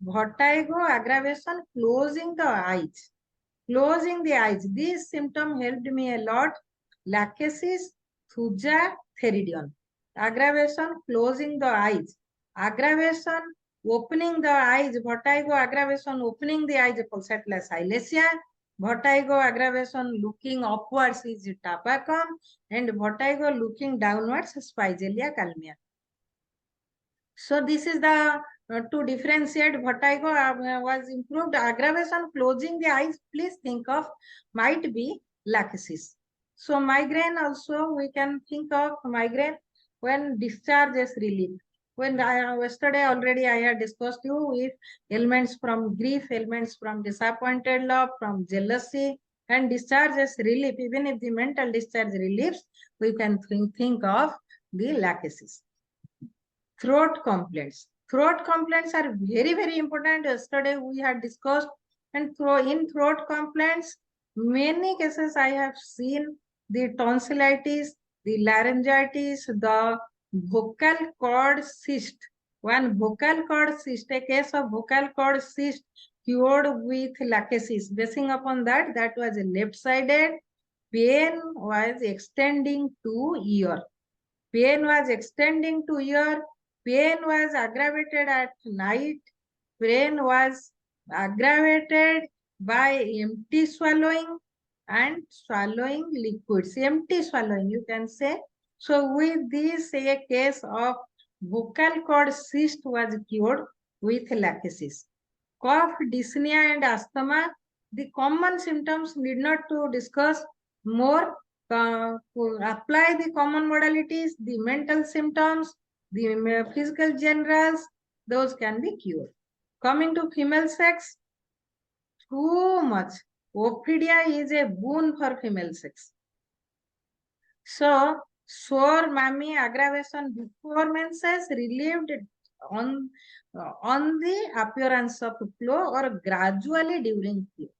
Vertigo aggravation closing the eyes. Closing the eyes. This symptom helped me a lot. Lachesis, thuja, theridion. Aggravation, closing the eyes. Aggravation, opening the eyes. Vertigo aggravation, opening the eyes, pulsatilla silencia. Vertigo aggravation, looking upwards is tabacum. And vertigo looking downwards, Spigelia calmia. So this is the to differentiate vertigo was improved. Aggravation, closing the eyes, please think of, might be lachesis. So migraine also, we can think of migraine when discharge is relieved. When yesterday already I had discussed you with elements from grief, elements from disappointed love, from jealousy, and discharge as relief. Even if the mental discharge relieves, we can think of the lachesis. Throat complaints. Throat complaints are very, very important. Yesterday we had discussed, and in throat complaints, many cases I have seen the tonsillitis, the laryngitis, the vocal cord cyst. One vocal cord cyst, a case of vocal cord cyst cured with lachesis. Basing upon that, that was left-sided. Pain was extending to ear. Pain was extending to ear. Pain was aggravated at night. Pain was aggravated by empty swallowing and swallowing liquids. Empty swallowing, you can say. So with this, a case of vocal cord cyst was cured with lachesis. Cough, dyspnea, and asthma, the common symptoms need not to discuss more. Apply the common modalities, the mental symptoms, the physical generals, those can be cured. Coming to female sex, too much. Ophidia is a boon for female sex. So, sore mammy aggravation before menses relieved on the appearance of flow or gradually during flow.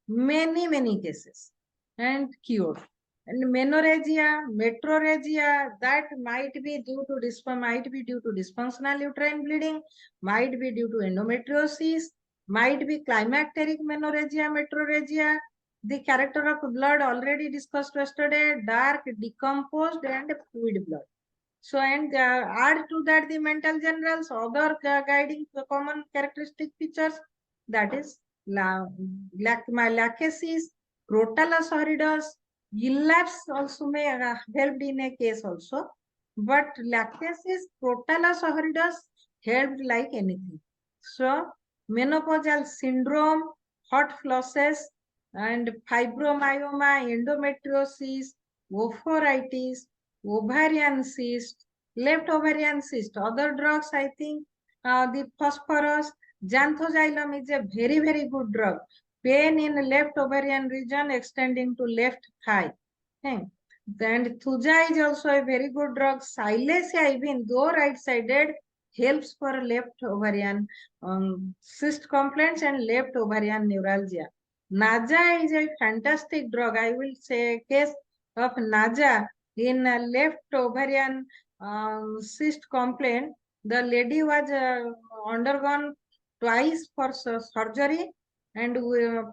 Many cases and cured. And menorrhagia, metrorrhagia, that might be due to dysfunctional uterine bleeding, might be due to endometriosis, might be climacteric menorrhagia, metrorrhagia. The character of blood already discussed yesterday, dark, decomposed, and fluid blood. So, and add to that the mental generals, other guiding common characteristic features, that is lachesis, crotalus horridus, illapse also may helped in a case also, but lachesis, crotalus horridus helped like anything. So, menopausal syndrome, hot flushes, and fibromyoma, endometriosis, ophoritis, ovarian cyst, left ovarian cyst. Other drugs, I think, the phosphorus, xanthozylum is a very, very good drug. Pain in left ovarian region extending to left thigh. Okay. Then thuja is also a very good drug. Silesia, even though right-sided, helps for left ovarian cyst complaints and left ovarian neuralgia. Naja is a fantastic drug. I will say a case of Naja in left ovarian cyst complaint. The lady was undergone twice for surgery and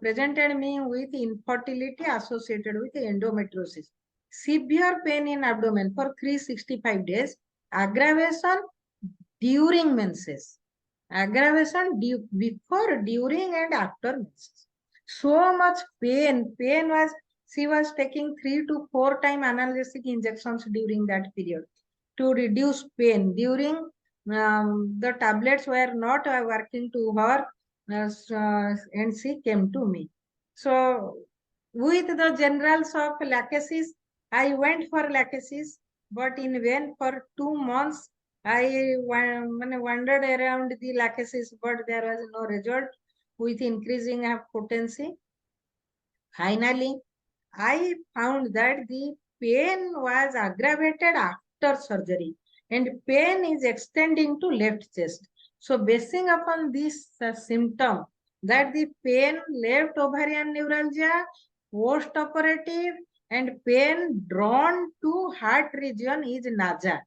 presented me with infertility associated with endometriosis. Severe pain in abdomen for 365 days. Aggravation during menses. Aggravation before, during, and after menses. So much pain. Pain was, she was taking 3 to 4 times analgesic injections during that period to reduce pain. During the tablets were not working to her, and she came to me. So with the generals of lachesis, I went for lachesis, but in vain. For 2 months. I wandered around the lachesis, but there was no result with increasing of potency. Finally, I found that the pain was aggravated after surgery and pain is extending to left chest. So basing upon this symptom, that the pain left ovarian neuralgia, post-operative, and pain drawn to heart region is nausea.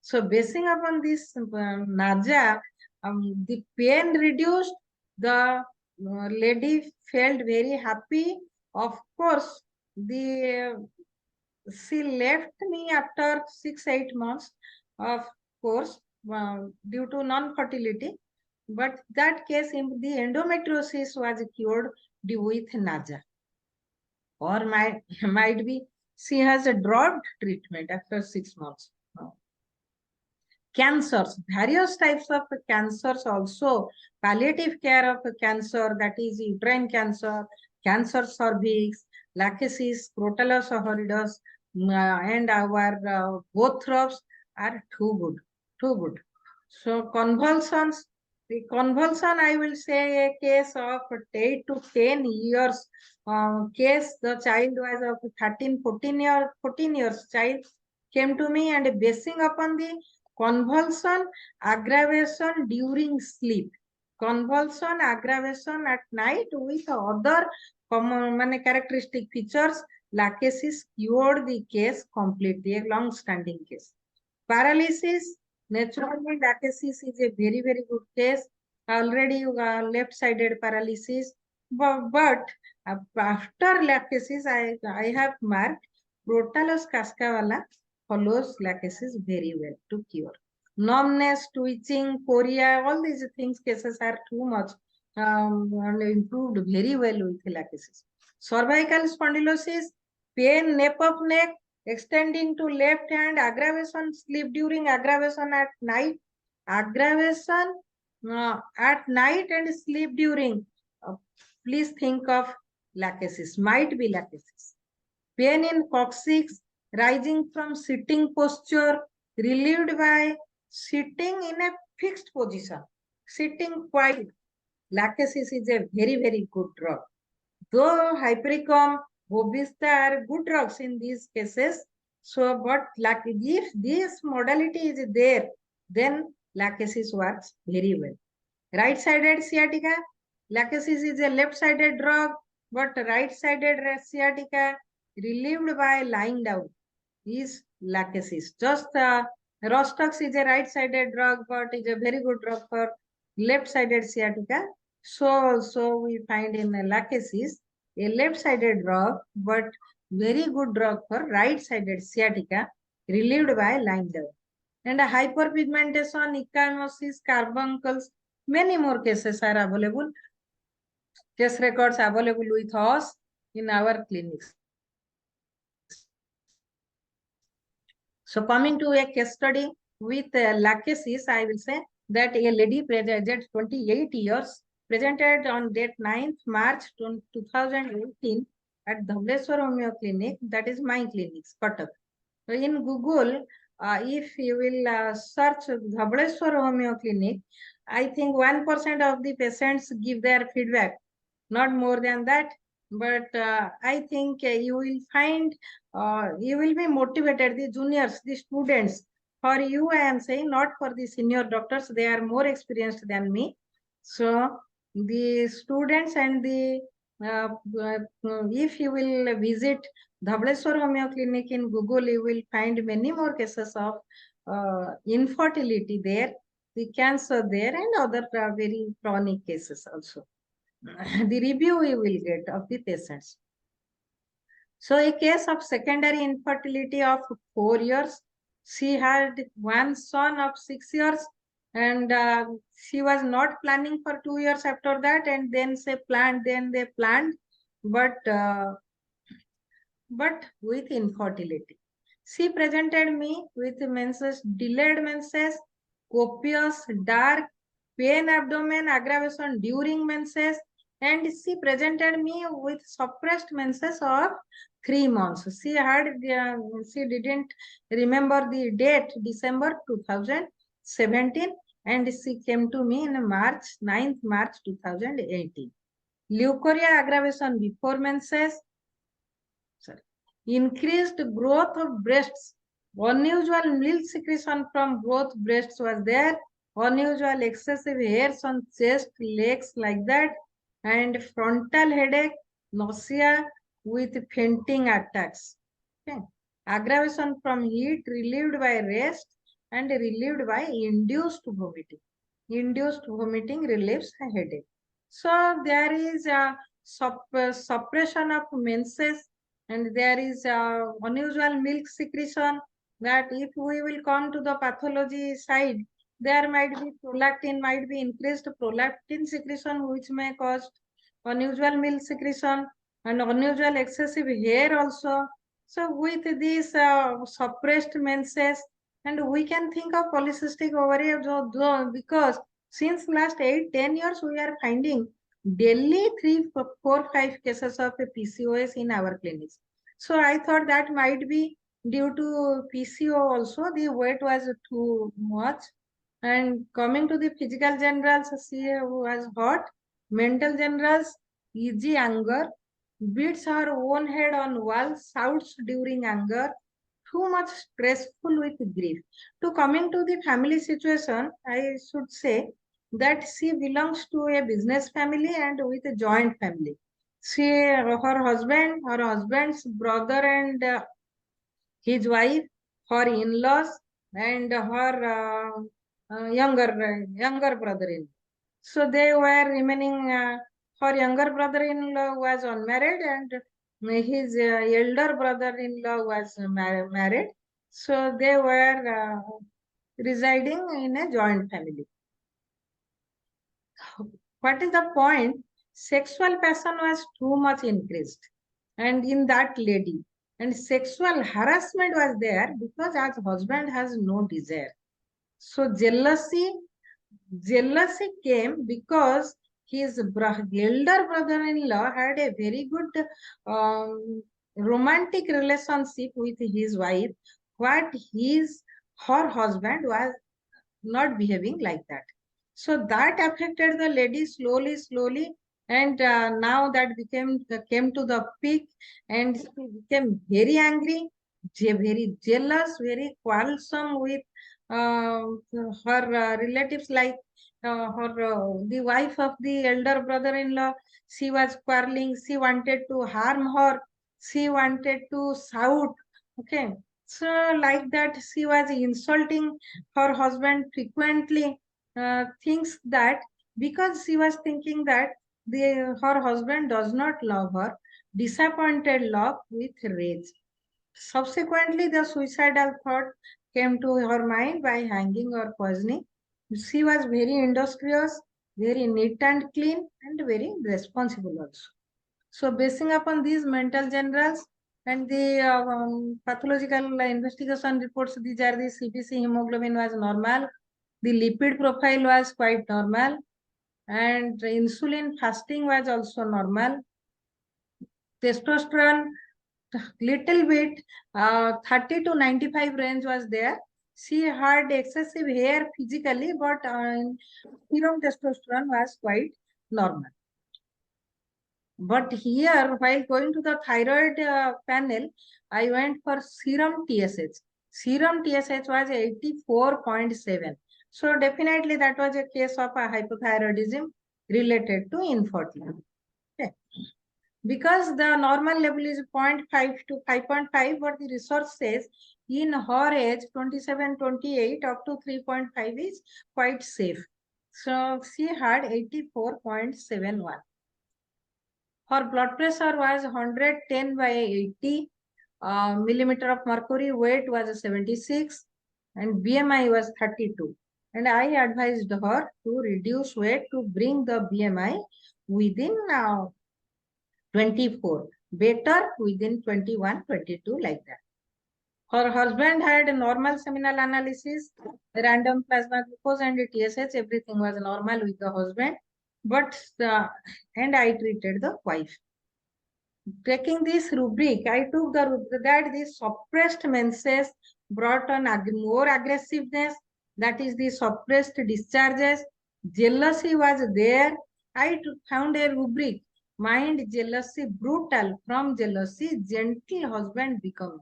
So basing upon this nausea, the pain reduced, the lady felt very happy. Of course, she left me after 6-8 months, of course, due to non-fertility. But that case, the endometriosis was cured due with nausea. Or might be she has a dropped treatment after 6 months. Cancers, various types of cancers also, palliative care of cancer, that is uterine cancer, cancer cervix, lachesis, crotalus horridus, and our both throbs are too good. So convulsions, the convulsion, I will say a case of 8 to 10 years case. The child was of 14 years child came to me and basing upon the convulsion aggravation during sleep. Convulsion aggravation at night with other common characteristic features. Lachesis cured the case completely, a long-standing case. Paralysis, naturally, lachesis is a very, very good case. Already left-sided paralysis. But after lachesis, I have marked Protalus cascavala follows lachesis very well to cure. Numbness, twitching, chorea, all these things cases are too much and improved very well with lachesis. Cervical spondylosis, pain, nape of neck, extending to left hand, aggravation, sleep during aggravation at night, aggravation at night and sleep during. Please think of lachesis, might be lachesis. Pain in coccyx, rising from sitting posture, relieved by sitting in a fixed position, sitting quiet. Lachesis is a very, very good drug. Though Hypericum, Bovista are good drugs in these cases. So, but like if this modality is there, then lachesis works very well. Right-sided sciatica, lachesis is a left-sided drug, but right-sided sciatica relieved by lying down is lachesis. Just Rostux is a right-sided drug, but is a very good drug for left-sided sciatica. So we find in lachesis a left-sided drug, but very good drug for right-sided sciatica relieved by lying down. And a hyperpigmentation, ecchymosis, carbuncles, many more cases are available. Case records available with us in our clinics. So coming to a case study with lachesis, I will say that a lady aged 28 years presented on date 9th March 2018 at Dhabhleswar Homeo Clinic, that is my clinic, Cuttack. So in Google, if you will search Dhabhleswar Homeo Clinic, I think 1% of the patients give their feedback, not more than that. But I think you will find, you will be motivated, the juniors, the students. For you, I am saying, not for the senior doctors, they are more experienced than me. So the students and the, if you will visit Dhabhleswar Homeo Clinic in Google, you will find many more cases of infertility there, the cancer there, and other very chronic cases also. The review we will get of the patients. So a case of secondary infertility of 4 years. She had one son of 6 years and she was not planning for 2 years after that, and then they planned, but with infertility. She presented me with menses, delayed menses, copious, dark, pain abdomen, aggravation during menses, and she presented me with suppressed menses of 3 months. She had, she didn't remember the date, December 2017, and she came to me in March, 9th March 2018. Leukorrhea aggravation before menses, increased growth of breasts, unusual milk secretion from both breasts was there, unusual excessive hairs on chest, legs like that, and frontal headache, nausea with fainting attacks. Okay. Aggravation from heat relieved by rest and relieved by induced vomiting. Induced vomiting relieves a headache. So there is a suppression of menses, and there is unusual milk secretion, that if we will come to the pathology side, there might be prolactin, might be increased prolactin secretion, which may cause unusual milk secretion and unusual excessive hair also. So with these suppressed menses, and we can think of polycystic ovary because since last 8-10 years we are finding daily 3, 4, 5 cases of PCOS in our clinics. So I thought that might be due to PCO also. The weight was too much And coming to the physical generals, she was hot. Mental generals, easy anger, beats her own head on wall, shouts during anger, too much stressful with grief. To coming to the family situation, I should say that she belongs to a business family and with a joint family. Her husband's brother and his wife, her in-laws, and her younger brother-in-law. So they were remaining. Her younger brother-in-law was unmarried, and his elder brother-in-law was married. So they were residing in a joint family. What is the point? Sexual passion was too much increased, and in that lady, and sexual harassment was there because as husband has no desire. So jealousy came because his elder brother-in-law had a very good romantic relationship with his wife, what her husband was not behaving like that. So that affected the lady slowly, and now that came to the peak, and she became very angry, very jealous, very quarrelsome with her relatives, like the wife of the elder brother-in-law. She was quarreling. She wanted to harm her. She wanted to shout. Okay, so like that, she was insulting her husband frequently. Thinks that because she was thinking that her husband does not love her, disappointed love with rage. Subsequently, the suicidal thought came to her mind by hanging or poisoning. She was very industrious, very neat and clean, and very responsible also. So basing upon these mental generals and the pathological investigation reports, these are the CBC hemoglobin was normal, the lipid profile was quite normal, and insulin fasting was also normal. Testosterone little bit 30 to 95 range was there. She had excessive hair physically, but serum testosterone was quite normal. But here, while going to the thyroid panel, I went for serum TSH. Serum TSH was 84.7. So definitely that was a case of a hypothyroidism related to infertility. Okay. Because the normal level is 0.5 to 5.5, but the research says in her age, 27, 28, up to 3.5 is quite safe. So she had 84.71. Her blood pressure was 110 by 80 millimeter of mercury, weight was 76, and BMI was 32. And I advised her to reduce weight to bring the BMI within 24, better within 21, 22, like that. Her husband had normal seminal analysis, random plasma glucose and TSH, everything was normal with the husband, but and I treated the wife. Taking this rubric, I took the rubric that the suppressed menses brought on more aggressiveness, that is the suppressed discharges. Jealousy was there. I found a rubric, mind jealousy brutal, from jealousy gentle husband become.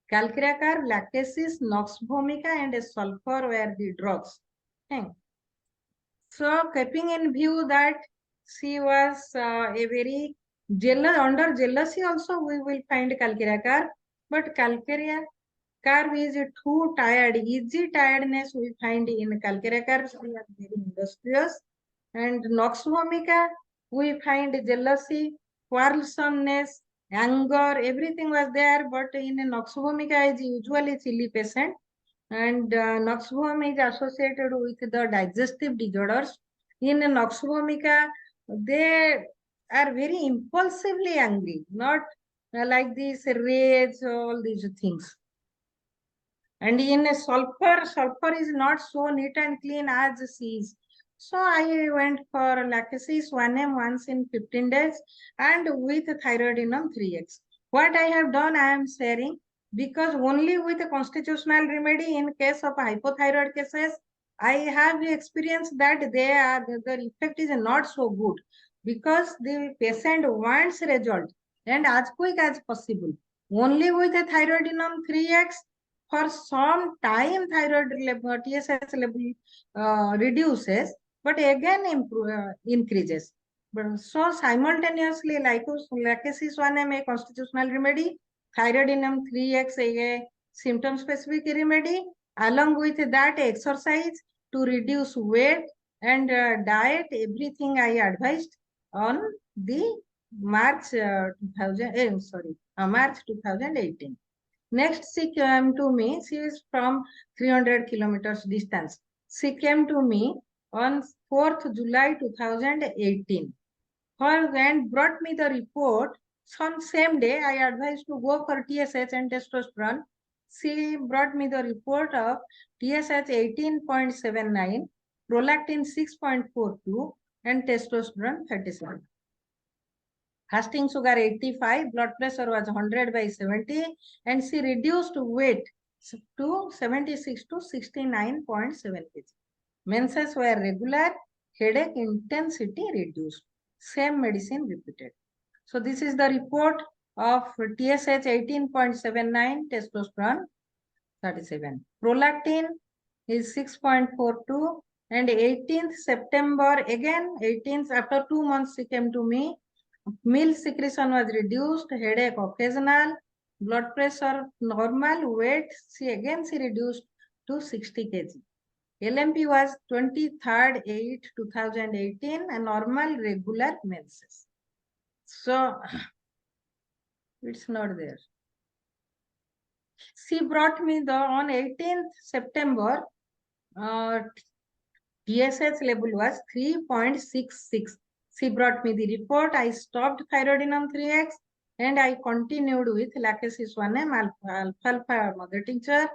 Calciracar, lactasis, nox vomica, and sulfur were the drugs. Okay. So keeping in view that she was a very jealous, under jealousy also we will find calciracar, but calciracar is too tired, easy tiredness we find in calciracar. She was very industrious. And nox vomica, we find jealousy, quarrelsomeness, anger, everything was there, but in a nox vomica is usually chilly patient. And nox vomica is associated with the digestive disorders. In nox vomica, they are very impulsively angry, not like this rage, all these things. And in a sulfur is not so neat and clean as she is. So I went for lactasis 1M once in 15 days and with thyroidinum 3x. What I have done, I am sharing, because only with a constitutional remedy in case of hypothyroid cases, I have experienced that the effect is not so good because the patient wants result and as quick as possible. Only with a thyroidinum 3x, for some time thyroid level, TSH level reduces, but again increases. But so simultaneously, lachesis 1M a constitutional remedy, thyroidinum 3x a symptom specific remedy, along with that exercise to reduce weight and diet, everything I advised on the March 2018. Next, she came to me. She is from 300 kilometers distance. She came to me on 4th July 2018. Her and brought me the report. On same day, I advised to go for TSH and testosterone. She brought me the report of TSH 18.79, prolactin 6.42, and testosterone 37. Fasting sugar 85, blood pressure was 100 by 70, and she reduced weight to 76 to 69.7 kg. Menses were regular, headache intensity reduced. Same medicine repeated. So this is the report of TSH 18.79, testosterone 37. Prolactin is 6.42, and 18th September, again 18th, after 2 months she came to me. Milk secretion was reduced, headache occasional, blood pressure normal, weight she reduced to 60 kg. LMP was 23rd 8 2018, and normal regular menses. So it's not there. She brought me on 18th September, TSH level was 3.66. She brought me the report. I stopped thyroidinum 3x and I continued with lachesis 1M, alfalfa mother tincture,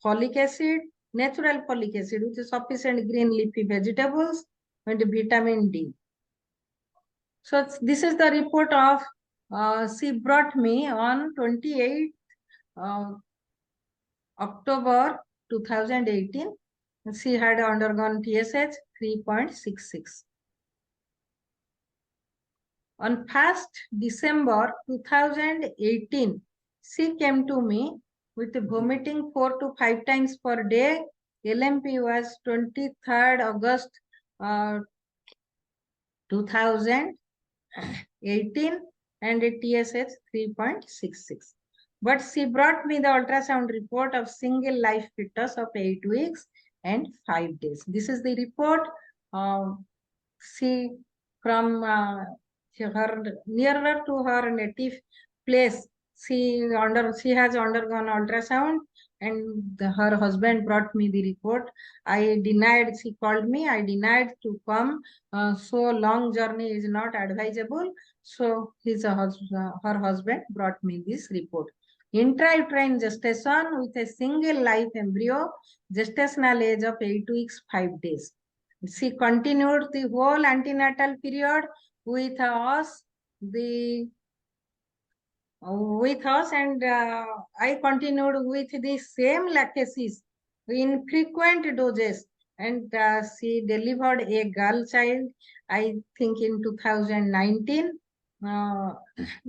folic acid, natural folic acid with sufficient green leafy vegetables, and vitamin D. So this is the report of she brought me on 28th October 2018. She had undergone TSH 3.66. On 1st December 2018, she came to me with vomiting 4 to 5 times per day. LMP was 23rd August 2018 and TSH 3.66. But she brought me the ultrasound report of single life fetus of 8 weeks and 5 days. This is the report. She from her nearer to her native place, she has undergone ultrasound, and her husband brought me the report. I denied. She called me. I denied to come. So long journey is not advisable. So her husband brought me this report. Intrauterine gestation with a single live embryo, gestational age of 8 weeks 5 days. She continued the whole antenatal period with us, and I continued with the same lachesis in frequent doses, and she delivered a girl child, I think in 2019,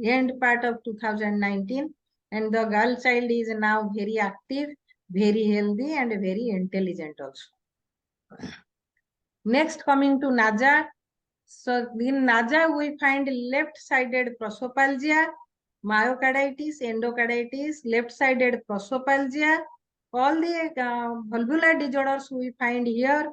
end part of 2019, and the girl child is now very active, very healthy, and very intelligent also. Next, coming to NAJA. So in NAJA, we find left-sided prosopalgia, myocarditis, endocarditis, left-sided prosopalgia. All the valvular disorders we find here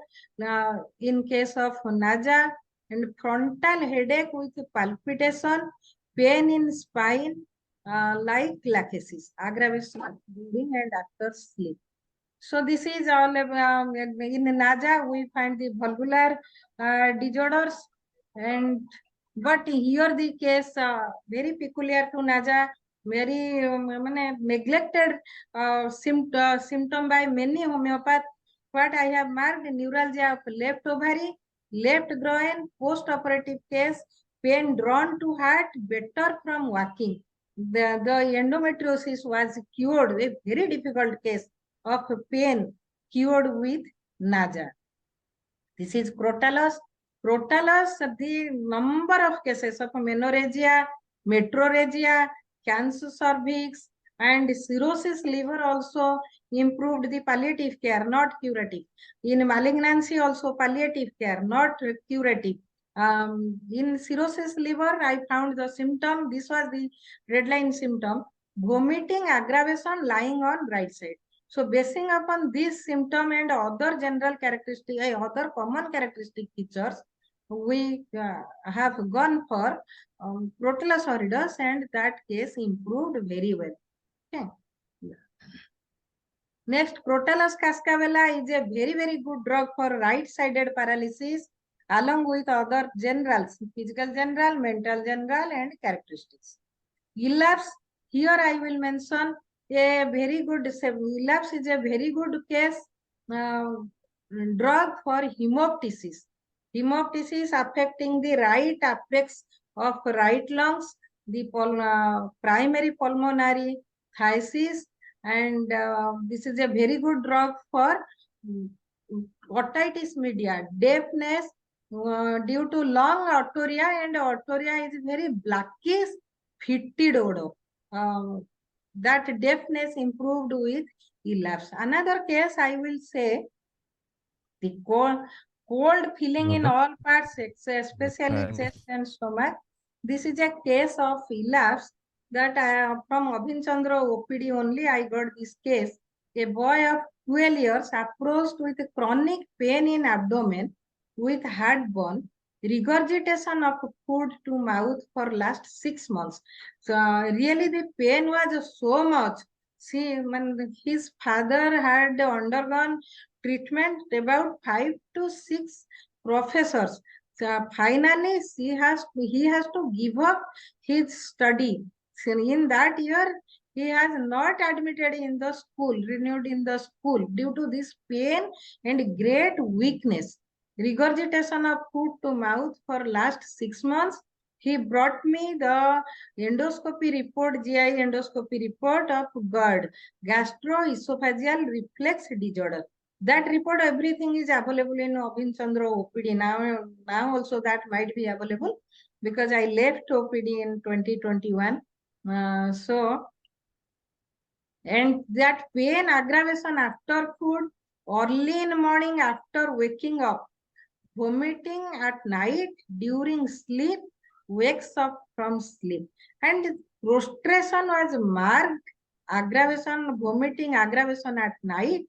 in case of NAJA, and frontal headache with palpitation, pain in spine, like lachesis, aggravation of breathing and after sleep. So this is all in NAJA. We find the valvular disorders, and but here the case very peculiar to NAJA, very neglected symptom by many homeopaths. But I have marked neuralgia of left ovary, left groin, post-operative case, pain drawn to heart, better from walking. The endometriosis was cured, a very difficult case of pain cured with NAJA. This is Crotalus. Crotalus, the number of cases of menorrhagia, metrorrhagia, cancer cervix, and cirrhosis liver also improved the palliative care, not curative. In malignancy also palliative care, not curative. In cirrhosis liver, I found the symptom, this was the red line symptom, vomiting aggravation lying on right side. So basing upon this symptom and other general characteristic, other common characteristic features, we have gone for Crotalus horridus, and that case improved very well. Okay. Next, Crotalus cascavella is a very, very good drug for right-sided paralysis, along with other generals, physical general, mental general, and characteristics. Elapse, here I will mention a very good, elapse is a very good case drug for hemoptysis. Hemoptysis affecting the right apex of right lungs, the primary pulmonary thysis, and this is a very good drug for otitis media, deafness due to lung otorrhea, and otorrhea is very blackish, fetid odor. That deafness improved with elapse. Another case I will say, the cold feeling in all parts, especially chest and stomach. This is a case of elapse that from Abhin Chandra OPD only I got this case. A boy of 12 years approached with chronic pain in abdomen with heartburn, regurgitation of food to mouth for last 6 months. So really the pain was so much. See, when his father had undergone treatment, about 5 to 6 professors. So finally, he has to give up his study. So in that year, he has not admitted in the school, renewed in the school due to this pain and great weakness. Regurgitation of food to mouth for last 6 months. He brought me the endoscopy report, GI endoscopy report of GERD, gastroesophageal reflex disorder. That report, everything is available in Abhin Chandra OPD. Now also that might be available because I left OPD in 2021. And that pain aggravation after food, early in the morning after waking up, vomiting at night during sleep, wakes up from sleep. And prostration was marked, aggravation, vomiting aggravation at night,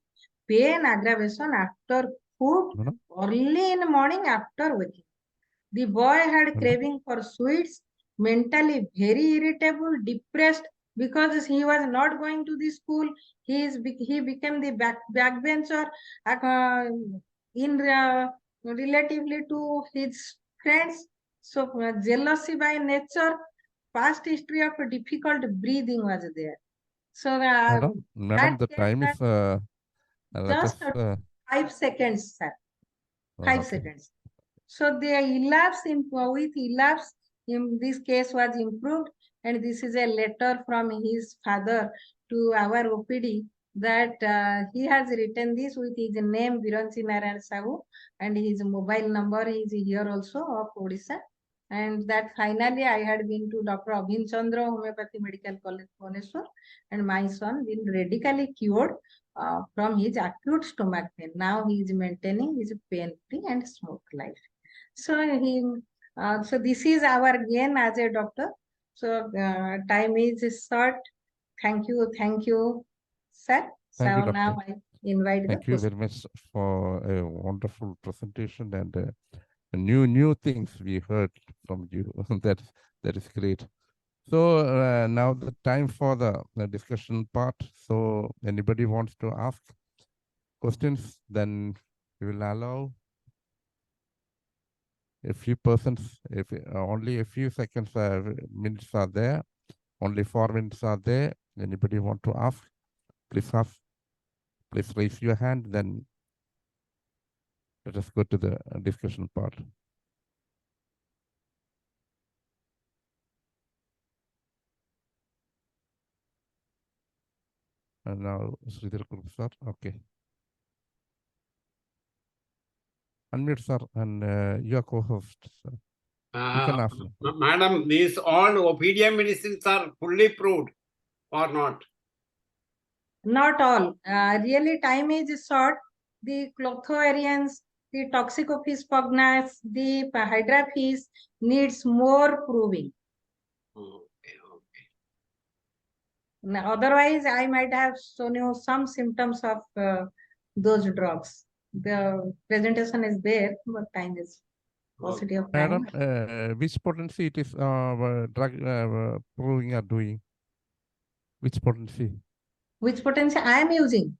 pain aggravation after food, early in the morning after waking. The boy had craving for sweets, mentally very irritable, depressed because he was not going to the school. He became the backbencher in relatively to his friends. So jealousy by nature, past history of difficult breathing was there. So Madam, the time is just 5 seconds, sir. 5 seconds. So the elapse with elapse in this case was improved, and this is a letter from his father to our OPD that he has written this with his name Viranchi Narayan Sahu, and his mobile number is here also of Odisha. And that finally I had been to Dr. Abhin Chandra Homoeopathy Medical College, Bhubaneswar, and my son been radically cured from his acute stomach pain. Now he is maintaining his pain-free and smoke life. So so this is our gain as a doctor. So time is short. Thank you, sir. Thank you, So now doctor. I invite Thank the you very much for a wonderful presentation and new things we heard from you. that is great. So now the time for the discussion part. So anybody wants to ask questions, then we will allow a few persons. If only a few seconds, minutes are there. Only 4 minutes are there. Anybody want to ask? Please ask. Please raise your hand. Then let us go to the discussion part. And now, Sridhar Group, sir. Okay. Unmute, sir, and your co-host, sir. You can ask. Madam, these all OPHIDIA medicines are fully proved or not? Not all. Really, time is short. The clothovarians, the toxicophis pugnax, the hydraphis needs more proving. Okay, okay. Now, otherwise, I might have shown you some symptoms of those drugs. The presentation is there, but time is paucity of time. Madam, which potency it is drug proving are doing? Which potency? Which potency I am using?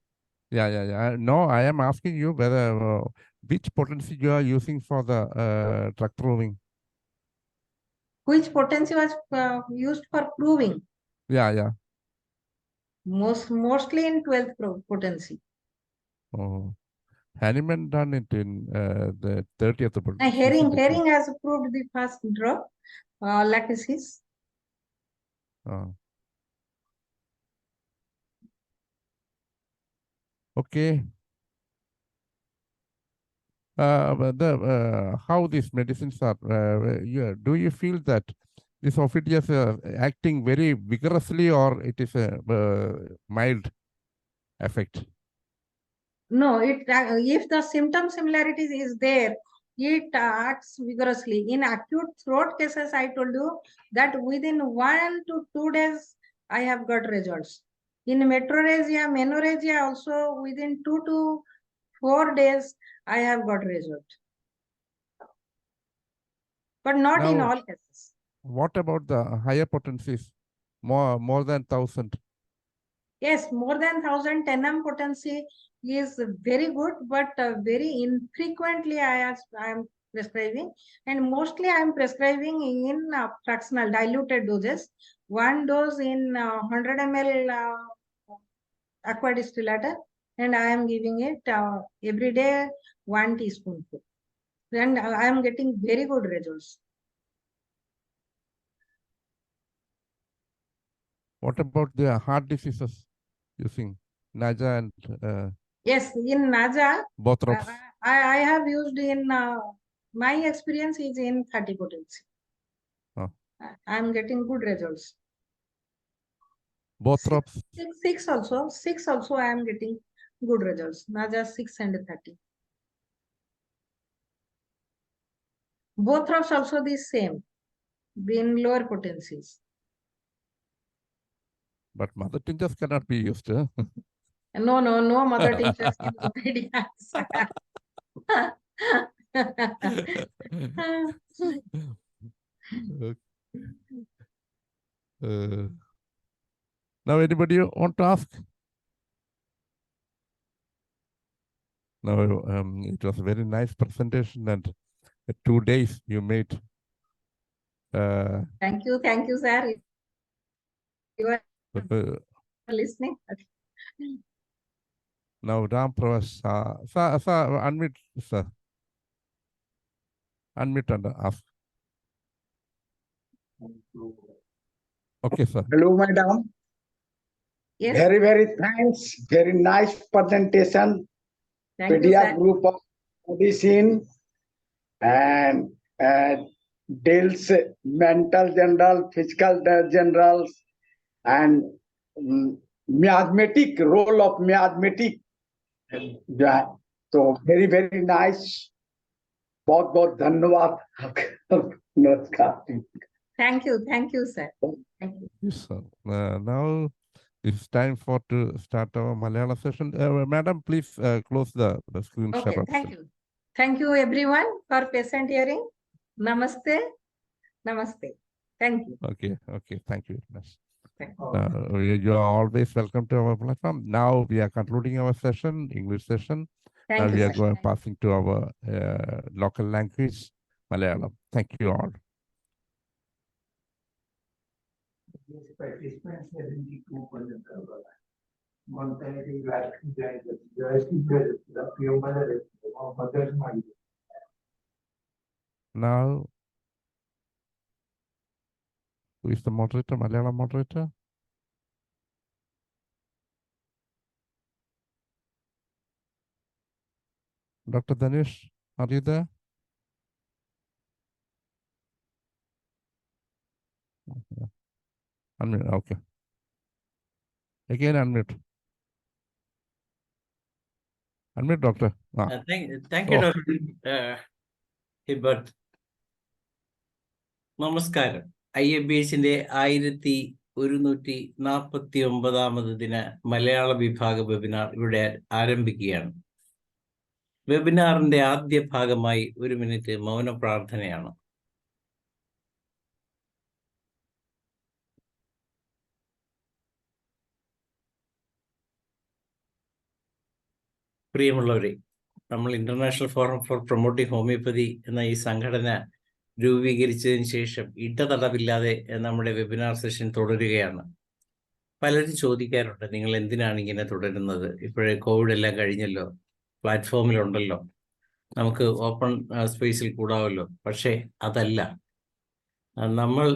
Yeah. No, I am asking you whether which potency you are using for the drug proving. Which potency was used for proving? Yeah. Mostly in 12th potency. Oh, Hahnemann done it in the 30th potency. Herring has proved the first drug, lachesis. Okay. How these medicines are, do you feel that this OPHIDIA is acting very vigorously or it is a mild effect? No, if the symptom similarities is there, it acts vigorously. In acute throat cases, I told you that within 1 to 2 days, I have got results. In metrorrhagia, menorrhagia also within 2 to 4 days, I have got result. But not in all cases. What about the higher potencies? More than 1,000? Yes, more than 1,000 10M potency is very good, but very infrequently I am prescribing, and mostly I am prescribing in fractional diluted doses. 1 dose in 100 ml aqua distillator, and I am giving it every day 1 teaspoonful, and I am getting very good results. What about the heart diseases using NAJA and yes, in NAJA, Bothrops? I have used in my experience is in 30 potency. I am getting good results. Bothrops? 6 also I am getting good results. NAJA 6 and 30. Bothrops also the same, in lower potencies. But mother tinctures cannot be used. Huh? No mother tinctures in OPHIDIA. Now, anybody want to ask? No, it was a very nice presentation, and 2 days you made. Thank you, sir. You are listening. Now, Ram Pravesh, sir, unmute, sir. Unmute and ask. Okay, sir. Hello, madam. Yes. Very thanks. Very nice presentation. Thank you, PANDA sir. group of medicine and deals mental general, physical generals, and miasmatic role of miasmatic. So very nice. बहुत धन्यवाद. Thank you, sir. Thank you. Yes, sir. Now it's time to start our Malayalam session. Madam, please close the screen share. Okay, thank you everyone for patient hearing. Namaste. Thank you. Okay, thank you very much. You are always welcome to our platform. Now we are concluding our session, English session. Now we are passing to our local language, Malayalam. Thank you all. Now, who is the moderator, Malayalam moderator? Dr. Danish, Are you there? Unmute. Okay. Again, unmute. Unmute, doctor. Thank you, Oh. Dr. Hibbert. നമസ്കാരം. IABHന്റെ 1149 ദിന മലയാള വിഭാഗ webinar ഇവിടെ ആരംഭിക്കുകയാണ്. വെബിനാറിന്റെ ആദ്യ ഭാഗമായി 1 minute മൗന പ്രാർത്ഥനയാണ്. പ്രിയമുള്ളവരെ, നമ്മൾ international forum for promoting homoeopathy എന്ന ഈ സംഘടന രൂപീകരിച്ചതിന് ശേഷം ഇടതടവില്ലാതെ നമ്മുടെ വെബിനാർ സെഷൻ തുടരുകയാണ്. പലരും ചോദിക്കാറുണ്ട്, നിങ്ങൾ എന്തിനാണ് ഇങ്ങനെ തുടരുന്നത്? ഇപ്പോഴേ കോവിഡ് എല്ലാം കഴിഞ്ഞല്ലോ, പ്ലാറ്റ്ഫോമിലുണ്ടല്ലോ, നമുക്ക് ഓപ്പൺ സ്പേസിൽ കൂടാമല്ലോ. പക്ഷേ അതല്ല, നമ്മൾ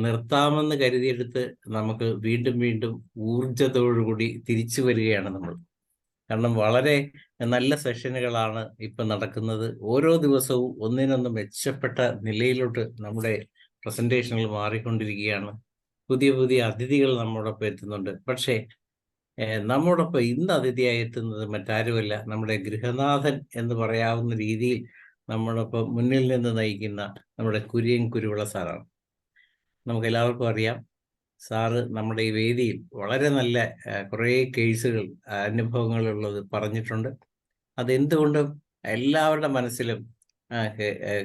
നിർത്താമെന്ന് കരുതിയെടുത്ത് നമുക്ക് വീണ്ടും വീണ്ടും ഊർജത്തോടുകൂടി തിരിച്ചു വരികയാണ് നമ്മൾ. കാരണം വളരെ നല്ല സെഷനുകളാണ് ഇപ്പം നടക്കുന്നത്. ഓരോ ദിവസവും ഒന്നിനൊന്ന് മെച്ചപ്പെട്ട നിലയിലോട്ട് നമ്മുടെ പ്രസന്റേഷനുകൾ മാറിക്കൊണ്ടിരിക്കുകയാണ്. പുതിയ പുതിയ അതിഥികൾ നമ്മോടൊപ്പം എത്തുന്നുണ്ട്. പക്ഷേ നമ്മോടൊപ്പം ഇന്ന് അതിഥിയായി എത്തുന്നത് മറ്റാരുമല്ല, നമ്മുടെ ഗൃഹനാഥൻ എന്ന് പറയാവുന്ന രീതിയിൽ നമ്മോടൊപ്പം മുന്നിൽ നിന്ന് നയിക്കുന്ന നമ്മുടെ കുര്യൻ കുരുവിള സാറാണ്. നമുക്കെല്ലാവർക്കും അറിയാം, സാറ് നമ്മുടെ ഈ വേദിയിൽ വളരെ നല്ല കുറേ കേസുകൾ, അനുഭവങ്ങളുള്ളത് പറഞ്ഞിട്ടുണ്ട്. അതെന്തുകൊണ്ടും എല്ലാവരുടെ മനസ്സിലും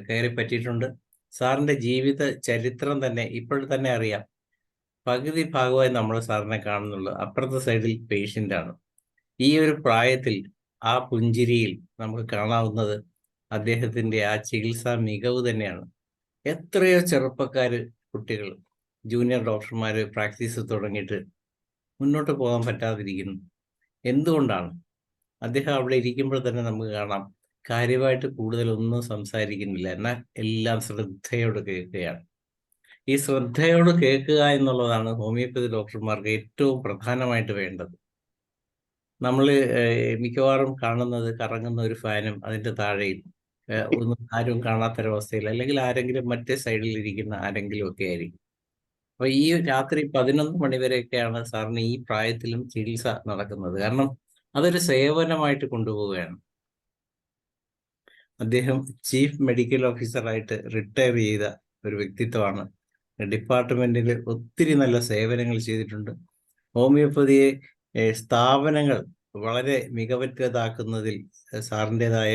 കയറി പറ്റിയിട്ടുണ്ട്. സാറിൻ്റെ ജീവിത ചരിത്രം തന്നെ ഇപ്പോഴും അറിയാം. പകുതി ഭാഗമായി നമ്മൾ സാറിനെ കാണുന്നുള്ളൂ, അപ്പുറത്തെ സൈഡിൽ പേഷ്യൻ്റാണ്. ഈ ഒരു പ്രായത്തിൽ ആ പുഞ്ചിരിയിൽ നമുക്ക് കാണാവുന്നത് അദ്ദേഹത്തിൻ്റെ ആ ചികിത്സാ മികവ് തന്നെയാണ്. എത്രയോ ചെറുപ്പക്കാർ, കുട്ടികൾ, ജൂനിയർ ഡോക്ടർമാർ പ്രാക്ടീസ് തുടങ്ങിയിട്ട് മുന്നോട്ട് പോകാൻ പറ്റാതിരിക്കുന്നു. എന്തുകൊണ്ടാണ്? അദ്ദേഹം അവിടെ ഇരിക്കുമ്പോൾ തന്നെ നമുക്ക് കാണാം, കാര്യമായിട്ട് കൂടുതലൊന്നും സംസാരിക്കുന്നില്ല, എന്നാൽ എല്ലാം ശ്രദ്ധയോട് കേൾക്കുകയാണ്. ഈ ശ്രദ്ധയോട് കേൾക്കുക എന്നുള്ളതാണ് ഹോമിയോപ്പതി ഡോക്ടർമാർക്ക് ഏറ്റവും പ്രധാനമായിട്ട് വേണ്ടത്. നമ്മൾ മിക്കവാറും കാണുന്നത് കറങ്ങുന്ന ഒരു ഫാനും അതിൻ്റെ താഴെയും ഒന്നും ആരും കാണാത്തൊരവസ്ഥയിൽ, അല്ലെങ്കിൽ ആരെങ്കിലും മറ്റേ സൈഡിൽ ഇരിക്കുന്ന ആരെങ്കിലും ഒക്കെ ആയിരിക്കും. അപ്പോൾ ഈ രാത്രി 11 മണി വരെയൊക്കെയാണ് സാറിന് ഈ പ്രായത്തിലും ചികിത്സ നടക്കുന്നത്. കാരണം അതൊരു സേവനമായിട്ട് കൊണ്ടുപോവുകയാണ്. അദ്ദേഹം ചീഫ് മെഡിക്കൽ ഓഫീസറായിട്ട് റിട്ടയർ ചെയ്ത ഒരു വ്യക്തിത്വമാണ്. ഡിപ്പാർട്ട്മെന്റിൽ ഒത്തിരി നല്ല സേവനങ്ങൾ ചെയ്തിട്ടുണ്ട്. ഹോമിയോപ്പതിയെ സ്ഥാപനങ്ങൾ വളരെ മികവറ്റതാക്കുന്നതിൽ സാറിൻ്റെതായ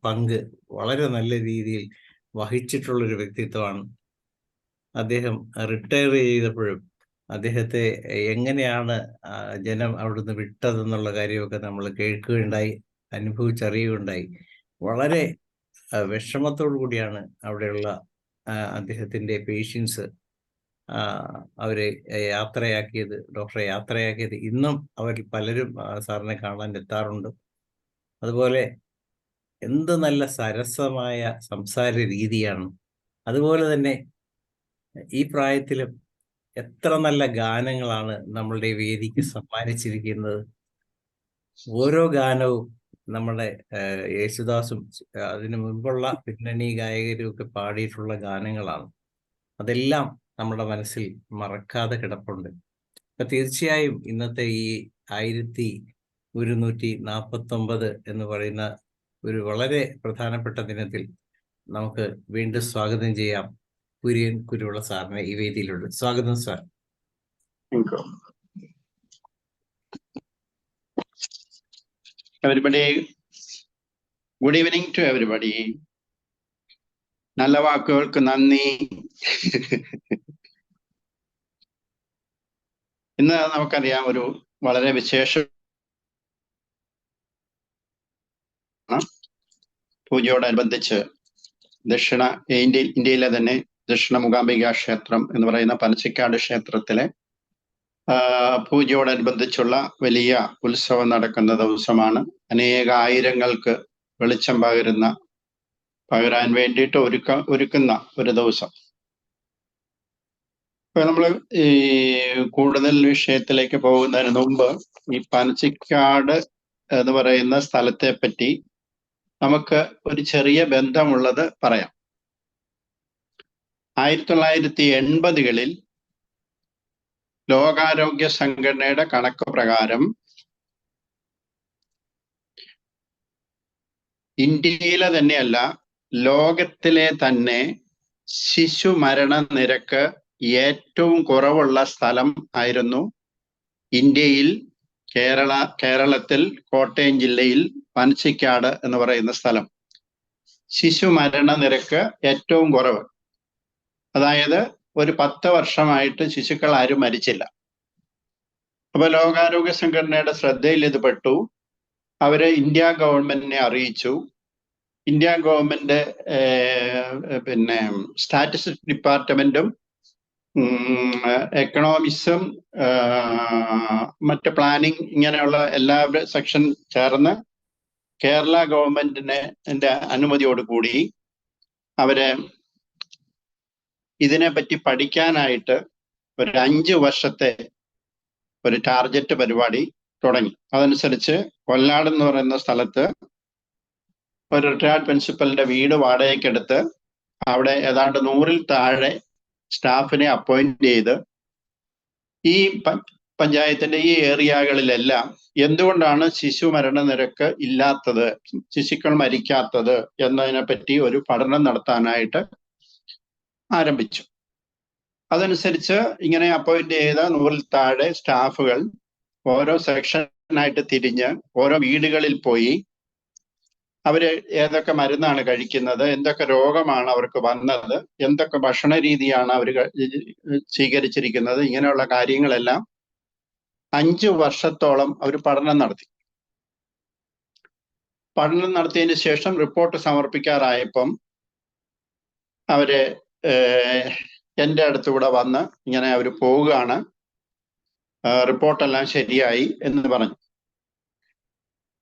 പങ്ക് വളരെ നല്ല രീതിയിൽ വഹിച്ചിട്ടുള്ളൊരു വ്യക്തിത്വമാണ്. അദ്ദേഹം റിട്ടയർ ചെയ്തപ്പോഴും അദ്ദേഹത്തെ എങ്ങനെയാണ് ജനം അവിടുന്ന് വിട്ടതെന്നുള്ള കാര്യമൊക്കെ നമ്മൾ കേൾക്കുകയുണ്ടായി, അനുഭവിച്ചറിയുകയുണ്ടായി. വളരെ വിഷമത്തോടു കൂടിയാണ് അവിടെയുള്ള അദ്ദേഹത്തിൻ്റെ പേഷ്യൻസ് അവരെ യാത്രയാക്കിയത്, ഡോക്ടറെ യാത്രയാക്കിയത്. ഇന്നും അവരിൽ പലരും സാറിനെ കാണാൻ എത്താറുണ്ട്. അതുപോലെ എന്ത് നല്ല സരസമായ സംസാര രീതിയാണ്. അതുപോലെ തന്നെ ഈ പ്രായത്തിലും എത്ര നല്ല ഗാനങ്ങളാണ് നമ്മളുടെ വേദിക്ക് സമ്മാനിച്ചിരിക്കുന്നത്. ഓരോ ഗാനവും നമ്മുടെ യേശുദാസും അതിനു മുൻപുള്ള പിന്നണി ഗായകരും ഒക്കെ പാടിയിട്ടുള്ള ഗാനങ്ങളാണ്. അതെല്ലാം നമ്മുടെ മനസ്സിൽ മറക്കാതെ കിടപ്പുണ്ട്. അപ്പം തീർച്ചയായും ഇന്നത്തെ ഈ 1149 എന്ന് പറയുന്ന ഒരു വളരെ പ്രധാനപ്പെട്ട ദിനത്തിൽ നമുക്ക് വീണ്ടും സ്വാഗതം ചെയ്യാം കുര്യൻ കുരുവിള സാറിനെ ഈ വേദിയിലുണ്ട്. സ്വാഗതം sir. Everybody, good evening to everybody. നല്ല വാക്കുകൾക്ക് നന്ദി. ഇന്ന് നമുക്കറിയാം, ഒരു വളരെ വിശേഷം പൂജയോടനുബന്ധിച്ച് ഇന്ത്യയിലെ തന്നെ ദക്ഷിണ മൂകാംബിക ക്ഷേത്രം എന്ന് പറയുന്ന പനച്ചിക്കാട് ക്ഷേത്രത്തിലെ പൂജയോടനുബന്ധിച്ചുള്ള വലിയ ഉത്സവം നടക്കുന്ന ദിവസമാണ്. അനേകായിരങ്ങൾക്ക് വെളിച്ചം പകരാൻ വേണ്ടിയിട്ട് ഒരുക്കുന്ന ഒരു ദിവസം. ഇപ്പൊ നമ്മൾ ഈ കൂടുതൽ വിഷയത്തിലേക്ക് പോകുന്നതിന് മുമ്പ് ഈ പനച്ചിക്കാട് എന്ന് പറയുന്ന സ്ഥലത്തെ പറ്റി നമുക്ക് ഒരു ചെറിയ ബന്ധമുള്ളത് പറയാം. 1980-കളിൽ ലോകാരോഗ്യ സംഘടനയുടെ കണക്ക് പ്രകാരം ഇന്ത്യയിലെ തന്നെയല്ല ലോകത്തിലെ തന്നെ ശിശു മരണ നിരക്ക് ഏറ്റവും കുറവുള്ള സ്ഥലം ആയിരുന്നു ഇന്ത്യയിൽ കേരളത്തിൽ കോട്ടയം ജില്ലയിൽ പനച്ചിക്കാട് എന്ന് പറയുന്ന സ്ഥലം. ശിശു മരണ നിരക്ക് ഏറ്റവും കുറവ്. അതായത് ഒരു 10 വർഷമായിട്ട് ശിശുക്കൾ ആരും മരിച്ചില്ല. അപ്പൊ ലോകാരോഗ്യ സംഘടനയുടെ ശ്രദ്ധയിൽ ഇത് പെട്ടു. അവര് ഇന്ത്യ ഗവൺമെന്റിനെ അറിയിച്ചു. ഇന്ത്യ ഗവൺമെന്റ് പിന്നെ സ്റ്റാറ്റിസ്റ്റിക്സ് ഡിപ്പാർട്ട്മെന്റും എക്കണോമിക്സും മറ്റ് പ്ലാനിങ് ഇങ്ങനെയുള്ള എല്ലാവരുടെ സെക്ഷൻ ചേർന്ന് കേരള ഗവൺമെന്റിന്റെ അനുമതിയോടുകൂടി അവര് ഇതിനെപ്പറ്റി പഠിക്കാനായിട്ട് ഒരു 5 വർഷത്തെ ഒരു ടാർഗറ്റ് പരിപാടി തുടങ്ങി. അതനുസരിച്ച് കൊല്ലാട് എന്ന് പറയുന്ന സ്ഥലത്ത് ഒരു റിട്ടയർഡ് പ്രിൻസിപ്പലിന്റെ വീട് വാടകയ്ക്കെടുത്ത് അവിടെ ഏതാണ്ട് 100-ൽ താഴെ സ്റ്റാഫിനെ അപ്പോയിന്റ് ചെയ്ത് ഈ പഞ്ചായത്തിന്റെ ഈ ഏരിയകളിലെല്ലാം എന്തുകൊണ്ടാണ് ശിശു മരണ നിരക്ക് ഇല്ലാത്തത്, ശിശുക്കൾ മരിക്കാത്തത് എന്നതിനെ പറ്റി ഒരു പഠനം നടത്താനായിട്ട് ആരംഭിച്ചു. അതനുസരിച്ച് ഇങ്ങനെ അപ്പോയിന്റ് ചെയ്ത 100-ൽ താഴെ സ്റ്റാഫുകൾ ഓരോ സെക്ഷനായിട്ട് തിരിഞ്ഞ് ഓരോ വീടുകളിൽ പോയി അവര് ഏതൊക്കെ മരുന്നാണ് കഴിക്കുന്നത്, എന്തൊക്കെ രോഗമാണ് അവർക്ക് വന്നത്, എന്തൊക്കെ ഭക്ഷണ രീതിയാണ് അവർ സ്വീകരിച്ചിരിക്കുന്നത്, ഇങ്ങനെയുള്ള കാര്യങ്ങളെല്ലാം 5 വർഷത്തോളം അവർ പഠനം നടത്തി. പഠനം നടത്തിയതിന് ശേഷം റിപ്പോർട്ട് സമർപ്പിക്കാറായപ്പം അവര് എൻ്റെ അടുത്തൂടെ വന്ന് ഇങ്ങനെ അവർ പോവുകയാണ്, റിപ്പോർട്ടെല്ലാം ശരിയായി എന്ന് പറഞ്ഞു.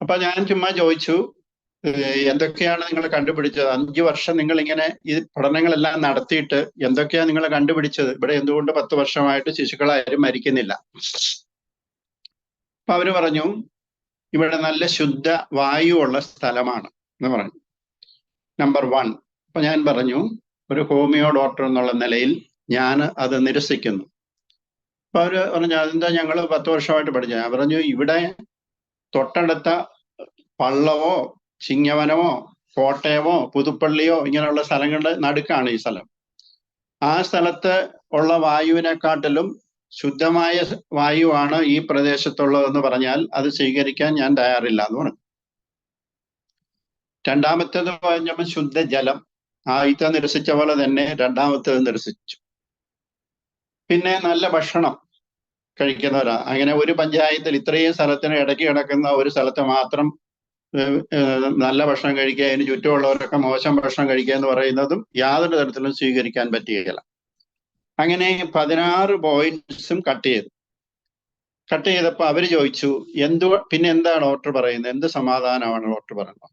അപ്പൊ ഞാൻ ചുമ്മാ ചോദിച്ചു, എന്തൊക്കെയാണ് നിങ്ങൾ കണ്ടുപിടിച്ചത്? 5 വർഷം നിങ്ങൾ ഇങ്ങനെ ഈ പഠനങ്ങളെല്ലാം നടത്തിയിട്ട് എന്തൊക്കെയാണ് നിങ്ങൾ കണ്ടുപിടിച്ചത്? ഇവിടെ എന്തുകൊണ്ട് 10 വർഷമായിട്ട് ശിശുക്കളാരും മരിക്കുന്നില്ല? അപ്പൊ അവര് പറഞ്ഞു, ഇവിടെ നല്ല ശുദ്ധ വായു ഉള്ള സ്ഥലമാണ് എന്ന് പറഞ്ഞു. നമ്പർ 1. അപ്പൊ ഞാൻ പറഞ്ഞു, ഒരു ഹോമിയോ ഡോക്ടർ എന്നുള്ള നിലയിൽ ഞാൻ അത് നിരസിക്കുന്നു. അപ്പൊ അവര് പറഞ്ഞു, അതെന്താ? ഞങ്ങൾ 10 വർഷമായിട്ട് പഠിച്ചു. ഞാൻ പറഞ്ഞു, ഇവിടെ തൊട്ടടുത്ത പള്ളവോ ചിങ്ങവനമോ കോട്ടയമോ പുതുപ്പള്ളിയോ ഇങ്ങനെയുള്ള സ്ഥലങ്ങളുടെ നടുക്കാണ് ഈ സ്ഥലം. ആ സ്ഥലത്ത് ഉള്ള വായുവിനെക്കാട്ടിലും ശുദ്ധമായ വായുവാണ് ഈ പ്രദേശത്തുള്ളതെന്ന് പറഞ്ഞാൽ അത് സ്വീകരിക്കാൻ ഞാൻ തയ്യാറില്ല എന്ന് പറഞ്ഞു. രണ്ടാമത്തേത് പറഞ്ഞപ്പോൾ ശുദ്ധജലം, ആദ്യത്തെ നിരസിച്ച പോലെ തന്നെ രണ്ടാമത്തേത് നിരസിച്ചു. പിന്നെ നല്ല ഭക്ഷണം കഴിക്കുന്നവരാ. അങ്ങനെ ഒരു പഞ്ചായത്തിൽ ഇത്രയും സ്ഥലത്തിന് ഇടയ്ക്ക് കിടക്കുന്ന ഒരു സ്ഥലത്ത് മാത്രം നല്ല ഭക്ഷണം കഴിക്കുക, അതിന് ചുറ്റുമുള്ളവരൊക്കെ മോശം ഭക്ഷണം കഴിക്കുക എന്ന് പറയുന്നതും യാതൊരു തരത്തിലും സ്വീകരിക്കാൻ പറ്റുകയില്ല. അങ്ങനെ 16 പോയിന്റ്സും കട്ട് ചെയ്തപ്പോൾ അവര് ചോദിച്ചു, പിന്നെ എന്താണ് ഡോക്ടർ പറയുന്നത്, എന്ത് സമാധാനമാണ് ഡോക്ടർ പറയുന്നത്?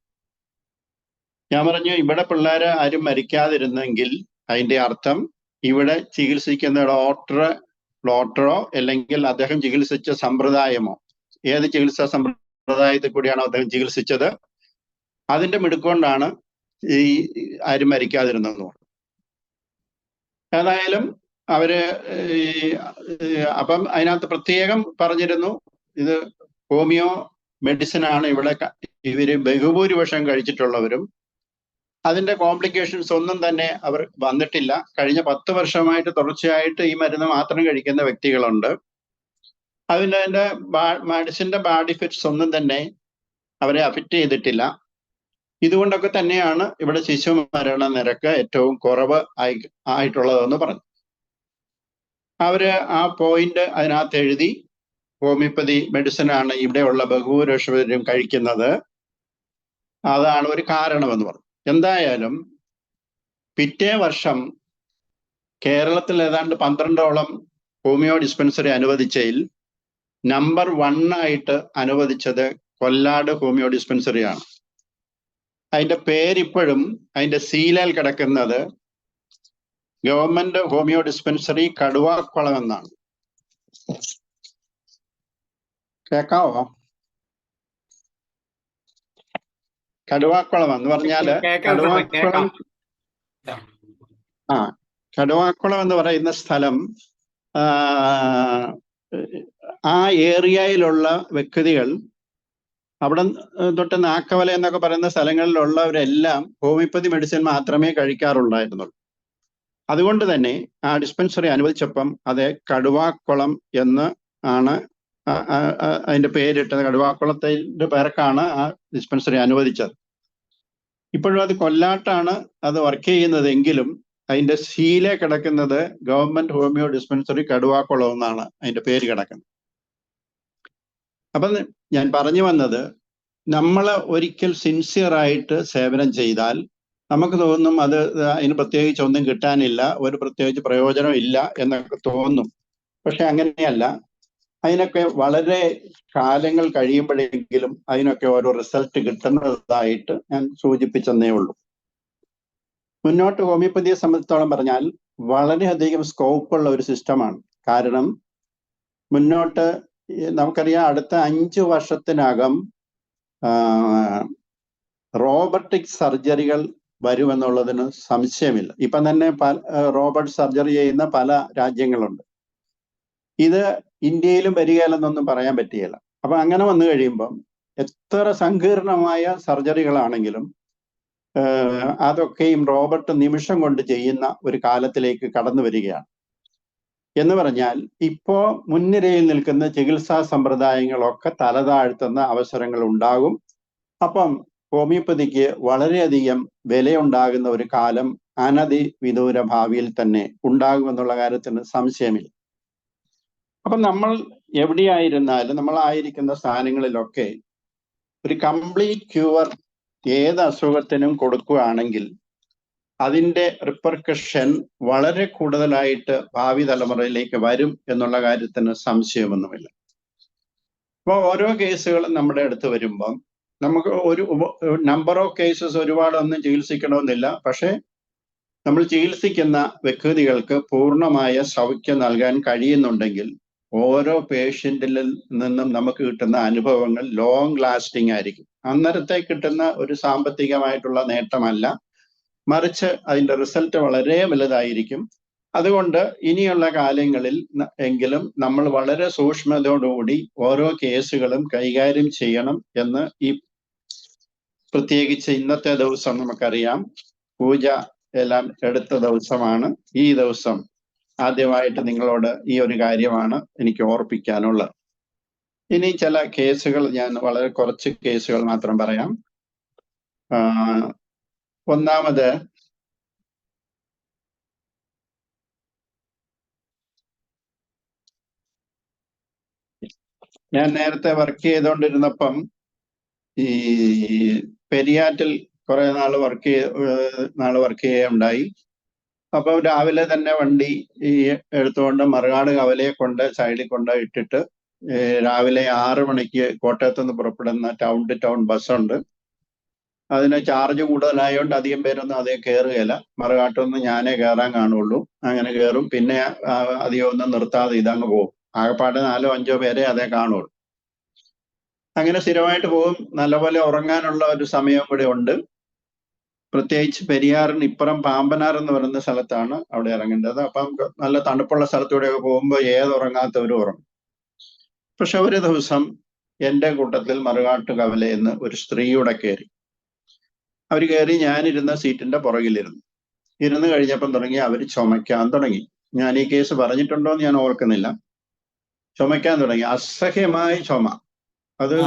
ഞാൻ പറഞ്ഞു, ഇവിടെ പിള്ളേര് ആരും മരിക്കാതിരുന്നെങ്കിൽ അതിന്റെ അർത്ഥം ഇവിടെ ചികിത്സിക്കുന്ന ഡോക്ടറോ അല്ലെങ്കിൽ അദ്ദേഹം ചികിത്സിച്ച സമ്പ്രദായമോ, ഏത് ചികിത്സാ സമ്പ്രദായത്തിൽ കൂടിയാണോ അദ്ദേഹം ചികിത്സിച്ചത്, അതിന്റെ മിടുക്കൊണ്ടാണ് ഈ ആരും മരിക്കാതിരുന്നതെന്ന് പറഞ്ഞു. ഏതായാലും അവര് അപ്പം അതിനകത്ത് പ്രത്യേകം പറഞ്ഞിരുന്നു, ഇത് ഹോമിയോ മെഡിസിൻ ആണ് ഇവിടെ ഇവര് ബഹുഭൂരിപക്ഷം കഴിച്ചിട്ടുള്ളവരും അതിന്റെ കോംപ്ലിക്കേഷൻസ് ഒന്നും തന്നെ അവർ വന്നിട്ടില്ല. കഴിഞ്ഞ 10 വർഷമായിട്ട് തുടർച്ചയായിട്ട് ഈ മരുന്ന് മാത്രം കഴിക്കുന്ന വ്യക്തികളുണ്ട്. അതിന്റെ മെഡിസിന്റെ ബാഡ് ഇഫക്ട്സ് ഒന്നും തന്നെ അവരെ അഫക്റ്റ് ചെയ്തിട്ടില്ല. ഇതുകൊണ്ടൊക്കെ തന്നെയാണ് ഇവിടെ ശിശു മരണ നിരക്ക് ഏറ്റവും കുറവ് ആയിട്ടുള്ളതെന്ന് പറഞ്ഞു. അവര് ആ പോയിന്റ് അതിനകത്ത് എഴുതി, ഹോമിയോപ്പതി മെഡിസിൻ ആണ് ഇവിടെയുള്ള ബഹുഭൂരിപക്ഷം കഴിക്കുന്നത്, അതാണ് ഒരു കാരണമെന്ന് പറഞ്ഞു. എന്തായാലും പിറ്റേ വർഷം കേരളത്തിൽ ഏതാണ്ട് 12ഓളം ഹോമിയോ ഡിസ്പെൻസറി അനുവദിച്ചതിൽ നമ്പർ 1 ആയിട്ട് അനുവദിച്ചത് കൊല്ലാട് ഹോമിയോ ഡിസ്പെൻസറിയാണ്. അതിന്റെ പേരിപ്പോഴും അതിന്റെ സീലിൽ കിടക്കുന്നത് ഗവൺമെന്റ് ഹോമിയോ ഡിസ്പെൻസറി കടുവാക്കുളം എന്നാണ്. കേക്കാവോ? കടുവാക്കുളം എന്ന് പറഞ്ഞാല് കടുവാക്കുളം കടുവാക്കുളം എന്ന് പറയുന്ന സ്ഥലം ആ ഏരിയയിലുള്ള വ്യക്തികൾ അവിടെ തൊട്ട് നാക്കവല എന്നൊക്കെ പറയുന്ന സ്ഥലങ്ങളിലുള്ളവരെല്ലാം ഹോമിയോപ്പതി മെഡിസിൻ മാത്രമേ കഴിക്കാറുള്ളായിരുന്നുള്ളൂ. അതുകൊണ്ട് തന്നെ ആ ഡിസ്പെൻസറി അനുവദിച്ചപ്പം അത് കടുവാക്കുളം എന്ന് ആണ് അതിന്റെ പേരിട്ടത്. കടുവാക്കുളത്തിന്റെ പേർക്കാണ് ആ ഡിസ്പെൻസറി അനുവദിച്ചത്. ഇപ്പോഴും അത് കൊല്ലാട്ടാണ് അത് വർക്ക് ചെയ്യുന്നതെങ്കിലും അതിന്റെ സീലെ കിടക്കുന്നത് ഗവൺമെന്റ് ഹോമിയോ ഡിസ്പെൻസറി കടുവാക്കുളം എന്നാണ് അതിന്റെ പേര് കിടക്കുന്നത്. അപ്പം ഞാൻ പറഞ്ഞു വന്നത്, നമ്മൾ ഒരിക്കൽ സിൻസിയറായിട്ട് സേവനം ചെയ്താൽ നമുക്ക് തോന്നും അത് അതിന് പ്രത്യേകിച്ച് ഒന്നും കിട്ടാനില്ല, ഒരു പ്രത്യേകിച്ച് പ്രയോജനം ഇല്ല എന്നൊക്കെ തോന്നും. പക്ഷെ അങ്ങനെയല്ല. അതിനൊക്കെ വളരെ കാലങ്ങൾ കഴിയുമ്പോഴെങ്കിലും അതിനൊക്കെ ഓരോ റിസൾട്ട് കിട്ടുന്നതായിട്ട് ഞാൻ സൂചിപ്പിച്ചെന്നേ ഉള്ളൂ. മുന്നോട്ട് ഹോമിയോപ്പതിയെ സംബന്ധിച്ചോളം പറഞ്ഞാൽ വളരെയധികം സ്കോപ്പുള്ള ഒരു സിസ്റ്റമാണ്. കാരണം മുന്നോട്ട് നമുക്കറിയാം, അടുത്ത 5 വർഷത്തിനകം റോബോട്ടിക് സർജറികൾ വരുമെന്നുള്ളതിന് സംശയമില്ല. ഇപ്പം തന്നെ റോബോട്ട് സർജറി ചെയ്യുന്ന പല രാജ്യങ്ങളുണ്ട്. ഇത് ഇന്ത്യയിലും വരികയില്ലെന്നൊന്നും പറയാൻ പറ്റുകയില്ല. അപ്പൊ അങ്ങനെ വന്നു കഴിയുമ്പം എത്ര സങ്കീർണമായ സർജറികളാണെങ്കിലും അതൊക്കെയും റോബോട്ട് നിമിഷം കൊണ്ട് ചെയ്യുന്ന ഒരു കാലത്തിലേക്ക് കടന്നു വരികയാണ്. എന്ന് പറഞ്ഞാൽ ഇപ്പോ മുൻനിരയിൽ നിൽക്കുന്ന ചികിത്സാ സമ്പ്രദായങ്ങളൊക്കെ തലതാഴ്ത്തുന്ന അവസരങ്ങൾ ഉണ്ടാകും. അപ്പം ഹോമിയോപ്പതിക്ക് വളരെയധികം വിലയുണ്ടാകുന്ന ഒരു കാലം അനധിവിദൂര ഭാവിയിൽ തന്നെ ഉണ്ടാകുമെന്നുള്ള കാര്യത്തിന് സംശയമില്ല. അപ്പം നമ്മൾ എവിടെയായിരുന്നാലും നമ്മളായിരിക്കുന്ന സ്ഥാനങ്ങളിലൊക്കെ ഒരു കംപ്ലീറ്റ് ക്യൂർ ഏത് അസുഖത്തിനും കൊടുക്കുകയാണെങ്കിൽ അതിൻ്റെ റിപ്പർക്കഷൻ വളരെ കൂടുതലായിട്ട് ഭാവി തലമുറയിലേക്ക് വരും എന്നുള്ള കാര്യത്തിന് സംശയമൊന്നുമില്ല. അപ്പോൾ ഓരോ കേസുകളും നമ്മുടെ അടുത്ത് വരുമ്പം നമുക്ക് ഒരു നമ്പർ ഓഫ് കേസസ് ഒരുപാടൊന്നും ചികിത്സിക്കണമെന്നില്ല. പക്ഷെ നമ്മൾ ചികിത്സിക്കുന്ന വ്യക്തികൾക്ക് പൂർണ്ണമായ സൗഖ്യം നൽകാൻ കഴിയുന്നുണ്ടെങ്കിൽ ഓരോ പേഷ്യൻറ്റിൽ നിന്നും നമുക്ക് കിട്ടുന്ന അനുഭവങ്ങൾ ലോങ് ലാസ്റ്റിംഗ് ആയിരിക്കും. അന്നേരത്തെ കിട്ടുന്ന ഒരു സാമ്പത്തികമായിട്ടുള്ള നേട്ടമല്ല, മറിച്ച് അതിൻ്റെ റിസൾട്ട് വളരെ വലുതായിരിക്കും. അതുകൊണ്ട് ഇനിയുള്ള കാലങ്ങളിൽ എങ്കിലും നമ്മൾ വളരെ സൂക്ഷ്മതയോടുകൂടി ഓരോ കേസുകളും കൈകാര്യം ചെയ്യണം എന്ന് ഈ പ്രത്യേകിച്ച് ഇന്നത്തെ ദിവസം നമുക്കറിയാം, പൂജ എല്ലാം എടുത്ത ദിവസമാണ്. ഈ ദിവസം ആദ്യമായിട്ട് നിങ്ങളോട് ഈ ഒരു കാര്യമാണ് എനിക്ക് ഓർപ്പിക്കാനുള്ളത്. ഇനി ചില കേസുകൾ, ഞാൻ വളരെ കുറച്ച് കേസുകൾ മാത്രം പറയാം. ഒന്നാമത് ഞാൻ നേരത്തെ വർക്ക് ചെയ്തുകൊണ്ടിരുന്നപ്പം ഈ പെരിയാറ്റിൽ കുറെ നാള് വർക്ക് ചെയ്യുകയുണ്ടായി. അപ്പം രാവിലെ തന്നെ വണ്ടി എടുത്തുകൊണ്ട് മറുകാട് കവലയെ കൊണ്ട് സൈഡിൽ കൊണ്ട് ഇട്ടിട്ട് രാവിലെ 6 മണിക്ക് കോട്ടയത്ത് നിന്ന് പുറപ്പെടുന്ന ടൗൺ ടു ടൗൺ ബസ്സുണ്ട്. അതിന് ചാർജ് കൂടുതലായതുകൊണ്ട് അധികം പേരൊന്നും അതേ കയറുകയില്ല. മറുകാട്ടൊന്നും ഞാനേ കയറാൻ കാണുള്ളൂ. അങ്ങനെ കയറും. പിന്നെ അധികം ഒന്നും നിർത്താതെ ഇതങ്ങ് പോകും. ആകെപ്പാട് 4-5 പേരെ അതേ കാണുള്ളൂ. അങ്ങനെ സ്ഥിരമായിട്ട് പോകും. നല്ലപോലെ ഉറങ്ങാനുള്ള ഒരു സമയം കൂടെ ഉണ്ട്. പ്രത്യേകിച്ച് പെരിയാറിന് ഇപ്പുറം പാമ്പനാർ എന്ന് പറയുന്ന സ്ഥലത്താണ് അവിടെ ഇറങ്ങേണ്ടത്. അപ്പം നല്ല തണുപ്പുള്ള സ്ഥലത്തൂടെയൊക്കെ പോകുമ്പോൾ ഏതുറങ്ങാത്തവരും ഉറങ്ങും. പക്ഷെ ഒരു ദിവസം എൻ്റെ കൂട്ടത്തിൽ മറുകാട്ട് കവലയെന്ന് ഒരു സ്ത്രീയുടെ കയറി. അവർ കയറി, ഞാനിരുന്ന സീറ്റിന്റെ പുറകിലിരുന്നു. ഇരുന്ന് കഴിഞ്ഞപ്പം തുടങ്ങി അവർ ചുമയ്ക്കാൻ തുടങ്ങി. ഞാൻ ഈ കേസ് പറഞ്ഞിട്ടുണ്ടോ എന്ന് ഞാൻ ഓർക്കുന്നില്ല. ചുമയ്ക്കാൻ തുടങ്ങി, അസഹ്യമായ ചുമ. അത്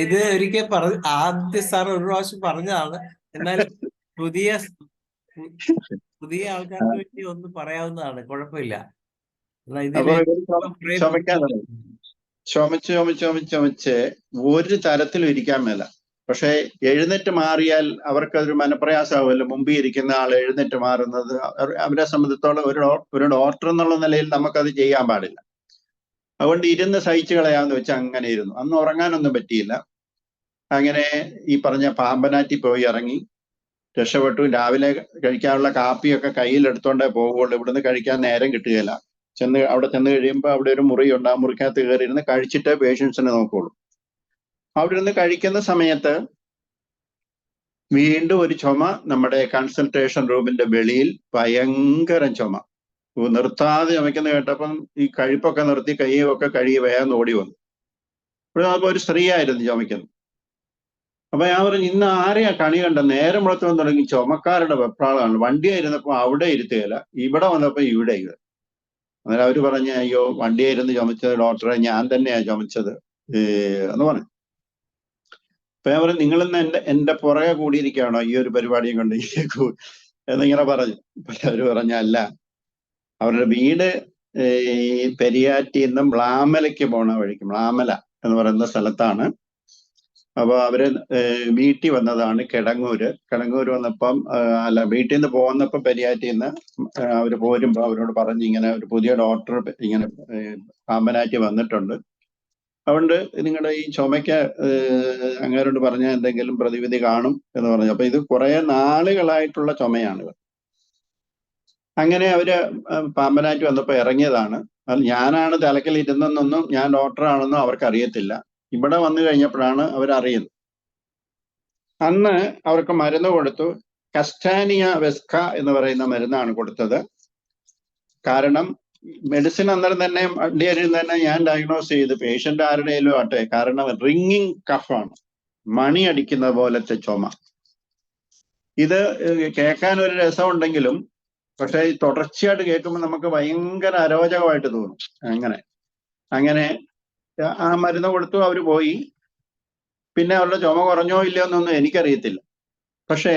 ഇത് ഒരിക്കൽ ആദ്യ സാർ ഒരു പ്രാവശ്യം പറഞ്ഞതാണ്. എന്നാൽ പുതിയ ആൾക്കാർക്ക് വേണ്ടി ഒന്ന് പറയാവുന്നതാണ്, കുഴപ്പമില്ല. ചുമയ്ക്കാൻ തുടങ്ങി. ചുമച്ച് ഒരു തരത്തിലും ഇരിക്കാൻ മേല. പക്ഷെ എഴുന്നേറ്റ് മാറിയാൽ അവർക്കതൊരു മനപ്രയാസമാവുമല്ലോ. മുമ്പിൽ ഇരിക്കുന്ന ആൾ എഴുന്നേറ്റ് മാറുന്നത് അവരെ സംബന്ധിച്ചോളം ഒരു ഡോക്ടർ എന്നുള്ള നിലയിൽ നമുക്കത് ചെയ്യാൻ പാടില്ല. അതുകൊണ്ട് ഇരുന്ന് സഹിച്ചു കളയാന്ന് വെച്ചാൽ അങ്ങനെ ഇരുന്നു. അന്ന് ഉറങ്ങാനൊന്നും പറ്റിയില്ല. അങ്ങനെ ഈ പറഞ്ഞ പാമ്പനാറ്റി പോയി ഇറങ്ങി, രക്ഷപ്പെട്ടു. രാവിലെ കഴിക്കാനുള്ള കാപ്പിയൊക്കെ കയ്യിലെടുത്തോണ്ടേ പോകുള്ളൂ. ഇവിടുന്ന് കഴിക്കാൻ നേരം കിട്ടുകയില്ല. അവിടെ ചെന്ന് കഴിയുമ്പോൾ അവിടെ ഒരു മുറിയുണ്ട്. ആ മുറിക്കകത്ത് കയറി ഇരുന്ന് കഴിച്ചിട്ടേ പേഷ്യൻസിനെ നോക്കുള്ളൂ. അവിടെ ഇരുന്ന് കഴിക്കുന്ന സമയത്ത് വീണ്ടും ഒരു ചുമ നമ്മുടെ കൺസൾട്ടേഷൻ റൂമിന്റെ വെളിയിൽ, ഭയങ്കര ചുമ. നിർത്താതെ ചുമയ്ക്കുന്ന കേട്ടപ്പം ഈ കഴിപ്പൊക്കെ നിർത്തി കൈയൊക്കെ കഴുകി വേഗം ഓടി വന്നു. അപ്പോൾ ഒരു സ്ത്രീയായിരുന്നു ചുമയ്ക്കുന്നത്. അപ്പൊ ഞാൻ പറഞ്ഞു, ഇന്ന് ആരെയാ കണി കണ്ട? നേരം വെളുത്തുവന്ന് തുടങ്ങി ചുമക്കാരുടെ വെപ്രാളമാണ്. വണ്ടിയായിരുന്നപ്പോ അവിടെ ഇരുത്തുകയില്ല, ഇവിടെ വന്നപ്പോ ഇവിടെ ഇരുത്തുക. അന്നേരം അവര് പറഞ്ഞ, അയ്യോ വണ്ടിയായിരുന്നു ചുമച്ചത് ഡോക്ടറെ, ഞാൻ തന്നെയാ ചുമച്ചത് എന്ന് പറഞ്ഞു. അപ്പൊ ഞാൻ പറഞ്ഞു, നിങ്ങളിന്ന് എന്റെ പുറകെ കൂടിയിരിക്കുകയാണോ ഈ ഒരു പരിപാടിയും കൊണ്ട് എന്നിങ്ങനെ പറഞ്ഞു. അവര് പറഞ്ഞ, അല്ല, അവരുടെ വീട് ഈ പെരിയാറ്റിൽ നിന്നും മ്ലാമലയ്ക്ക് പോണ വഴിക്ക്, മ്ലാമല എന്ന് പറയുന്ന സ്ഥലത്താണ്. അപ്പൊ അവര് വീട്ടിൽ വന്നതാണ് കിടങ്ങൂര് വന്നപ്പം, അല്ല വീട്ടിൽ നിന്ന് പോകുന്നപ്പോ പെരിയാറ്റിൽ നിന്ന് അവര് പോരുമ്പോ അവരോട് പറഞ്ഞ്, ഇങ്ങനെ ഒരു പുതിയ ഡോക്ടർ ഇങ്ങനെ പാമ്പനാറ്റി വന്നിട്ടുണ്ട്, അതുകൊണ്ട് നിങ്ങളുടെ ഈ ചുമയ്ക്ക് അങ്ങേരോട് പറഞ്ഞ എന്തെങ്കിലും പ്രതിവിധി കാണും എന്ന് പറഞ്ഞു. അപ്പൊ ഇത് കുറെ നാളുകളായിട്ടുള്ള ചുമയാണ്. അങ്ങനെ അവര് പാമ്പനാറ്റി വന്നപ്പോ ഇറങ്ങിയതാണ്. അത് ഞാനാണ് തലക്കലിരുന്നെന്നൊന്നും, ഞാൻ ഡോക്ടറാണെന്നും അവർക്ക് അറിയത്തില്ല. ഇവിടെ വന്നു കഴിഞ്ഞപ്പോഴാണ് അവരറിയുന്നത്. അന്ന് അവർക്ക് മരുന്ന് കൊടുത്തു. കസ്റ്റാനിയ വെസ്ക എന്ന് പറയുന്ന മരുന്നാണ് കൊടുത്തത്. കാരണം മെഡിസിൻ അന്നേരം തന്നെ വണ്ടിയിൽ തന്നെ ഞാൻ ഡയഗ്നോസ് ചെയ്ത്, പേഷ്യന്റ് ആരുടെയും ആട്ടെ, കാരണം റിങ്ങിങ് കഫാണ്, മണി അടിക്കുന്ന പോലത്തെ ചുമ. ഇത് കേൾക്കാൻ ഒരു രസമുണ്ടെങ്കിലും പക്ഷെ തുടർച്ചയായിട്ട് കേൾക്കുമ്പോൾ നമുക്ക് ഭയങ്കര അരോചകമായിട്ട് തോന്നും. അങ്ങനെ ആ മരുന്ന് കൊടുത്തു, അവര് പോയി. പിന്നെ അവരുടെ ചുമ കുറഞ്ഞോ ഇല്ലയോ എന്നൊന്നും എനിക്കറിയത്തില്ല. പക്ഷേ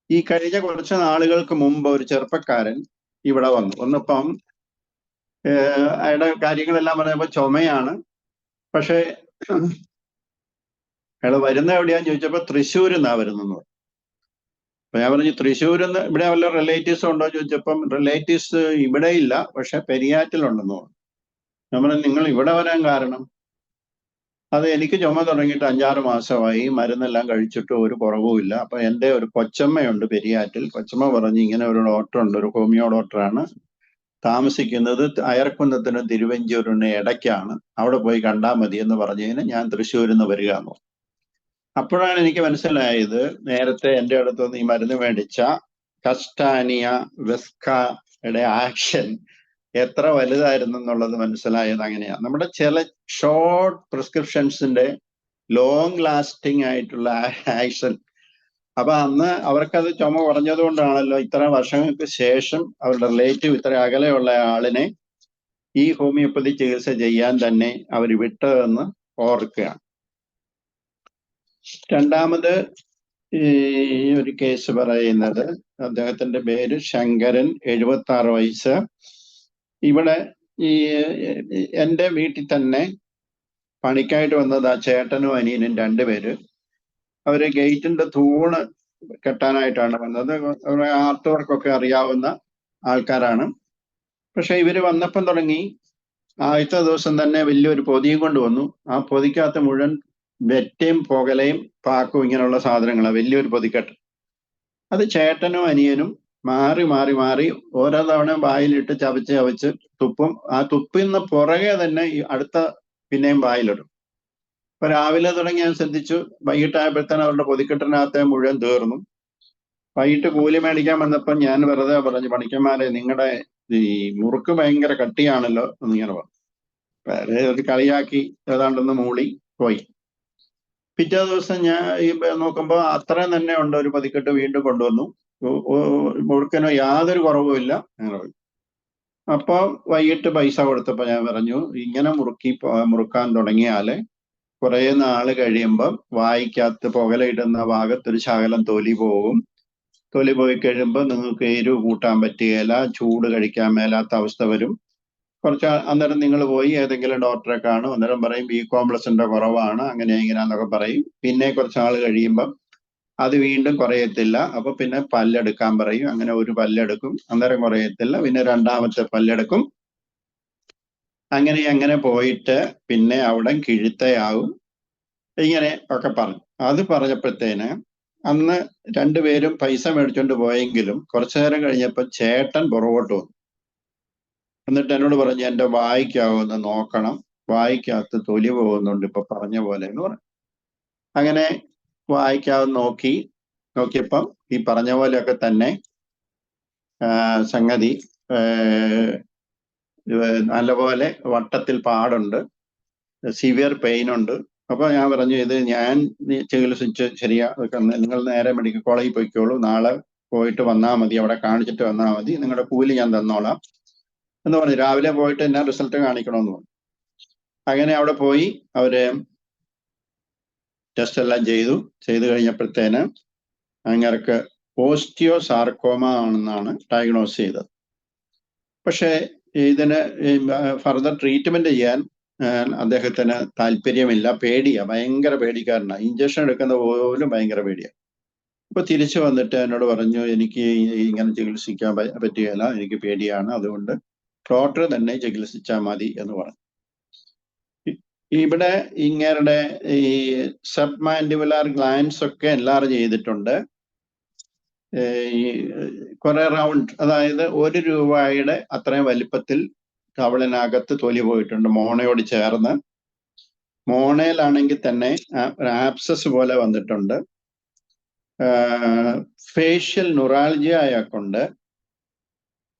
ഈ കഴിഞ്ഞ കുറച്ച് നാളുകൾക്ക് മുമ്പ് ഒരു ചെറുപ്പക്കാരൻ ഇവിടെ വന്നപ്പം അയാളുടെ കാര്യങ്ങളെല്ലാം പറഞ്ഞപ്പോ ചുമയാണ്. പക്ഷെ അയാൾ വരുന്ന എവിടെയാന്ന് ചോദിച്ചപ്പോ തൃശ്ശൂരിൽ നിന്നാ വരുന്നെന്ന് പറഞ്ഞു. അപ്പൊ ഞാൻ പറഞ്ഞു, തൃശ്ശൂരിൽ നിന്ന് ഇവിടെ വല്ല റിലേറ്റീവ്സ് ഉണ്ടോ ചോദിച്ചപ്പം റിലേറ്റീവ്സ് ഇവിടെ ഇല്ല, പക്ഷെ പെരിയാറ്റിലുണ്ടെന്ന് പറഞ്ഞു. ഞാൻ പറഞ്ഞു, നിങ്ങൾ ഇവിടെ വരാൻ കാരണം? അത് എനിക്ക് ചുമ തുടങ്ങിയിട്ട് 5-6 മാസമായി, മരുന്നെല്ലാം കഴിച്ചിട്ട് ഒരു കുറവുമില്ല. അപ്പൊ എൻ്റെ ഒരു കൊച്ചമ്മയുണ്ട് പെരിയാറ്റിൽ. കൊച്ചമ്മ പറഞ്ഞു, ഇങ്ങനെ ഒരു ഡോക്ടറുണ്ട്, ഒരു ഹോമിയോ ഡോക്ടറാണ്, താമസിക്കുന്നത് അയർക്കുന്നതിന് തിരുവഞ്ചൂരിന് ഇടയ്ക്കാണ്, അവിടെ പോയി കണ്ടാൽ മതി എന്ന് പറഞ്ഞതിന് ഞാൻ തൃശ്ശൂരിൽ നിന്ന് വരിക എന്ന് പറഞ്ഞു. അപ്പോഴാണ് എനിക്ക് മനസ്സിലായത്, നേരത്തെ എൻ്റെ അടുത്തുനിന്ന് ഈ മരുന്ന് മേടിച്ച കസ്റ്റാനിയ വെസ്കയുടെ ആക്ഷൻ എത്ര വലുതായിരുന്നു എന്നുള്ളത് മനസ്സിലായത് അങ്ങനെയാണ്. നമ്മുടെ ചില ഷോർട്ട് പ്രിസ്ക്രിപ്ഷൻസിന്റെ ലോങ് ലാസ്റ്റിംഗ് ആയിട്ടുള്ള ആക്ഷൻ. അപ്പൊ അന്ന് അവർക്കത് ചുമ കുറഞ്ഞത് കൊണ്ടാണല്ലോ ഇത്ര വർഷങ്ങൾക്ക് ശേഷം അവരുടെ റിലേറ്റീവ് ഇത്ര അകലെയുള്ള ആളിനെ ഈ ഹോമിയോപ്പതി ചികിത്സ ചെയ്യാൻ തന്നെ അവർ വിട്ടതെന്ന് ഓർക്കുകയാണ്. രണ്ടാമത് ഈ ഒരു കേസ് പറയുന്നത്, അദ്ദേഹത്തിന്റെ പേര് ശങ്കരൻ, 76 വയസ്സ്. ഇവിടെ ഈ എൻ്റെ വീട്ടിൽ തന്നെ പണിക്കായിട്ട് വന്നത് ആ ചേട്ടനും അനിയനും 2 പേര്. അവര് ഗേറ്റിന്റെ തൂണ് കെട്ടാനായിട്ടാണ് വന്നത്. ആർട്ട് വർക്കൊക്കെ അറിയാവുന്ന ആൾക്കാരാണ്. പക്ഷെ ഇവര് വന്നപ്പം തുടങ്ങി ആദ്യത്തെ ദിവസം തന്നെ വലിയൊരു പൊതിയും കൊണ്ട് വന്നു. ആ പൊതിക്കകത്ത് മുഴുവൻ വെറ്റയും പുകലയും പാക്കും ഇങ്ങനെയുള്ള സാധനങ്ങളാണ്, വലിയൊരു പൊതിക്കെട്ട്. അത് ചേട്ടനും അനിയനും മാറി മാറി മാറി ഓരോ തവണ വായിലിട്ട് ചവച്ച് തുപ്പും. ആ തുപ്പിന്ന് പുറകെ തന്നെ ഈ അടുത്ത പിന്നെയും വായിലിടും. അപ്പൊ രാവിലെ തുടങ്ങി ഞാൻ ശ്രദ്ധിച്ചു, വൈകിട്ടായപ്പോഴത്തേനും അവരുടെ പൊതിക്കെട്ടിനകത്തെ മുഴുവൻ തീർന്നു. വൈകിട്ട് കൂലി മേടിക്കാൻ വന്നപ്പോൾ ഞാൻ വെറുതെ പറഞ്ഞു, പണിക്കന്മാരെ നിങ്ങളുടെ ഈ മുറുക്ക് ഭയങ്കര കട്ടിയാണല്ലോ എന്നിങ്ങനെ പറഞ്ഞു. വേറെ ഒരു കളിയാക്കി ഏതാണ്ടൊന്ന് മൂളി പോയി. പിറ്റേ ദിവസം ഞാൻ ഈ നോക്കുമ്പോൾ അത്രയും തന്നെ ഉണ്ട്, ഒരു പതിക്കെട്ട് വീണ്ടും കൊണ്ടുവന്നു. മുറുക്കിനോ യാതൊരു കുറവുമില്ല. അങ്ങനെ പോയി. അപ്പൊ വൈകിട്ട് പൈസ കൊടുത്തപ്പോ ഞാൻ പറഞ്ഞു, ഇങ്ങനെ മുറുക്കാൻ തുടങ്ങിയാല് കുറെ നാള് കഴിയുമ്പം വായിക്കകത്ത് പുകലയിടുന്ന ഭാഗത്തൊരു ശകലം തൊലി പോകും. തൊലി പോയി കഴിയുമ്പോൾ നിങ്ങൾക്ക് എരിവ് കൂട്ടാൻ പറ്റുകയില്ല, ചൂട് കഴിക്കാൻ മേലാത്ത അവസ്ഥ വരും. അന്നേരം നിങ്ങൾ പോയി ഏതെങ്കിലും ഡോക്ടറെ കാണും. അന്നേരം പറയും ബി കോംപ്ലക്സിന്റെ കുറവാണ്, അങ്ങനെ ഇങ്ങനെയാന്നൊക്കെ പറയും. പിന്നെ കുറച്ച് നാൾ കഴിയുമ്പം അത് വീണ്ടും കുറയത്തില്ല. അപ്പൊ പിന്നെ പല്ലെടുക്കാൻ പറയും. അങ്ങനെ ഒരു പല്ലെടുക്കും, അന്നേരം കുറയത്തില്ല. പിന്നെ രണ്ടാമത്തെ പല്ലെടുക്കും. അങ്ങനെ പോയിട്ട് പിന്നെ അവിടെ കിഴുത്തയാവും. ഇങ്ങനെ ഒക്കെ പറഞ്ഞു. അത് പറഞ്ഞപ്പോഴത്തേന് അന്ന് 2 പേരും പൈസ മേടിച്ചോണ്ട് പോയെങ്കിലും കുറച്ചു നേരം കഴിഞ്ഞപ്പോൾ ചേട്ടൻ പുറകോട്ട് വന്നു. എന്നിട്ട് എന്നോട് പറഞ്ഞു, എൻ്റെ വായിക്കാവുന്ന നോക്കണം, വായിക്കകത്ത് തൊലി പോകുന്നുണ്ട് ഇപ്പൊ പറഞ്ഞ പോലെ എന്ന് പറഞ്ഞു. അങ്ങനെ വായിക്കാവുന്ന നോക്കിയപ്പം ഈ പറഞ്ഞ പോലെയൊക്കെ തന്നെ സംഗതി നല്ലപോലെ വട്ടത്തിൽ പാടുണ്ട്, സിവിയർ പെയിൻ ഉണ്ട്. അപ്പൊ ഞാൻ പറഞ്ഞു, ഇത് ഞാൻ ചികിത്സിച്ച് നിങ്ങൾ നേരെ മെഡിക്കൽ കോളേജിൽ പോയിക്കോളൂ, നാളെ പോയിട്ട് വന്നാൽ മതി, അവിടെ കാണിച്ചിട്ട് വന്നാൽ മതി, നിങ്ങളുടെ കൂലി ഞാൻ തന്നോളാം എന്ന് പറഞ്ഞു. രാവിലെ പോയിട്ട് എന്നാ റിസൾട്ട് കാണിക്കണമെന്ന് പറഞ്ഞു. അങ്ങനെ അവിടെ പോയി അവര് ടെസ്റ്റ് എല്ലാം ചെയ്ത് കഴിഞ്ഞപ്പോഴത്തേന് അങ്ങർക്ക് ഓസ്റ്റിയോസാർക്കോമ ആണെന്നാണ് ഡയഗ്നോസ് ചെയ്തത്. പക്ഷേ ഇതിന് ഫർദർ ട്രീറ്റ്മെന്റ് ചെയ്യാൻ അദ്ദേഹത്തിന് താല്പര്യമില്ല, പേടിയാ, ഭയങ്കര പേടിക്കാരനാണ്, ഇഞ്ചക്ഷൻ എടുക്കുന്ന പോലും ഭയങ്കര പേടിയാണ്. അപ്പൊ തിരിച്ചു വന്നിട്ട് എന്നോട് പറഞ്ഞു, എനിക്ക് ഇങ്ങനെ ചികിത്സിക്കാൻ പറ്റുകയില്ല, എനിക്ക് പേടിയാണ്, അതുകൊണ്ട് ഡോക്ടർ തന്നെ ചികിത്സിച്ചാൽ മതി എന്ന് പറഞ്ഞു. ഇവിടെ ഇങ്ങരുടെ ഈ സബ് മാൻഡിബുലാർ ഗ്ലാൻസ് ഒക്കെ എൻലാർജ് ചെയ്തിട്ടുണ്ട്. ഈ കുറെ റൗണ്ട്, അതായത് 1 രൂപയുടെ അത്രയും വലിപ്പത്തിൽ കവളിനകത്ത് തൊലി പോയിട്ടുണ്ട്, മോണയോട് ചേർന്ന്. മോണയിലാണെങ്കിൽ തന്നെ ആപ്സസ് പോലെ വന്നിട്ടുണ്ട്. ഫേഷ്യൽ നുറാൾജിയ അയാൾക്കുണ്ട്.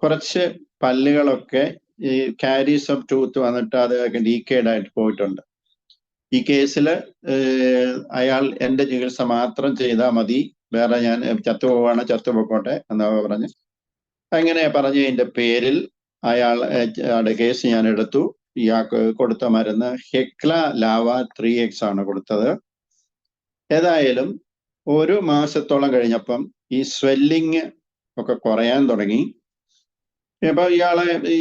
കുറച്ച് പല്ലുകളൊക്കെ ഈ കാരീസ് ഓഫ് ടൂത്ത് വന്നിട്ട് അതൊക്കെ ഡീക്കേഡ് ആയിട്ട് പോയിട്ടുണ്ട്. ഈ കേസിൽ അയാൾ എൻ്റെ ചികിത്സ മാത്രം ചെയ്താൽ മതി, വേറെ ഞാൻ ചത്തുപോകോട്ടെ എന്നാ പറഞ്ഞ്. അങ്ങനെ പറഞ്ഞതിൻ്റെ പേരിൽ അയാളുടെ കേസ് ഞാൻ എടുത്തു. ഇയാൾക്ക് കൊടുത്ത മരുന്ന് ഹെക്ല ലാവ 3X ആണ് കൊടുത്തത്. ഏതായാലും 1 മാസത്തോളം കഴിഞ്ഞപ്പം ഈ സ്വെല്ലിങ് ഒക്കെ കുറയാൻ തുടങ്ങി. ഇപ്പൊ ഇയാളെ ഈ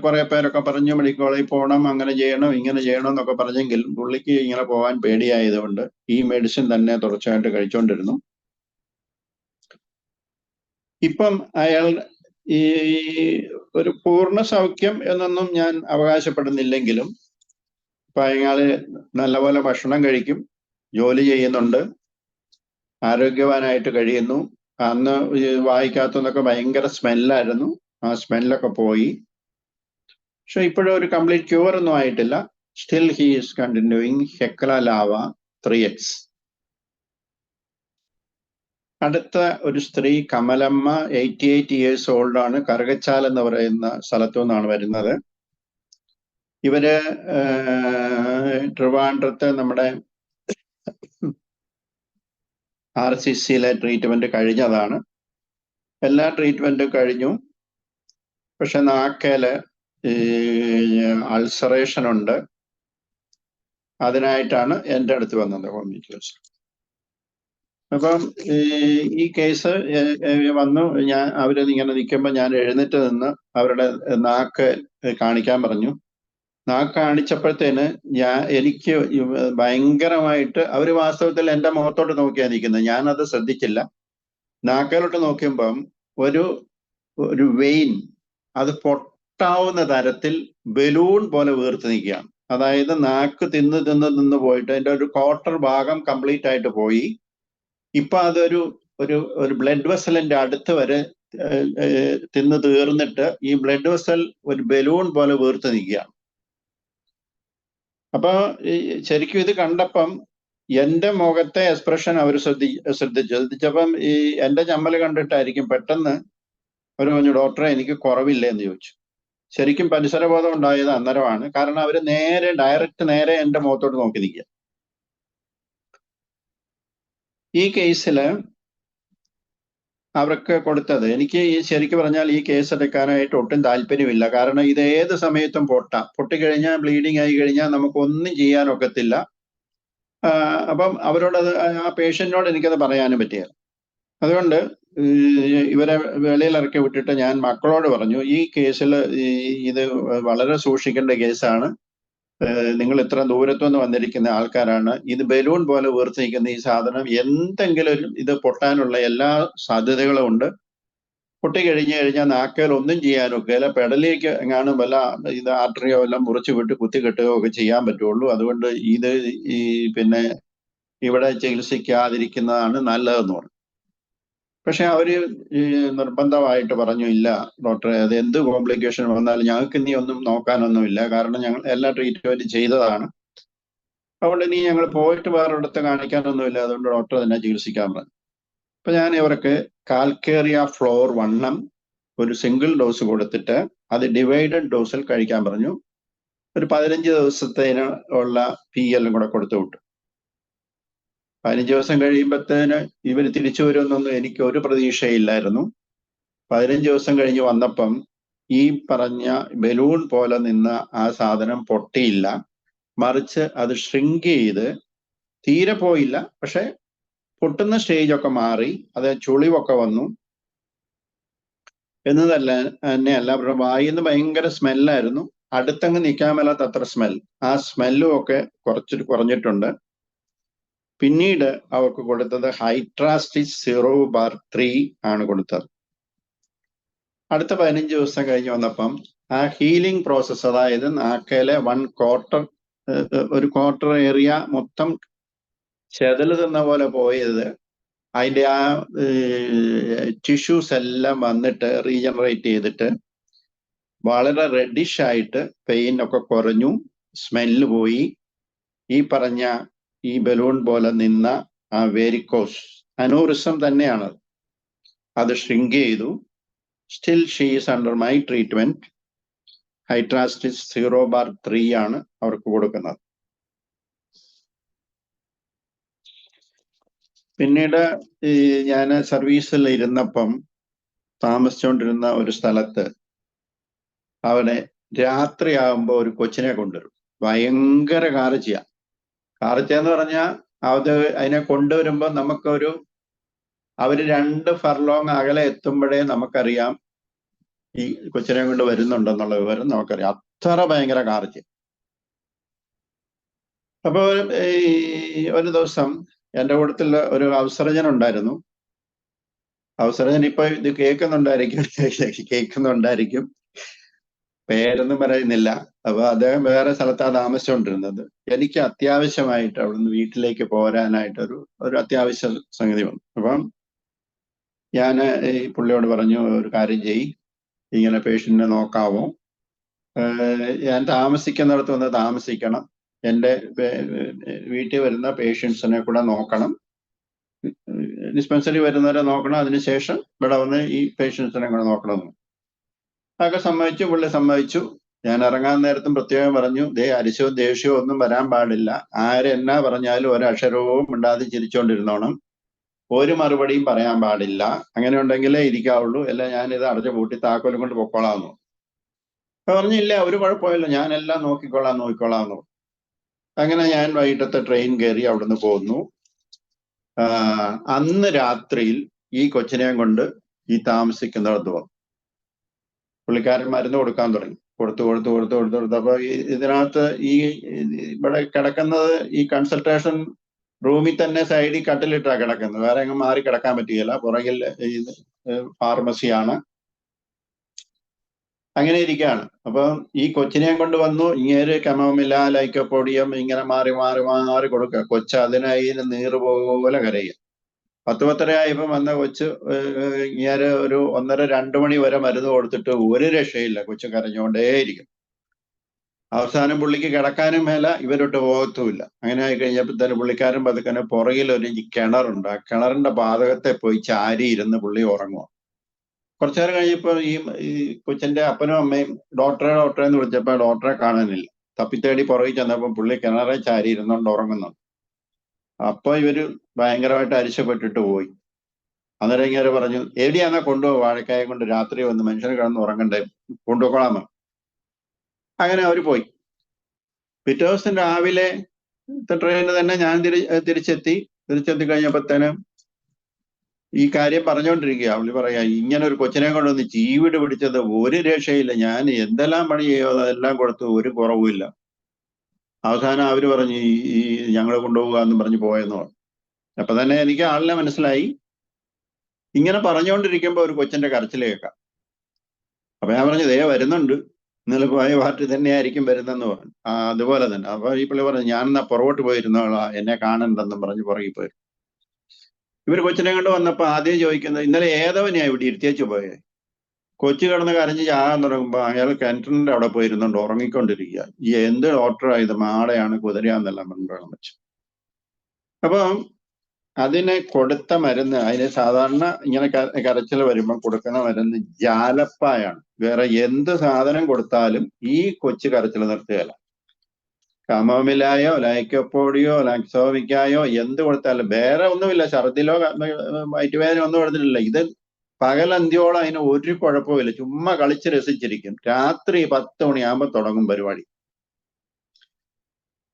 കുറെ പേരൊക്കെ പറഞ്ഞു മെഡിക്കൽ കോളേജിൽ പോകണം, അങ്ങനെ ചെയ്യണം, ഇങ്ങനെ ചെയ്യണം എന്നൊക്കെ പറഞ്ഞെങ്കിൽ പുള്ളിക്ക് ഇങ്ങനെ പോകാൻ പേടിയായതുകൊണ്ട് ഈ മെഡിസിൻ തന്നെ തുടർച്ചയായിട്ട് കഴിച്ചുകൊണ്ടിരുന്നു. ഇപ്പം അയാൾ ഈ ഒരു പൂർണ്ണ സൗഖ്യം എന്നൊന്നും ഞാൻ അവകാശപ്പെടുന്നില്ലെങ്കിലും ഇപ്പൊ അയാള് നല്ലപോലെ ഭക്ഷണം കഴിക്കും, ജോലി ചെയ്യുന്നുണ്ട്, ആരോഗ്യവാനായിട്ട് കഴിയുന്നു. അന്ന് വായിക്കാത്തതൊക്കെ ഭയങ്കര സ്മെല്ലായിരുന്നു, ആ സ്മെല്ലൊക്കെ പോയി. പക്ഷെ ഇപ്പോഴും ഒരു കംപ്ലീറ്റ് ക്യൂർ ഒന്നും ആയിട്ടില്ല. Still he is continuing Hekla lava 3X. അടുത്ത ഒരു സ്ത്രീ കമലമ്മ, 88 years ഓൾഡ് ആണ്, കറുകച്ചാൽ എന്ന് പറയുന്ന സ്ഥലത്തു നിന്നാണ് വരുന്നത്. ഇവര് ട്രിവാൻഡ്രത്ത് നമ്മുടെ RCCയിലെ ട്രീറ്റ്മെന്റ് കഴിഞ്ഞതാണ്. എല്ലാ ട്രീറ്റ്മെന്റും കഴിഞ്ഞു. പക്ഷെ നാക്കേല് അൾസറേഷൻ ഉണ്ട്. അതിനായിട്ടാണ് എൻ്റെ അടുത്ത് വന്നത് ഹോമിയോപതി. അപ്പം ഈ കേസ് വന്നു. അവര് ഇങ്ങനെ നിൽക്കുമ്പോൾ ഞാൻ എഴുന്നേറ്റ് നിന്ന് അവരുടെ നാക്ക് കാണിക്കാൻ പറഞ്ഞു. നാക്ക് കാണിച്ചപ്പോഴത്തേന് എനിക്ക് ഭയങ്കരമായിട്ട് അവര് വാസ്തവത്തിൽ എൻ്റെ മുഖത്തോട്ട് നോക്കിയാണ് നിൽക്കുന്നത്, ഞാനത് ശ്രദ്ധിച്ചില്ല. നാക്കിലോട്ട് നോക്കുമ്പം ഒരു വെയിൻ അത് പൊട്ടാവുന്ന തരത്തിൽ ബലൂൺ പോലെ വീർത്ത് നിൽക്കുകയാണ്. അതായത് നാക്ക് തിന്ന് പോയിട്ട് അതിൻ്റെ ഒരു 1/4 ഭാഗം കംപ്ലീറ്റ് ആയിട്ട് പോയി. ഇപ്പൊ അതൊരു ബ്ലഡ് വെസലിന്റെ അടുത്ത് വരെ തിന്ന് തീർന്നിട്ട് ഈ ബ്ലഡ് വെസൽ ഒരു ബലൂൺ പോലെ വീർത്ത് നിൽക്കുകയാണ്. അപ്പൊ ശരിക്കും ഇത് കണ്ടപ്പം എൻ്റെ മുഖത്തെ എക്സ്പ്രഷൻ അവർ ശ്രദ്ധിച്ചപ്പം ഈ എൻ്റെ ചമ്മൽ കണ്ടിട്ടായിരിക്കും പെട്ടെന്ന് അവർ പറഞ്ഞു, ഡോക്ടറെ എനിക്ക് കുറവില്ലേ എന്ന് ചോദിച്ചു. ശരിക്കും പരിസരബോധം ഉണ്ടായത് അന്നേരമാണ്. കാരണം അവര് ഡയറക്റ്റ് നേരെ എൻ്റെ മുഖത്തോട്ട് നോക്കി നിൽക്കുക. ഈ കേസില് അവർക്ക് കൊടുത്തത്, എനിക്ക് ശരിക്കും പറഞ്ഞാൽ ഈ കേസ് എടുക്കാനായിട്ട് ഒട്ടും താല്പര്യമില്ല. കാരണം ഇത് ഏത് സമയത്തും പൊട്ടിക്കഴിഞ്ഞാൽ ബ്ലീഡിങ് ആയി കഴിഞ്ഞാൽ നമുക്കൊന്നും ചെയ്യാനൊക്കത്തില്ല. അപ്പം അവരോടത് ആ പേഷ്യന്റിനോട് എനിക്കത് പറയാനും പറ്റില്ല. അതുകൊണ്ട് ഇവരെ വെളിയിൽ ഇറക്കി വിട്ടിട്ട് ഞാൻ മക്കളോട് പറഞ്ഞു, ഈ കേസിൽ ഇത് വളരെ സൂക്ഷിക്കേണ്ട കേസാണ്. നിങ്ങൾ ഇത്ര ദൂരത്തുനിന്ന് വന്നിരിക്കുന്ന ആൾക്കാരാണ്. ഇത് ബലൂൺ പോലെ വീർത്തിരിക്കുന്ന ഈ സാധനം എന്തെങ്കിലും ഇത് പൊട്ടാനുള്ള എല്ലാ സാധ്യതകളും ഉണ്ട്. പൊട്ടിക്കഴിഞ്ഞു കഴിഞ്ഞാൽ നാക്കേൽ ഒന്നും ചെയ്യാനൊക്കെ പെടലേക്ക് എങ്ങാനും വല്ല ഇത് ആർട്ടറിയോ എല്ലാം മുറിച്ചു വിട്ട് കുത്തി കെട്ടുകയോ ഒക്കെ ചെയ്യാൻ പറ്റുള്ളൂ. അതുകൊണ്ട് ഇത് പിന്നെ ഇവിടെ ചികിത്സിക്കാതിരിക്കുന്നതാണ് നല്ലതെന്ന് പറഞ്ഞു. പക്ഷെ അവര് നിർബന്ധമായിട്ട് പറഞ്ഞു, ഇല്ല ഡോക്ടറെ, അത് എന്ത് കോംപ്ലിക്കേഷൻ വന്നാലും ഞങ്ങൾക്ക് ഇനി ഒന്നും നോക്കാനൊന്നുമില്ല, കാരണം ഞങ്ങൾ എല്ലാ ട്രീറ്റ്മെന്റ് ചെയ്തതാണ്. അതുകൊണ്ട് ഇനി ഞങ്ങൾ പോയിട്ട് വേറൊരിടത്ത് കാണിക്കാനൊന്നുമില്ല, അതുകൊണ്ട് ഡോക്ടർ തന്നെ ചികിത്സിക്കാൻ പറഞ്ഞു. അപ്പൊ ഞാൻ ഇവർക്ക് കാൽക്കേറിയ ഫ്ലോർ 1 ഒരു സിംഗിൾ ഡോസ് കൊടുത്തിട്ട് അത് ഡിവൈഡഡ് ഡോസിൽ കഴിക്കാൻ പറഞ്ഞു. ഒരു 15 ദിവസത്തേന് ഉള്ള PL കൂടെ കൊടുത്തു വിട്ടു. 15 ദിവസം കഴിയുമ്പോഴത്തേന് ഇവർ തിരിച്ചു വരുമെന്നൊന്നും എനിക്ക് ഒരു പ്രതീക്ഷയില്ലായിരുന്നു. 15 ദിവസം കഴിഞ്ഞ് വന്നപ്പം ഈ പറഞ്ഞ ബലൂൺ പോലെ നിന്ന ആ സാധനം പൊട്ടിയില്ല, മറിച്ച് അത് ഷ്രിങ്ക് ചെയ്ത് തീരെ പോയില്ല, പക്ഷെ പൊട്ടുന്ന സ്റ്റേജൊക്കെ മാറി, അത് ചുളിവൊക്കെ വന്നു എന്നതല്ല തന്നെയല്ല, അവരുടെ വായിന്ന് ഭയങ്കര സ്മെല്ലായിരുന്നു. അടുത്തങ്ങ് നിൽക്കാൻ മേലാത്ത അത്ര സ്മെൽ. ആ സ്മെല്ലും ഒക്കെ കുറഞ്ഞിട്ടുണ്ട്. പിന്നീട് അവർക്ക് കൊടുത്തത് ഹൈട്രാസ്റ്റിസ് 0/3 ആണ് കൊടുത്തത്. അടുത്ത 15 ദിവസം കഴിഞ്ഞ് വന്നപ്പം ആ ഹീലിംഗ് പ്രോസസ്സ്, അതായത് നാക്കയിലെ ഒരു ക്വാർട്ടർ ഏരിയ മൊത്തം ചെതല് തിന്ന പോലെ പോയത്, അതിന്റെ ആ ടിഷ്യൂസ് എല്ലാം വന്നിട്ട് റീജനറേറ്റ് ചെയ്തിട്ട് വളരെ റെഡിഷ് ആയിട്ട് പെയിൻ ഒക്കെ കുറഞ്ഞു, സ്മെല്ല് പോയി. ഈ പറഞ്ഞ ഈ ബലൂൺ പോലെ നിന്ന ആ വെരിക്കോസ് അനൂറിസം തന്നെയാണ്, അത് ഷ്രിങ്ക് ചെയ്തു. Still she is under my treatment. Hydrastis 0/3 ആണ് അവർക്ക് കൊടുക്കുന്നത്. പിന്നീട് ഞാൻ സർവീസിൽ ഇരുന്നപ്പം താമസിച്ചുകൊണ്ടിരുന്ന ഒരു സ്ഥലത്ത് അവനെ രാത്രിയാകുമ്പോൾ ഒരു കൊച്ചിനെ കൊണ്ടുവരും. ഭയങ്കര കാർച്ചയാ. കാർച്ചയെന്ന് പറഞ്ഞാൽ അതിനെ കൊണ്ടുവരുമ്പോൾ നമുക്കൊരു അവര് 2 ഫർലോങ് അകലെ എത്തുമ്പോഴേ നമുക്കറിയാം ഈ കൊച്ചിനെ കൊണ്ട് വരുന്നുണ്ടെന്നുള്ള വിവരം നമുക്കറിയാം. അത്ര ഭയങ്കര കാർച്ച. അപ്പൊ ഒരു ദിവസം എൻ്റെ കൂട്ടത്തിൽ ഒരു അവസരജൻ ഉണ്ടായിരുന്നു. അവസരജൻ ഇപ്പൊ ഇത് കേൾക്കുന്നുണ്ടായിരിക്കും, പേരൊന്നും പറയുന്നില്ല. അപ്പൊ അദ്ദേഹം വേറെ സ്ഥലത്താണ് താമസിച്ചുകൊണ്ടിരുന്നത്. എനിക്ക് അത്യാവശ്യമായിട്ട് അവിടുന്ന് വീട്ടിലേക്ക് പോരാനായിട്ട് ഒരു അത്യാവശ്യ സംഗതി വന്നു. അപ്പം ഞാൻ ഈ പുള്ളിയോട് പറഞ്ഞു, ഒരു കാര്യം ചെയ്യ്, ഇങ്ങനെ പേഷ്യന്റിനെ നോക്കാവോ, ഞാൻ താമസിക്കുന്നിടത്ത് വന്ന് താമസിക്കണം, എൻ്റെ വീട്ടിൽ വരുന്ന പേഷ്യൻസിനെ കൂടെ നോക്കണം, ഡിസ്പെൻസറി വരുന്നവരെ നോക്കണം, അതിനുശേഷം ഇവിടെ വന്ന് ഈ പേഷ്യൻസിനെ കൂടെ നോക്കണം. അതൊക്കെ പുള്ളി സമ്മതിച്ചു. ഞാൻ ഇറങ്ങാൻ നേരത്തും പ്രത്യേകം പറഞ്ഞു, അരിശവും ദേഷ്യവും ഒന്നും വരാൻ പാടില്ല, ആരെന്നാ പറഞ്ഞാലും ഒരക്ഷരവും മിണ്ടാതെ ചിരിച്ചോണ്ടിരുന്നോണം, ഒരു മറുപടിയും പറയാൻ പാടില്ല, അങ്ങനെ ഉണ്ടെങ്കിലേ ഇരിക്കാവുള്ളൂ, അല്ല ഞാനിത് അടച്ചു പൂട്ടി താക്കോലും കൊണ്ട് പൊക്കോളാന്നു പറഞ്ഞില്ല. ഒരു കുഴപ്പമില്ല, ഞാനെല്ലാം നോക്കിക്കോളാം. അങ്ങനെ ഞാൻ വൈകിട്ടത്തെ ട്രെയിൻ കയറി അവിടുന്ന് പോന്നു. അന്ന് രാത്രിയിൽ ഈ കൊച്ചിനെയും കൊണ്ട് ഈ താമസിക്കുന്നിടത്ത് വന്നു. പുള്ളിക്കാരൻ മരുന്ന് കൊടുക്കാൻ തുടങ്ങി. കൊടുത്തു. അപ്പൊ ഇതിനകത്ത് ഇവിടെ കിടക്കുന്നത് ഈ കൺസൾട്ടേഷൻ റൂമിൽ തന്നെ സൈഡിൽ കട്ടിലിട്ടാ കിടക്കുന്നത്, വേറെ എങ്ങും മാറി കിടക്കാൻ പറ്റുകയില്ല. പുറകിൽ ഫാർമസിയാണ്. അങ്ങനെ ഇരിക്കുകയാണ്. അപ്പൊ ഈ കൊച്ചിനെയും കൊണ്ട് വന്നു. ഇങ്ങേര് കമോമില, ലൈക്കോപോഡിയം ഇങ്ങനെ മാറി കൊടുക്കുക. കൊച്ച് അതിനായി നീറ് പോലെ കരയുക. 10-10:30 ആയപ്പം വന്ന കൊച്ച് ഇങ്ങേര് ഒരു 1:30-2 മണി വരെ മരുന്ന് കൊടുത്തിട്ട് ഒരു രക്ഷയില്ല, കൊച്ചു കരഞ്ഞുകൊണ്ടേയിരിക്കും. അവസാനം പുള്ളിക്ക് കിടക്കാനും മേല, ഇവരൊട്ട് പോകത്തുമില്ല. അങ്ങനെ ആയി കഴിഞ്ഞപ്പോഴത്തേന് പുള്ളിക്കാരൻ പതുക്കനെ പുറകിൽ ഒരു കിണറുണ്ട്, ആ കിണറിന്റെ പാതകത്തെ പോയി ചാരി ഇരുന്ന് പുള്ളി ഉറങ്ങുക. കുറച്ചു നേരം കഴിഞ്ഞപ്പോൾ ഈ കൊച്ചിന്റെ അപ്പനും അമ്മയും ഡോക്ടറെ എന്ന് വിളിച്ചപ്പോൾ ഡോക്ടറെ കാണാനില്ല. തപ്പിത്തേടി പുറകിൽ ചെന്നപ്പോൾ പുള്ളി കിണറെ ചാരി ഇരുന്നോണ്ട് ഉറങ്ങുന്നു. അപ്പൊ ഇവര് ഭയങ്കരമായിട്ട് അരിശപ്പെട്ടിട്ട് പോയി. അന്നേരം ഇങ്ങനെ പറഞ്ഞു, എവിടെയാന്നാ കൊണ്ടുപോകും, വാഴക്കായ കൊണ്ട് രാത്രി വന്ന് മനുഷ്യന് കിടന്ന് ഉറങ്ങണ്ടേ, കൊണ്ടുപോകാമോ. അങ്ങനെ അവര് പോയി. പിറ്റേ ദിവസം രാവിലെ ട്രെയിനിന് തന്നെ ഞാൻ തിരിച്ചെത്തി കഴിഞ്ഞപ്പോഴത്തേനും ഈ കാര്യം പറഞ്ഞുകൊണ്ടിരിക്കുക. അവള് പറയാ, ഇങ്ങനെ ഒരു കൊച്ചിനെ കൊണ്ടുവന്ന് ചീവിട് പിടിച്ചത് ഒരു രക്ഷയില്ല, ഞാൻ എന്തെല്ലാം പണി ചെയ്യോ അതെല്ലാം കൊടുത്തു, ഒരു കുറവുമില്ല. അവസാനം അവര് പറഞ്ഞു ഈ ഞങ്ങളെ കൊണ്ടുപോകുക എന്ന് പറഞ്ഞ് പോയെന്ന് പറഞ്ഞു. അപ്പൊ തന്നെ എനിക്ക് ആളിനെ മനസ്സിലായി. ഇങ്ങനെ പറഞ്ഞുകൊണ്ടിരിക്കുമ്പോ ഒരു കൊച്ചിന്റെ കരച്ചിൽ കേൾക്കാം. അപ്പൊ ഞാൻ പറഞ്ഞു, വരുന്നുണ്ട്, ഇന്നലെ പോയ പാർട്ടി തന്നെയായിരിക്കും വരുന്നെന്ന് പറഞ്ഞു. അതുപോലെ തന്നെ. അപ്പൊ ഈ പുള്ളി പറഞ്ഞു, ഞാനെന്നാ പുറകോട്ട് പോയിരുന്നോളാ, എന്നെ കാണണ്ടെന്നും പറഞ്ഞ് പുറകെ പോയി. ഇവര് കൊച്ചിനെ കൊണ്ട് വന്നപ്പോ ആദ്യം ചോദിക്കുന്നത്, ഇന്നലെ ഏതവനെയാ ഇവിടെ ഇരുത്തിയേച്ചു പോയെ. കൊച്ചു കിടന്ന് കരഞ്ഞ് ചാകാൻ തുടങ്ങുമ്പോൾ അയാൾ കിണറ്റിന്റെ അവിടെ പോയിരുന്നുണ്ട് ഉറങ്ങിക്കൊണ്ടിരിക്കുക. ഈ എന്ത് ഡോക്ടറാണ് ഇത്, മാടയാണ് കുതിരയാന്നെല്ലാം പറഞ്ഞിട്ട് വെച്ചു. അപ്പം അതിനെ കൊടുത്ത മരുന്ന്, അതിന് സാധാരണ ഇങ്ങനെ കരച്ചിൽ വരുമ്പോൾ കൊടുക്കുന്ന മരുന്ന് ജാലപ്പായാണ്. വേറെ എന്ത് സാധനം കൊടുത്താലും ഈ കൊച്ചു കരച്ചിൽ നിർത്തുകയില്ല. കമോമിലായോ ലൈക്കോപ്പോഡിയോ ലാക്സോവിക്കായോ എന്ത് കൊടുത്താലും വേറെ ഒന്നുമില്ല, ഛർദിലോ വയറ്റുവേദന ഒന്നും കൊടുത്തിട്ടില്ല. ഇത് പകലന്ത്യോളം അതിന് ഒരു കുഴപ്പമില്ല, ചുമ്മാ കളിച്ച് രസിച്ചിരിക്കും. രാത്രി 10 മണിയാകുമ്പോൾ തുടങ്ങും പരിപാടി.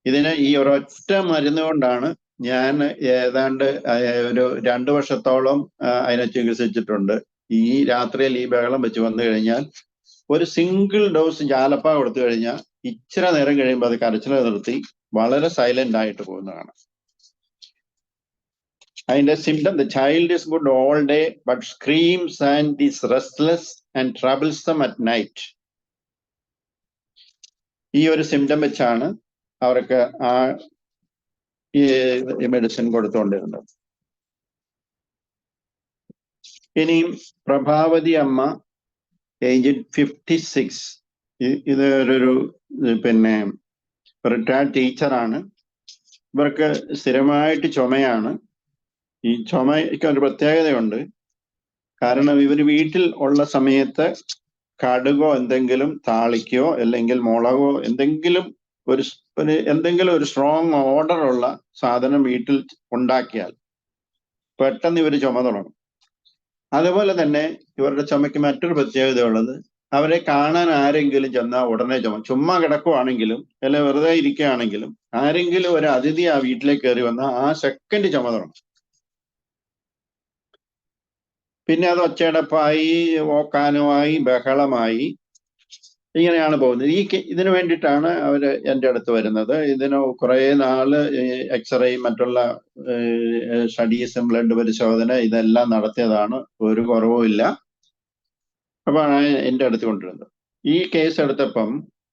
ഇതിന് ഈ ഒരൊറ്റ മരുന്ന് കൊണ്ടാണ് ഞാൻ ഏതാണ്ട് ഒരു 2 വർഷത്തോളം അതിനെ ചികിത്സിച്ചിട്ടുണ്ട്. ഈ രാത്രിയിൽ ഈ ബഹളം വെച്ച് വന്നു കഴിഞ്ഞാൽ ഒരു സിംഗിൾ ഡോസ് ജാലപ്പ കൊടുത്തു കഴിഞ്ഞാൽ ഇച്ചിരി നേരം കഴിയുമ്പോൾ അത് കരച്ചിൽ നിർത്തി വളരെ സൈലന്റ് ആയിട്ട് പോകുന്നതാണ്. അതിന്റെ symptom, the child is good all day but screams and is restless and troublesome at night. ഈ ഒരു സിംറ്റം വെച്ചാണ് അവർക്ക് ആ ഈ മെഡിസിൻ കൊടുത്തുകൊണ്ടിരുന്നത്. ഇനിയും പ്രഭാവതി അമ്മ, ഏജ് 56. ഇത് ഒരു പിന്നെ റിട്ടയർഡ് ടീച്ചറാണ്. ഇവർക്ക് സ്ഥിരമായിട്ട് ചുമയാണ്. ഈ ചുമയ്ക്ക് ഒരു പ്രത്യേകതയുണ്ട്. കാരണം ഇവർ വീട്ടിൽ ഉള്ള സമയത്ത് കടുകോ എന്തെങ്കിലും താളിക്കോ അല്ലെങ്കിൽ മുളകോ എന്തെങ്കിലും ഒരു സ്ട്രോങ് ഓർഡറുള്ള സാധനം വീട്ടിൽ ഉണ്ടാക്കിയാൽ പെട്ടെന്ന് ഇവർ ചുമ തുടങ്ങും. അതുപോലെ തന്നെ ഇവരുടെ ചുമയ്ക്ക് മറ്റൊരു പ്രത്യേകതയുള്ളത്, അവരെ കാണാൻ ആരെങ്കിലും ചെന്നാൽ ഉടനെ ചുമ്മാ കിടക്കുവാണെങ്കിലും അല്ലെ വെറുതെ ഇരിക്കുകയാണെങ്കിലും ആരെങ്കിലും ഒരു അതിഥി ആ വീട്ടിലേക്ക് കയറി വന്നാൽ ആ സെക്കൻഡ് ചുമ തുടങ്ങും. പിന്നെ അത് ഒച്ചയടപ്പായി, ഓക്കാനുമായി, ബഹളമായി, ഇങ്ങനെയാണ് പോകുന്നത്. ഇതിനു വേണ്ടിയിട്ടാണ് അവര് എൻ്റെ അടുത്ത് വരുന്നത്. ഇതിന് കുറെ നാള് എക്സ്റേയും മറ്റുള്ള സ്റ്റഡീസും ബ്ലഡ് പരിശോധന ഇതെല്ലാം നടത്തിയതാണ്, ഒരു കുറവുമില്ല. അപ്പാണ് എൻ്റെ അടുത്ത് കൊണ്ടുവരുന്നത്. ഈ കേസ് എടുത്തപ്പം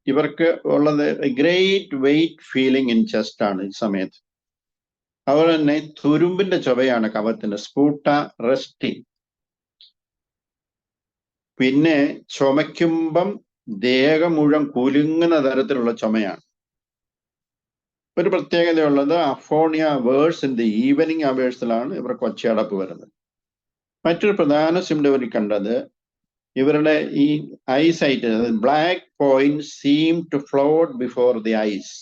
ഇവർക്ക് ഉള്ളത് great weight feeling in chest ആണ് ഈ സമയത്ത്. അതുപോലെ തന്നെ തുരുമ്പിന്റെ ചുവയാണ് കഫത്തിന്റെ, സ്പൂട്ട റെസ്റ്റി. പിന്നെ ചുമയ്ക്കുമ്പം ദേഹം മുഴുവൻ കുലുങ്ങുന്ന തരത്തിലുള്ള ചുമയാണ്. ഒരു പ്രത്യേകതയുള്ളത്, അഫോണിയ വേഴ്സ് ഇൻ ദി ഈവനിങ് അവേഴ്സിലാണ് ഇവർക്ക് ഒച്ചയടപ്പ് വരുന്നത്. മറ്റൊരു പ്രധാന സിംറ്റം ഇവർ കണ്ടത്, ഇവരുടെ ഈ eyesight, black point seem to float before the eyes.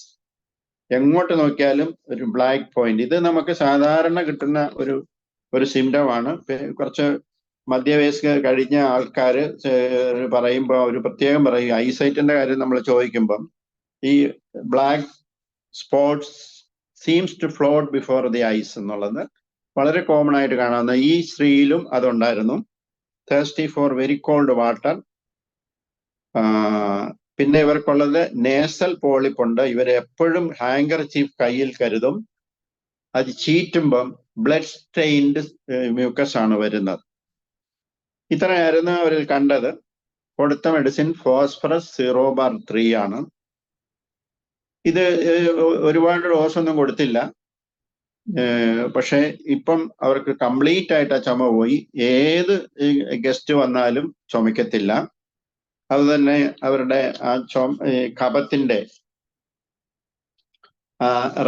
എങ്ങോട്ട് നോക്കിയാലും ഒരു ബ്ലാക്ക് പോയിന്റ്. ഇത് നമുക്ക് സാധാരണ കിട്ടുന്ന ഒരു സിംറ്റമാണ്. കുറച്ച് മധ്യവയസ്ക കഴിഞ്ഞ ആൾക്കാർ പറയുമ്പോൾ ഒരു പ്രത്യേകം പറയും, ഐസൈറ്റിന്റെ കാര്യം നമ്മൾ ചോദിക്കുമ്പം ഈ black spots seems to float before the eyes എന്നുള്ളത് വളരെ കോമൺ ആയിട്ട് കാണാവുന്ന. ഈ സ്ത്രീയിലും അതുണ്ടായിരുന്നു. Thirsty for very cold water. പിന്നെ ഇവർക്കുള്ളത് നേസൽ പോളിപ്പുണ്ട്. ഇവരെപ്പോഴും ഹാങ്കർചീഫ് കയ്യിൽ കരുതും. അത് ചീറ്റുമ്പം ബ്ലഡ് സ്റ്റെയിൻഡ് മ്യൂക്കസ് ആണ് വരുന്നത്. ഇത്രയായിരുന്നു അവരിൽ കണ്ടത്. കൊടുത്ത മെഡിസിൻ ഫോസ്ഫറസ് 0/3 ആണ്. ഇത് ഒരുപാട് ഡോസ് ഒന്നും കൊടുത്തില്ല. പക്ഷെ ഇപ്പം അവർക്ക് കംപ്ലീറ്റ് ആയിട്ട് ആ ചുമ പോയി. ഏത് ഗസ്റ്റ് വന്നാലും ചുമക്കത്തില്ല. അതുതന്നെ അവരുടെ ആ കഫത്തിന്റെ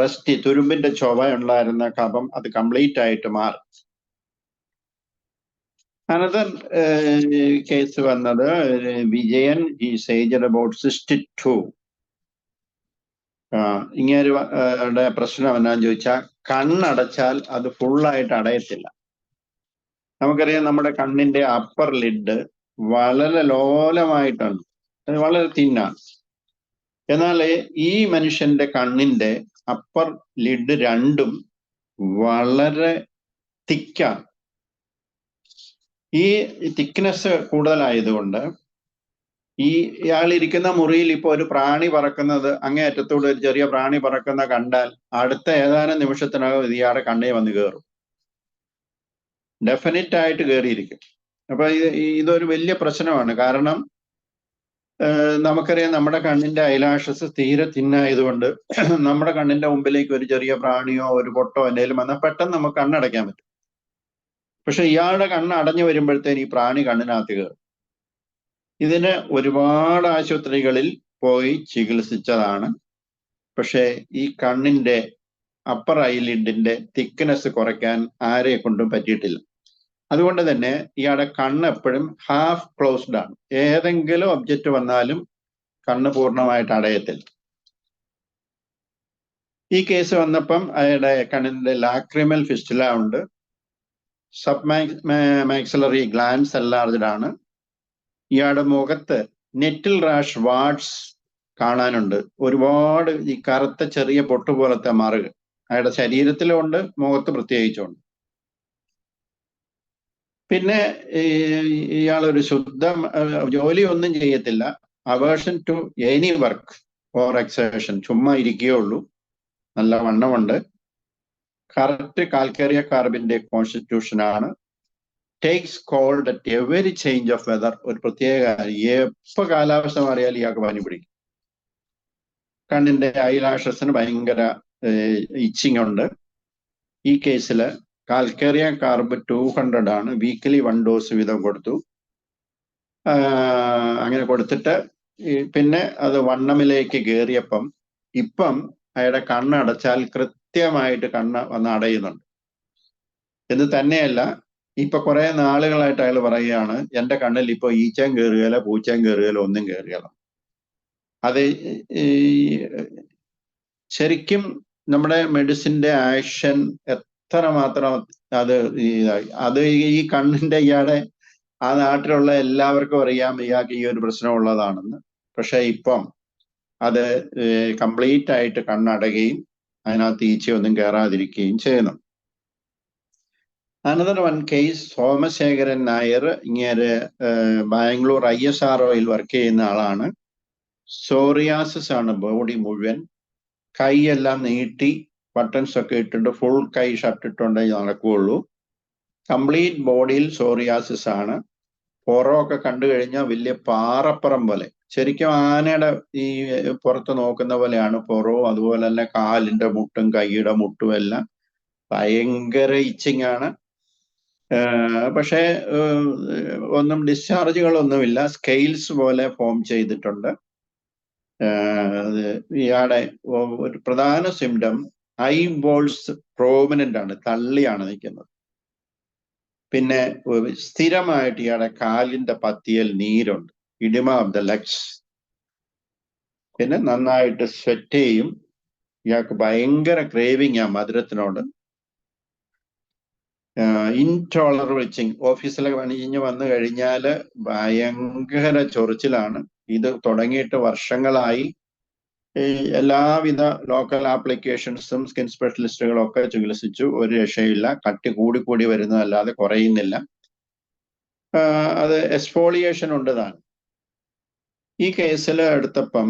റെസ്റ്റ്, തുരുമ്പിന്റെ ചുവ ഉണ്ടായിരുന്ന കഫം അത് കംപ്ലീറ്റ് ആയിട്ട് മാറി. അനദർ കേസ് വന്നത് വിജയൻ, ഈസ് ഏജ്ഡ് അബൌട്ട് 62. ഇങ്ങനെ പ്രശ്നം എന്നാന്ന് ചോദിച്ചാൽ, കണ്ണടച്ചാൽ അത് ഫുള്ളായിട്ട് അടയത്തില്ല. നമുക്കറിയാം നമ്മുടെ കണ്ണിന്റെ അപ്പർ ലിഡ് വളരെ ലോലമായിട്ടാണ്, അത് വളരെ തിന്നാണ്. എന്നാൽ ഈ മനുഷ്യന്റെ കണ്ണിന്റെ അപ്പർ ലിഡ് രണ്ടും വളരെ തിക്കാണ്. ഈ തിക്നെസ് കൂടുതലായതുകൊണ്ട് ഇയാളിരിക്കുന്ന മുറിയിൽ ഇപ്പൊ ഒരു പ്രാണി പറക്കുന്നത്, അങ്ങേ അറ്റത്തൂടെ ഒരു ചെറിയ പ്രാണി പറക്കുന്ന കണ്ടാൽ അടുത്ത ഏതാനും നിമിഷത്തിനകം ഇത് ഇയാളുടെ കണ്ണേ വന്ന് കയറും. ഡെഫിനറ്റ് ആയിട്ട് കയറിയിരിക്കും. അപ്പൊ ഇതൊരു വലിയ പ്രശ്നമാണ്. കാരണം നമുക്കറിയാം നമ്മുടെ കണ്ണിന്റെ ഐലാഷസ് തീരെ തിന്നായതുകൊണ്ട് നമ്മുടെ കണ്ണിന്റെ മുമ്പിലേക്ക് ഒരു ചെറിയ പ്രാണിയോ ഒരു പൊട്ടോ എന്തെങ്കിലും വന്നാൽ പെട്ടെന്ന് നമുക്ക് കണ്ണടയ്ക്കാൻ പറ്റും. പക്ഷെ ഇയാളുടെ കണ്ണ് അടഞ്ഞു വരുമ്പോഴത്തേന് ഈ പ്രാണി കണ്ണിനകത്ത് കയറും. ഇതിന് ഒരുപാട് ആശുപത്രികളിൽ പോയി ചികിത്സിച്ചതാണ്. പക്ഷേ ഈ കണ്ണിന്റെ അപ്പർ ഐലിഡിന്റെ തിക്നെസ് കുറയ്ക്കാൻ ആരെ കൊണ്ടും പറ്റിയിട്ടില്ല. അതുകൊണ്ട് തന്നെ ഇയാളുടെ കണ്ണ് എപ്പോഴും ഹാഫ് ക്ലോസ്ഡ് ആണ്. ഏതെങ്കിലും ഒബ്ജക്റ്റ് വന്നാലും കണ്ണ് പൂർണ്ണമായിട്ട് അടയത്തില്ല. ഈ കേസ് വന്നപ്പം അയാളുടെ കണ്ണിന്റെ ലാക്രിമൽ ഫിസ്റ്റുല ഉണ്ട്, മാക്സിലറി ഗ്ലാൻസ് എൻലാർജ്ഡ് ആണ്. ഇയാളുടെ മുഖത്ത് നെറ്റിൽ റാഷ് വാർഡ്സ് കാണാനുണ്ട്, ഒരുപാട് ഈ കറുത്ത ചെറിയ പൊട്ട് പോലത്തെ മറുകൾ അയാളുടെ ശരീരത്തിലുണ്ട്, മുഖത്ത് പ്രത്യേകിച്ചുണ്ട്. പിന്നെ ഇയാളൊരു ജോലി ഒന്നും ചെയ്യത്തില്ല, aversion to any work or exertion, ചുമ്മാ ഇരിക്കുകയുള്ളൂ, നല്ല വണ്ണമുണ്ട്, കറക്റ്റ് കാൽക്കേറിയ കാർബിന്റെ കോൺസ്റ്റിറ്റ്യൂഷൻ ആണ്, takes cold at every change of weather. ഒരു പ്രത്യേക എപ്പോ കാലാവസ്ഥ മാറിയാൽ ഇയാൾക്ക് പനി പിടിക്കും. കണ്ണിന്റെ ഐലാഷസിന് ഭയങ്കര ഇച്ചിങ് ഉണ്ട്. ഈ കേസിൽ കാൽക്കേറിയ കാർബ് 200 ആണ്, വീക്കിലി 1 ഡോസ് വീതം കൊടുത്തു. അങ്ങനെ കൊടുത്തിട്ട് പിന്നെ അത് വണ്ണമിലേക്ക് കയറിയപ്പം ഇപ്പം അയാളുടെ കണ്ണടച്ചാൽ കൃത്യമായിട്ട് കണ്ണ് വന്ന് അടയുന്നുണ്ട്. ഇത് തന്നെയല്ല, ഇപ്പൊ കുറെ നാളുകളായിട്ട് അയാൾ പറയുകയാണ്, എന്റെ കണ്ണിൽ ഇപ്പൊ ഈച്ചയും കയറുകയില്ല, പൂച്ചയും കയറുകയില്ല, ഒന്നും കയറുകയില്ല. അത് ശരിക്കും നമ്മുടെ മെഡിസിന്റെ ആക്ഷൻ എത്രമാത്രം അത് ഈ കണ്ണിന്റെ ഇയാളെ ആ നാട്ടിലുള്ള എല്ലാവർക്കും അറിയാം ഇയാൾക്ക് ഈ ഒരു പ്രശ്നം ഉള്ളതാണെന്ന്. പക്ഷെ ഇപ്പം അത് കംപ്ലീറ്റ് ആയിട്ട് കണ്ണടയുകയും അതിനകത്ത് ഈച്ചയൊന്നും കയറാതിരിക്കുകയും ചെയ്യുന്നു. Another one case, Somasekharan Nair. ഇങ്ങനെ ബാംഗ്ലൂർ ISROയിൽ വർക്ക് ചെയ്യുന്ന ആളാണ്. സോറിയാസിസ് ആണ് ബോഡി മുഴുവൻ, കൈയെല്ലാം നീട്ടി ബട്ടൺസ് ഒക്കെ ഇട്ടിട്ട് ഫുൾ കൈ ഷർട്ട് ഇട്ടുണ്ടെങ്കിൽ നടക്കുകയുള്ളൂ. കംപ്ലീറ്റ് ബോഡിയിൽ സോറിയാസിസ് ആണ്. പുറമൊക്കെ കണ്ടു കഴിഞ്ഞാൽ വലിയ പാറപ്പുറം പോലെ, ശരിക്കും ആനയുടെ ഈ പുറത്ത് നോക്കുന്ന പോലെയാണ് പുറവും. അതുപോലെ തന്നെ കാലിന്റെ മുട്ടും കൈയുടെ മുട്ടും എല്ലാം ഭയങ്കര ഇച്ചിങ് ആണ്. പക്ഷേ ഒന്നും ഡിസ്ചാർജുകളൊന്നുമില്ല, സ്കെയിൽസ് പോലെ ഫോം ചെയ്തിട്ടുണ്ട്. ഇയാളുടെ ഒരു പ്രധാന സിംറ്റം ഐ ബോൾസ് പ്രോമിനന്റ് ആണ്, തള്ളിയാണ് നിൽക്കുന്നത്. പിന്നെ സ്ഥിരമായിട്ട് ഇയാളുടെ കാലിന്റെ പത്തിയിൽ നീരുണ്ട്, ഇഡിമ ഓഫ് ദ ലെഗ്സ്. പിന്നെ നന്നായിട്ട് സ്വെറ്റ് ചെയ്യും. ഇയാൾക്ക് ഭയങ്കര ക്രേവിങ് ആ മധുരത്തിനോട്. ഇൻടോളറബിൾ ഇച്ചിങ്, ഓഫീസിലൊക്കെ പണിഞ്ഞ് വന്നു കഴിഞ്ഞാൽ ഭയങ്കര ചൊറിച്ചിലാണ്. ഇത് തുടങ്ങിയിട്ട് വർഷങ്ങളായി. ഈ എല്ലാവിധ ലോക്കൽ ആപ്ലിക്കേഷൻസും സ്കിൻ സ്പെഷ്യലിസ്റ്റുകളും ഒക്കെ ചികിത്സിച്ചു, ഒരു രക്ഷയില്ല. കട്ടി കൂടി വരുന്നതല്ലാതെ കുറയുന്നില്ല. അത് എക്സ്ഫോളിയേഷൻ ഉണ്ട് താൻ. ഈ കേസിൽ എടുത്തപ്പം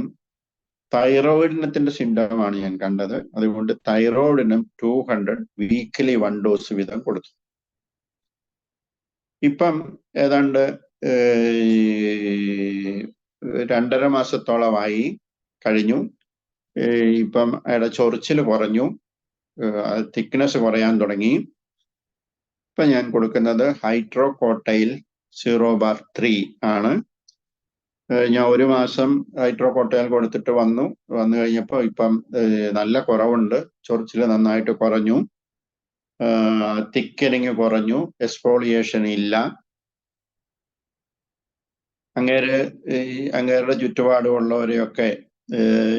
തൈറോയിഡിനത്തിന്റെ സിംറ്റമാണ് ഞാൻ കണ്ടത്. അതുകൊണ്ട് തൈറോയിഡിനും 200 വീക്കിലി 1 ഡോസ് വീതം കൊടുത്തു. ഇപ്പം ഏതാണ്ട് 2.5 മാസത്തോളമായി കഴിഞ്ഞു. ഇപ്പം അയാളുടെ ചൊറിച്ചിൽ കുറഞ്ഞു, തിക്നെസ് കുറയാൻ തുടങ്ങി. ഇപ്പൊ ഞാൻ കൊടുക്കുന്നത് ഹൈഡ്രോകോട്ടൈൽ 0/3 ആണ്. ഞാൻ 1 മാസം ഹൈഡ്രോകോട്ടൈൽ കൊടുത്തിട്ട് വന്നു കഴിഞ്ഞപ്പോൾ ഇപ്പം നല്ല കുറവുണ്ട്. ചൊറിച്ചിൽ നന്നായിട്ട് കുറഞ്ഞു, തിക്കനിങ് കുറഞ്ഞു, എക്സ്ഫോളിയേഷൻ ഇല്ല. അങ്ങേരുടെ ചുറ്റുപാടുമുള്ളവരെയൊക്കെ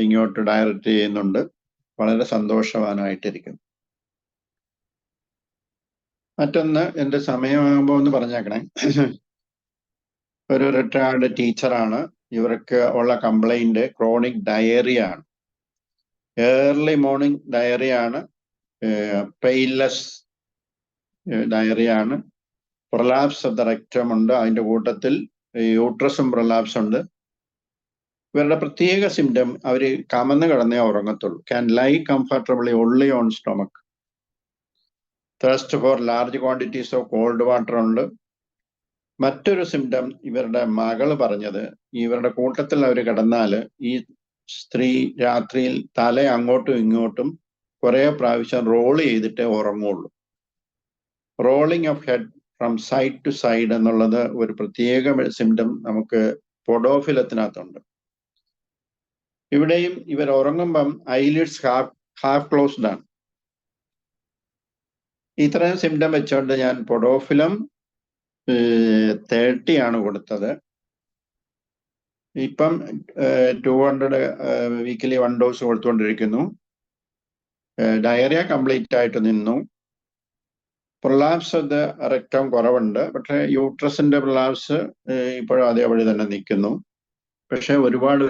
ഇങ്ങോട്ട് ഡയറക്റ്റ് ചെയ്യുന്നുണ്ട്. വളരെ സന്തോഷവാനായിട്ടിരിക്കുന്നു. മറ്റൊന്ന്, എൻ്റെ സമയമാകുമ്പോൾ ഒന്ന് പറഞ്ഞേക്കണേ. ഒരു റിട്ടയർഡ് ടീച്ചറാണ്. ഇവർക്ക് ഉള്ള കംപ്ലൈന്റ് ക്രോണിക് ഡയറിയ ആണ്. ഏർലി മോർണിംഗ് ഡയറിയ ആണ്, പെയിൻലെസ് ഡയറിയ ആണ്. പ്രൊലാപ്സ് ഓഫ് ദ റെക്ടം ഉണ്ട്, അതിന്റെ കൂട്ടത്തിൽ യൂട്രസും പ്രൊലാപ്സ് ഉണ്ട്. ഇവരുടെ പ്രത്യേക സിംറ്റം, അവർ കമന്ന് കിടന്നേ ഉറങ്ങത്തുള്ളൂ. Can lie comfortably only on stomach. Thirst for large quantities of cold water ഉണ്ട്. മറ്റൊരു സിംറ്റം ഇവരുടെ മകള് പറഞ്ഞത്, ഇവരുടെ കൂട്ടത്തിൽ അവർ കിടന്നാൽ ഈ സ്ത്രീ രാത്രിയിൽ തല അങ്ങോട്ടും ഇങ്ങോട്ടും കുറെ പ്രാവശ്യം റോൾ ചെയ്തിട്ടേ ഉറങ്ങുള്ളൂ. Rolling of head from side to side എന്നുള്ളത് ഒരു പ്രത്യേക സിംറ്റം നമുക്ക് പൊഡോഫിലത്തിനകത്തുണ്ട്. ഇവിടെയും ഇവർ ഉറങ്ങുമ്പം ഐലിഡ്സ് ഹാഫ് ക്ലോസ്ഡ് ആണ്. ഇത്രയും സിംറ്റം വെച്ചുകൊണ്ട് ഞാൻ പൊഡോഫിലം 30 ആണ് കൊടുത്തത്. ഇപ്പം 200 വീക്കിലി 1 ഡോസ് കൊടുത്തുകൊണ്ടിരിക്കുന്നു. ഡയറിയ കംപ്ലീറ്റ് ആയിട്ട് നിന്നു. പ്രൊലാപ്സ് അത് റെക്ടം കുറവുണ്ട്, പക്ഷെ യൂട്രസിന്റെ പ്രൊലാപ്സ് ഇപ്പോഴും അതേപടി തന്നെ നിൽക്കുന്നു. പക്ഷെ ഒരുപാട്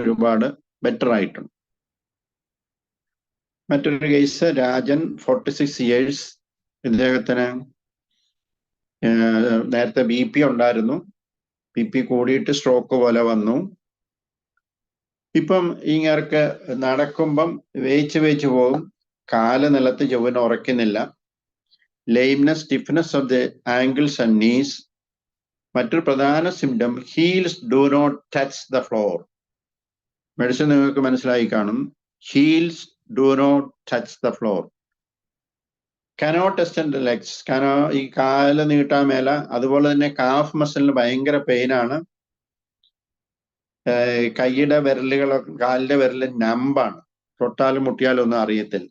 ബെറ്റർ ആയിട്ടുണ്ട്. മറ്റൊരു കേസ് രാജൻ, 46 years. ഇദ്ദേഹത്തിന് നേരത്തെ BP ഉണ്ടായിരുന്നു. BP കൂടിയിട്ട് സ്ട്രോക്ക് പോലെ വന്നു. ഇപ്പം ഇങ്ങർക്ക് നടക്കുമ്പം വേച്ച് പോകും, കാല് നിലത്ത് ചൊവ്വന് ഉറയ്ക്കുന്നില്ല. lameness, stiffness of the ankles and knees. മറ്റൊരു പ്രധാന symptom, heels do not touch the floor. Medicine നിങ്ങൾക്ക് മനസ്സിലായി കാണും. Heels do not touch the floor. cannot extend the legs. ഈ കാല് നീട്ടാൻ മേല. അതുപോലെ തന്നെ കാഫ് മസിലിന് ഭയങ്കര പെയിനാണ്. കൈയുടെ വിരലുകളൊക്കെ, കാലിന്റെ വിരല് നമ്പാണ്. തൊട്ടാലും മുട്ടിയാലും ഒന്നും അറിയത്തില്ല.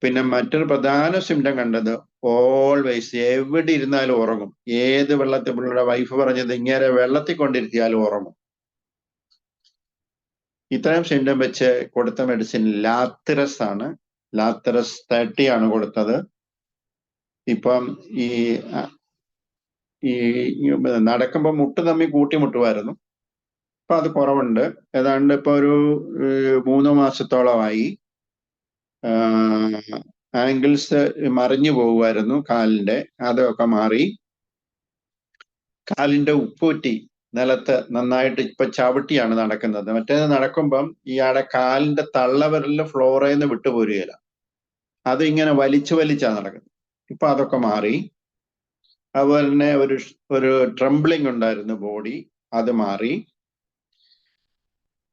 പിന്നെ മറ്റൊരു പ്രധാന സിംറ്റം കണ്ടത്, ഓൾവേസ് എവിടെ ഇരുന്നാലും ഉറങ്ങും. ഏത് വെള്ളത്തിൽ, പുള്ളിയുടെ വൈഫ് പറഞ്ഞത് ഇങ്ങനെ വെള്ളത്തിൽ കൊണ്ടിരുത്തിയാലും ഉറങ്ങും. ഇത്രയും സിംറ്റം വെച്ച് കൊടുത്ത മെഡിസിൻ ലാത്തിറസ് ആണ്. ലാത്തിറസ് 30 ആണ് കൊടുത്തത്. ഇപ്പം ഈ നടക്കുമ്പോൾ മുട്ട് തമ്മിൽ കൂട്ടിമുട്ടുമായിരുന്നു. ഇപ്പൊ അത് കുറവുണ്ട്. ഏതാണ്ട് ഇപ്പൊ ഒരു 3 മാസത്തോളമായി. ആംഗിൾസ് മറിഞ്ഞു പോകുമായിരുന്നു കാലിന്റെ, അതൊക്കെ മാറി. കാലിന്റെ ഉപ്പൂറ്റി നിലത്ത് നന്നായിട്ട് ഇപ്പൊ ചവിട്ടിയാണ് നടക്കുന്നത്. മറ്റേത് നടക്കുമ്പം ഇയാളുടെ കാലിന്റെ തള്ളവിരലിൽ ഫ്ലോറിൽ നിന്ന് വിട്ടുപോരുകയില്ല. അത് ഇങ്ങനെ വലിച്ചാ നടക്കുന്നത്. ഇപ്പൊ അതൊക്കെ മാറി. അതുപോലെ തന്നെ ഒരു ട്രംബ്ലിംഗ് ഉണ്ടായിരുന്നു ബോഡി, അത് മാറി.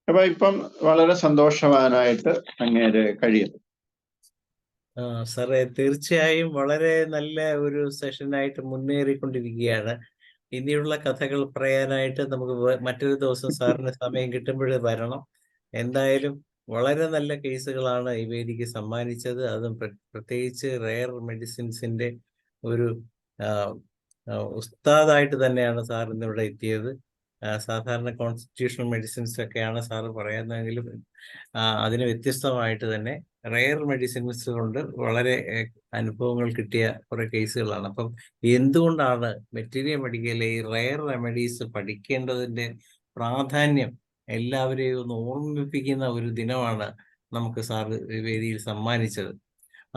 അപ്പൊ ഇപ്പം വളരെ സന്തോഷവാനായിട്ട് അങ്ങേര് കഴിയുന്നു. സാറേ, തീർച്ചയായും വളരെ നല്ല ഒരു സെഷനായിട്ട് മുന്നേറിക്കൊണ്ടിരിക്കുകയാണ്. ഇനിയുള്ള കഥകൾ പറയാനായിട്ട് നമുക്ക് മറ്റൊരു ദിവസം സാറിന് സമയം കിട്ടുമ്പോൾ വരണം. എന്തായാലും വളരെ നല്ല കേസുകളാണ് ഈ വേദിക്ക് സമ്മാനിച്ചത്. അതും പ്രത്യേകിച്ച് റെയർ മെഡിസിൻസിന്റെ ഒരു ഉസ്താദായിട്ട് തന്നെയാണ് സാർ ഇന്നിവിടെ എത്തിയത്. സാധാരണ കോൺസ്റ്റിറ്റ്യൂഷണൽ മെഡിസിൻസ് ഒക്കെയാണ് സാറ് പറയുന്നതെങ്കിലും അതിന് വ്യത്യസ്തമായിട്ട് തന്നെ റെയർ മെഡിസിൻസ് കൊണ്ട് വളരെ അനുഭവങ്ങൾ കിട്ടിയ കുറെ കേസുകളാണ്. അപ്പം എന്തുകൊണ്ടാണ് മെറ്റീരിയൽ മെഡിക്കലിലെ ഈ റെയർ റെമഡീസ് പഠിക്കേണ്ടതിന്റെ പ്രാധാന്യം എല്ലാവരെയും ഒന്ന് ഓർമ്മിപ്പിക്കുന്ന ഒരു ദിനമാണ് നമുക്ക് സാർ വേദിയിൽ സമ്മാനിച്ചത്.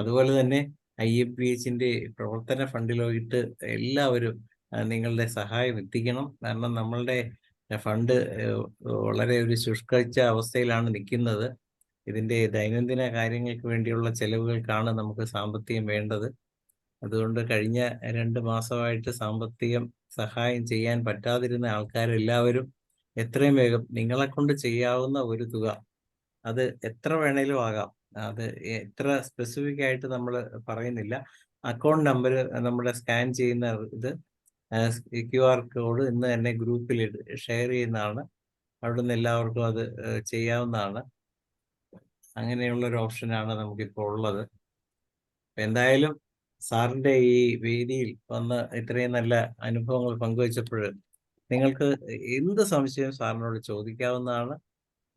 അതുപോലെ തന്നെ IFPHന്റെ പ്രവർത്തന ഫണ്ടിലോട്ട് എല്ലാവരും നിങ്ങളുടെ സഹായം എത്തിക്കണം. കാരണം നമ്മളുടെ ഫണ്ട് വളരെ ഒരു ശുഷ്കരിച്ച അവസ്ഥയിലാണ് നിൽക്കുന്നത്. ഇതിന്റെ ദൈനംദിന കാര്യങ്ങൾക്ക് വേണ്ടിയുള്ള ചെലവുകൾക്കാണ് നമുക്ക് സാമ്പത്തികം വേണ്ടത്. അതുകൊണ്ട് കഴിഞ്ഞ 2 മാസമായിട്ട് സാമ്പത്തികം സഹായം ചെയ്യാൻ പറ്റാതിരുന്ന ആൾക്കാരെല്ലാവരും എത്രയും വേഗം നിങ്ങളെ കൊണ്ട് ചെയ്യാവുന്ന ഒരു തുക, അത് എത്ര വേണേലും ആകാം, അത് എത്ര സ്പെസിഫിക് ആയിട്ട് നമ്മൾ പറയുന്നില്ല. അക്കൗണ്ട് നമ്പർ നമ്മുടെ സ്കാൻ ചെയ്യുന്ന ഇത് QR കോഡ് ഇന്ന് തന്നെ ഗ്രൂപ്പിൽ ഷെയർ ചെയ്യുന്നതാണ്. അവിടെ നിന്ന് എല്ലാവർക്കും അത് ചെയ്യാവുന്നതാണ്. അങ്ങനെയുള്ള ഒരു ഓപ്ഷനാണ് നമുക്കിപ്പോൾ ഉള്ളത്. എന്തായാലും സാറിന്റെ ഈ വേദിയിൽ വന്ന് ഇത്രയും നല്ല അനുഭവങ്ങൾ പങ്കുവച്ചപ്പോൾ നിങ്ങൾക്ക് എന്ത് സംശയം സാറിനോട് ചോദിക്കാവുന്നതാണ്.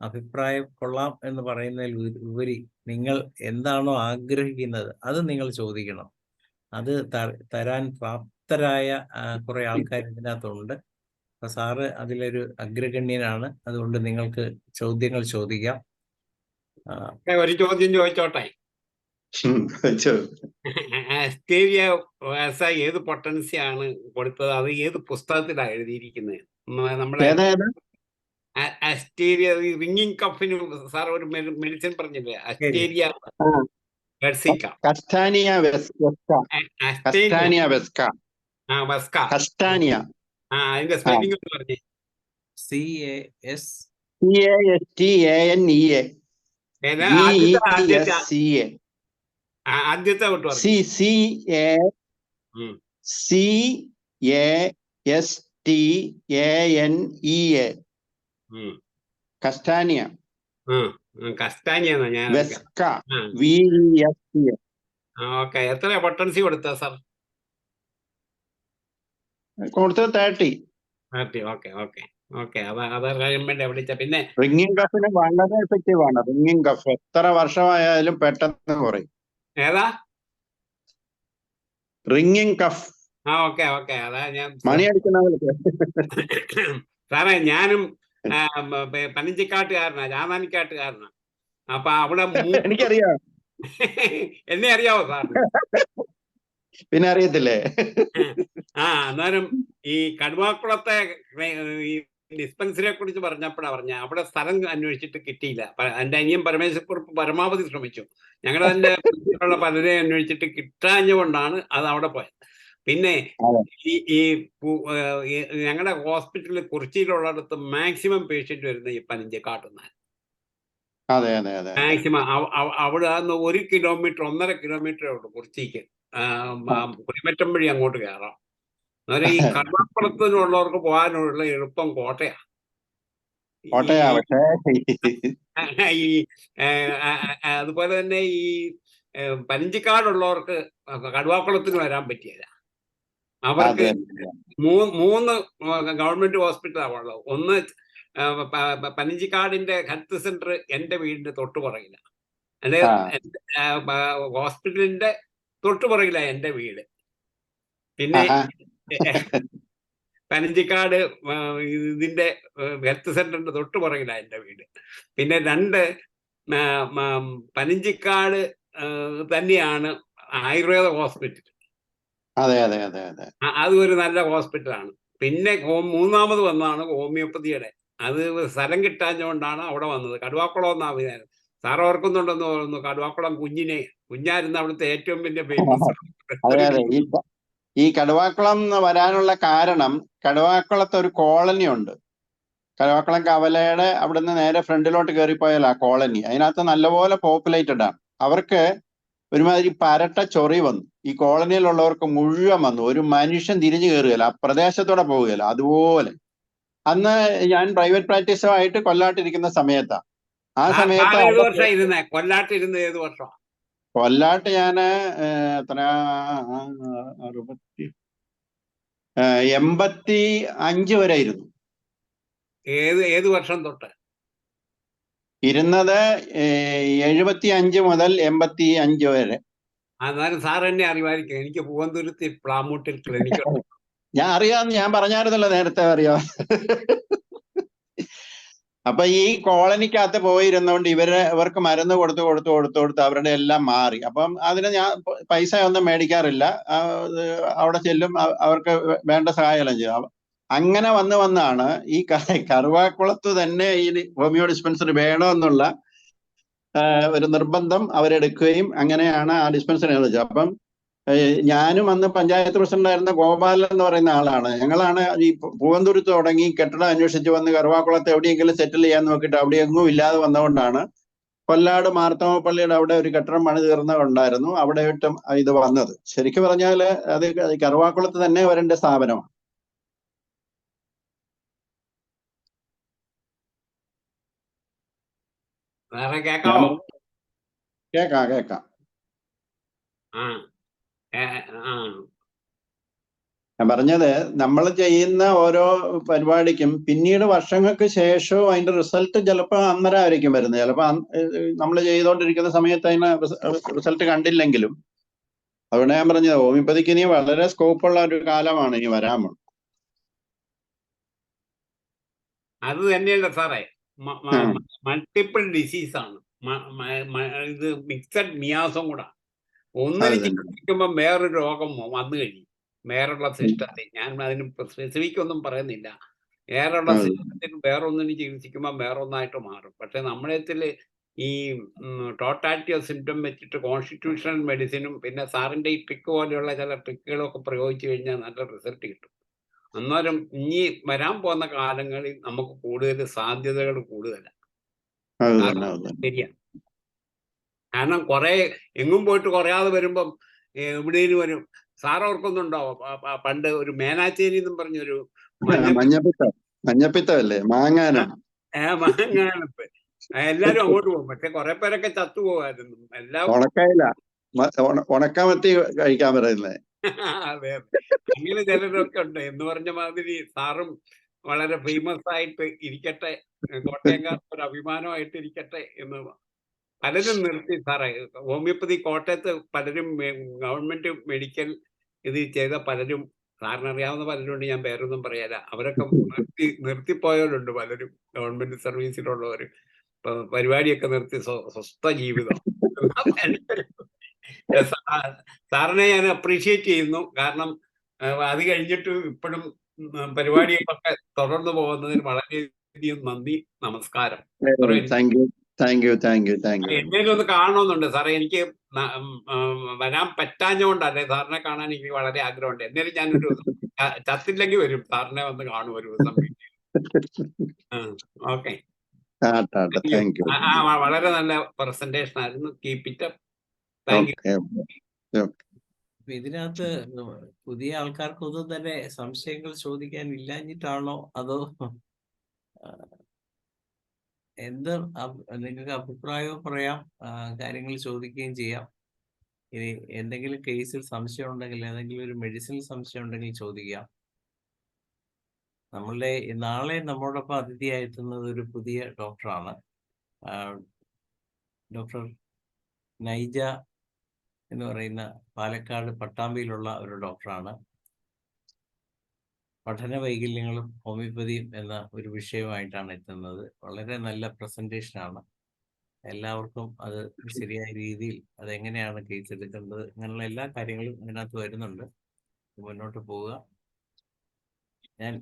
അഭിപ്രായം കൊള്ളാം എന്ന് പറയുന്നതിൽ ഉപരി നിങ്ങൾ എന്താണോ ആഗ്രഹിക്കുന്നത് അത് നിങ്ങൾ ചോദിക്കണം. അത് തരാൻ പ്രാപ്തരായ കുറെ ആൾക്കാർ ഇതിനകത്തുണ്ട്. അപ്പൊ സാറ് അതിലൊരു അഗ്രഗണ്യനാണ്. അതുകൊണ്ട് നിങ്ങൾക്ക് ചോദ്യങ്ങൾ ചോദിക്കാം. ഒരു ചോദ്യം ചോദിച്ചോട്ടെ? അസ്റ്റേരിയ ഏത് പൊട്ടൻസിയാണ് കൊടുത്തത്? അത് ഏത് പുസ്തകത്തിലാണ് എഴുതിയിരിക്കുന്നത്? നമ്മുടെ അസ്റ്റേരിയ റിംഗിങ് കഫിന് സാർ ഒരു മെഡിസിൻ പറഞ്ഞില്ലേ, അസ്റ്റേരിയ വെർസിക്ക. അതിന്റെ സ്പെല്ലിംഗ് ഒന്ന് പറഞ്ഞേ. ആദ്യത്തെ കസ്റ്റാനിയ. കസ്റ്റാനിയെന്നാ ഞാൻ വെസ്ക VESCA. ഓക്കെ. എത്രയാ പൊട്ടൻസി കൊടുത്ത സാർ? കൊടുത്തത് 30. Okay okay okay. അതറിയാൻ വേണ്ടി വിളിച്ച. പിന്നെ റിംഗിങ് കഫിന് വളരെ എഫക്റ്റീവ് ആണ് റിംഗിങ് കഫ്. എത്ര വർഷമായാലും പെട്ടെന്ന് കുറയും. ഏതാ? Ringing cough. Okay okay. അതാ ഞാൻ മണി അടിക്കുന്ന സാറേ, ഞാനും പനഞ്ചിക്കാട്ടുകാരനാ, രാമാനിക്കാട്ടുകാരനാ. അപ്പൊ അവിടെ എനിക്കറിയാം. എന്നെ അറിയാവോ സാറിന്? പിന്നെ അറിയത്തില്ലേ? അന്നേരം ഈ കടുവാക്കുളത്തെ ഈ ഡിസ്പെൻസറിയെ കുറിച്ച് പറഞ്ഞപ്പോഴാ അവിടെ സ്ഥലം അന്വേഷിച്ചിട്ട് കിട്ടിയില്ല. എന്റെ അനിയൻ പരമേശ്വരക്കുറിപ്പ് പരമാവധി ശ്രമിച്ചു. ഞങ്ങൾ തന്നെ ഉള്ള പലരെ അന്വേഷിച്ചിട്ട് കിട്ടാഞ്ഞുകൊണ്ടാണ് അത് അവിടെ പോയത്. പിന്നെ ഈ ഞങ്ങളുടെ ഹോസ്പിറ്റലിൽ കുറിച്ചിയിലുള്ളിടത്ത് മാക്സിമം പേഷ്യന്റ് വരുന്ന ഈ പനഞ്ചിക്കാട്ടുന്ന മാക്സിമം അവിടെ നിന്ന് 1 കിലോമീറ്റർ 1.5 കിലോമീറ്റർ ഉള്ളൂ കുറിച്ചിക്ക്. കുരിമറ്റം വഴി അങ്ങോട്ട് കയറാം. അന്നേരം ഈ കടുവാക്കുളത്തിനുള്ളവർക്ക് പോകാനുള്ള എളുപ്പം കോട്ടയാ. ഈ അതുപോലെ തന്നെ ഈ പനഞ്ചിക്കാടുള്ളവർക്ക് കടുവാക്കുളത്തിന് വരാൻ പറ്റിയല്ല. അവർക്ക് 3 ഗവൺമെന്റ് ഹോസ്പിറ്റലാണ് ഉള്ളത്. ഒന്ന് പനഞ്ചിക്കാടിന്റെ ഹെൽത്ത് സെന്റർ എന്റെ വീടിന്റെ തൊട്ടുപുറകില. അതായത് ഹോസ്പിറ്റലിന്റെ തൊട്ടുപുറകില എന്റെ വീട്. പിന്നെ പനഞ്ചിക്കാട് ഇതിന്റെ ഹെൽത്ത് സെന്ററിന്റെ തൊട്ടുപുറകില എന്റെ വീട്. പിന്നെ 2 പനഞ്ചിക്കാട് തന്നെയാണ് ആയുർവേദ ഹോസ്പിറ്റൽ. അത് ഒരു നല്ല ഹോസ്പിറ്റലാണ്. പിന്നെ 3ാമത് വന്നതാണ് ഹോമിയോപ്പതിയുടെ. അത് സ്ഥലം കിട്ടാഞ്ഞുകൊണ്ടാണ് അവിടെ വന്നത്. കടുവാക്കുളം എന്നാ വിചാരം. സാർ ഓർക്കുന്നുണ്ടെന്ന് തോന്നുന്നു. കടുവാക്കുളം കുഞ്ഞായിരുന്നു അവിടുത്തെ ഏറ്റവും വലിയ ഫേമസ്. ഈ കടുവാക്കുളം വരാനുള്ള കാരണം, കടുവാക്കുളത്ത് ഒരു കോളനി ഉണ്ട്. കടുവാക്കുളം കവലയുടെ അവിടുന്ന് നേരെ ഫ്രണ്ടിലോട്ട് കയറിപ്പോയാൽ ആ കോളനി, അതിനകത്ത് നല്ലപോലെ പോപ്പുലേറ്റഡ് ആണ്. അവർക്ക് ഒരുമാതിരി പരട്ട ചൊറി വന്നു. ഈ കോളനിയിലുള്ളവർക്ക് മുഴുവൻ വന്നു. ഒരു മനുഷ്യൻ തിരിഞ്ഞു കയറുകയില്ല, ആ പ്രദേശത്തോടെ പോവുകയില്ല. അതുപോലെ അന്ന് ഞാൻ പ്രൈവറ്റ് പ്രാക്ടീസുമായിട്ട് കൊല്ലാട്ടിരിക്കുന്ന സമയത്താണ്. ആ സമയത്ത് കൊല്ലാട്ട് ഞാൻ 85 വരെ ഇരുന്നു. ഏത് വർഷം തൊട്ട് ഇരുന്നത്? 75 മുതൽ 85 വരെ. എന്നാലും സാർ എന്നെ അറിവായിരിക്കും. എനിക്ക് പൂവന്തുരുത്തി പ്ലാമൂട്ടിൽ ക്ലിനിക് ഞാൻ അറിയാമെന്ന് ഞാൻ പറഞ്ഞായിരുന്നല്ലോ നേരത്തെ, അറിയാം. അപ്പൊ ഈ കോളനിക്കകത്ത് പോയിരുന്നോണ്ട് ഇവർക്ക് മരുന്ന് കൊടുത്ത് അവരുടെ എല്ലാം മാറി. അപ്പം അതിന് ഞാൻ പൈസ ഒന്നും മേടിക്കാറില്ല. അവിടെ ചെല്ലും, അവർക്ക് വേണ്ട സഹായമെല്ലാം ചെയ്യും. അങ്ങനെ വന്നാണ് ഈ കറുവാക്കുളത്ത് തന്നെ ഈ ഹോമിയോ ഡിസ്പെൻസറി വേണമെന്നുള്ള ഒരു നിർബന്ധം അവരെടുക്കുകയും അങ്ങനെയാണ് ആ ഡിസ്പെൻസറി വെച്ചത്. അപ്പം ഞാനും അന്ന് പഞ്ചായത്ത് പ്രസിഡന്റായിരുന്ന ഗോപാലൻ എന്ന് പറയുന്ന ആളാണ്. ഞങ്ങളാണ് ഈ പൂവന്തുരുത്ത് തുടങ്ങി കെട്ടിടം അന്വേഷിച്ച് വന്ന് കറുവാക്കുളത്ത് എവിടെയെങ്കിലും സെറ്റിൽ ചെയ്യാൻ നോക്കിയിട്ട് അവിടെ എങ്ങും ഇല്ലാതെ വന്നുകൊണ്ടാണ് കൊല്ലാട് മാർത്തോമ പള്ളിയുടെ അവിടെ ഒരു കെട്ടിടം പണി തീർന്നുണ്ടായിരുന്നു. അവിടെ ഇട്ടും ഇത് വന്നത്. ശരിക്കും പറഞ്ഞാൽ അത് കറുവാക്കുളത്ത് തന്നെ വരേണ്ട സ്ഥാപനമാണ്. കേക്കാം. ഞാൻ പറഞ്ഞത്, നമ്മൾ ചെയ്യുന്ന ഓരോ പരിപാടിക്കും പിന്നീട് വർഷങ്ങൾക്ക് ശേഷവും അതിന്റെ റിസൾട്ട് ചിലപ്പോൾ അന്നേരമായിരിക്കും വരുന്നത്. ചിലപ്പോൾ നമ്മൾ ചെയ്തുകൊണ്ടിരിക്കുന്ന സമയത്ത് അതിന് റിസൾട്ട് കണ്ടില്ലെങ്കിലും. അതുകൊണ്ട് ഞാൻ പറഞ്ഞത് ഹോമിയോപ്പതിക്ക് ഇനി വളരെ സ്കോപ്പുള്ള ഒരു കാലമാണ് ഇനി വരാൻ പോകുന്നത്. അത് തന്നെയല്ല സാറേ, മൾട്ടിപ്പിൾ ഡിസീസാണ് ഇത്. മിക്സഡ് മിയാസം കൂടാ. ഒന്നിന് ചികിത്സിക്കുമ്പോൾ വേറൊരു രോഗം വന്നു കഴിയും. വേറുള്ള സിസ്റ്റത്തിൽ, ഞാൻ അതിന് സ്പെസിഫിക് ഒന്നും പറയുന്നില്ല, വേറുള്ള സിസ്റ്റത്തിൽ വേറൊന്നിന് ചികിത്സിക്കുമ്പോൾ വേറൊന്നായിട്ട് മാറും. പക്ഷെ നമ്മളത്തിൽ ഈ ടോട്ടാലിറ്റി ഓഫ് സിംറ്റം വെച്ചിട്ട് കോൺസ്റ്റിറ്റ്യൂഷണൽ മെഡിസിനും പിന്നെ സാറിൻ്റെ ഈ ട്രിക്ക് പോലെയുള്ള ചില ട്രിക്കുകളൊക്കെ പ്രയോഗിച്ചു കഴിഞ്ഞാൽ നല്ല റിസൾട്ട് കിട്ടും. അന്നേരം ഇനി വരാൻ പോകുന്ന കാലങ്ങളിൽ നമുക്ക് കൂടുതൽ സാധ്യതകൾ കൂടുതലാണ്. ശരിയാണ്. കാരണം കുറെ എങ്ങും പോയിട്ട് കുറയാതെ വരുമ്പം എവിടെയും വരും. സാർ ഓർക്കുന്നുണ്ടോ? പണ്ട് ഒരു മേനാച്ചേരി എന്നും പറഞ്ഞൊരു മഞ്ഞപ്പിത്തമല്ലേ, മാങ്ങാനം. മാങ്ങാനത്ത് എല്ലാരും അങ്ങോട്ട് പോകും. പക്ഷെ കുറെ പേരൊക്കെ ചത്തുപോകായിരുന്നു. എല്ലാം ഉണക്കമത്തി കഴിക്കാൻ പറയുന്നത്. അതെ അതെ, അങ്ങനെ ചിലരൊക്കെ ഉണ്ട്. എന്ന് പറഞ്ഞ മാതിരി സാറും വളരെ ഫേമസ് ആയിട്ട് ഇരിക്കട്ടെ, കോട്ടയംകാർക്ക് ഒരു അഭിമാനമായിട്ട് ഇരിക്കട്ടെ എന്ന് പലരും നിർത്തി സാറേ. ഹോമിയോപ്പതി കോട്ടയത്ത് പലരും ഗവൺമെന്റ് മെഡിക്കൽ ഇത് ചെയ്ത പലരും, സാറിന് അറിയാവുന്ന പലരുണ്ട്, ഞാൻ പേരൊന്നും പറയാല, അവരൊക്കെ നിർത്തിപ്പോയവരുണ്ട് പലരും. ഗവൺമെന്റ് സർവീസിലുള്ളവർ പരിപാടിയൊക്കെ നിർത്തി സ്വസ്ഥ ജീവിതം. സാറിനെ ഞാൻ അപ്രീഷിയേറ്റ് ചെയ്യുന്നു. കാരണം അത് കഴിഞ്ഞിട്ട് ഇപ്പോഴും പരിപാടികളൊക്കെ തുടർന്നു പോകുന്നതിന് വളരെയധികം നന്ദി, നമസ്കാരം. എന്തേലും ഒന്ന് കാണണമെന്നുണ്ട് സാറേ. എനിക്ക് വരാൻ പറ്റാഞ്ഞോണ്ടല്ലേ, സാറിനെ കാണാൻ എനിക്ക് വളരെ ആഗ്രഹമുണ്ട്. എന്നാലും ഞാനൊരു ചത്തില്ലെങ്കിൽ വരും, സാറിനെ വന്ന് കാണും ഒരു ദിവസം. ഓക്കെ, വളരെ നല്ല പ്രസന്റേഷൻ ആയിരുന്നു. Keep it up. Thank you. ഇതിനകത്ത് പുതിയ ആൾക്കാർക്കൊന്നും തന്നെ സംശയങ്ങൾ ചോദിക്കാൻ ഇല്ലാഞ്ഞിട്ടാണോ, അതോ എന്ത് നിങ്ങൾക്ക് അഭിപ്രായവും പറയാം, കാര്യങ്ങൾ ചോദിക്കുകയും ചെയ്യാം. ഇനി എന്തെങ്കിലും കേസിൽ സംശയം ഉണ്ടെങ്കിൽ, ഏതെങ്കിലും ഒരു മെഡിസിൻ സംശയം ഉണ്ടെങ്കിൽ ചോദിക്കാം. നാളെ നമ്മോടൊപ്പം അതിഥിയായെത്തുന്നത് ഒരു പുതിയ ഡോക്ടറാണ്. ഡോക്ടർ നൈജ എന്ന് പറയുന്ന പാലക്കാട് പട്ടാമ്പിയിലുള്ള ഒരു ഡോക്ടറാണ്. പഠന വൈകല്യങ്ങളും ഹോമിയോപ്പതിയും എന്ന ഒരു വിഷയമായിട്ടാണ് എത്തുന്നത്. വളരെ നല്ല പ്രസന്റേഷനാണ്. എല്ലാവർക്കും അത് ശരിയായ രീതിയിൽ അതെങ്ങനെയാണ് കേസ് എടുക്കേണ്ടത്, അങ്ങനെയുള്ള എല്ലാ കാര്യങ്ങളും അതിനകത്ത് വരുന്നുണ്ട്. മുന്നോട്ട് പോവുക. ഞാൻ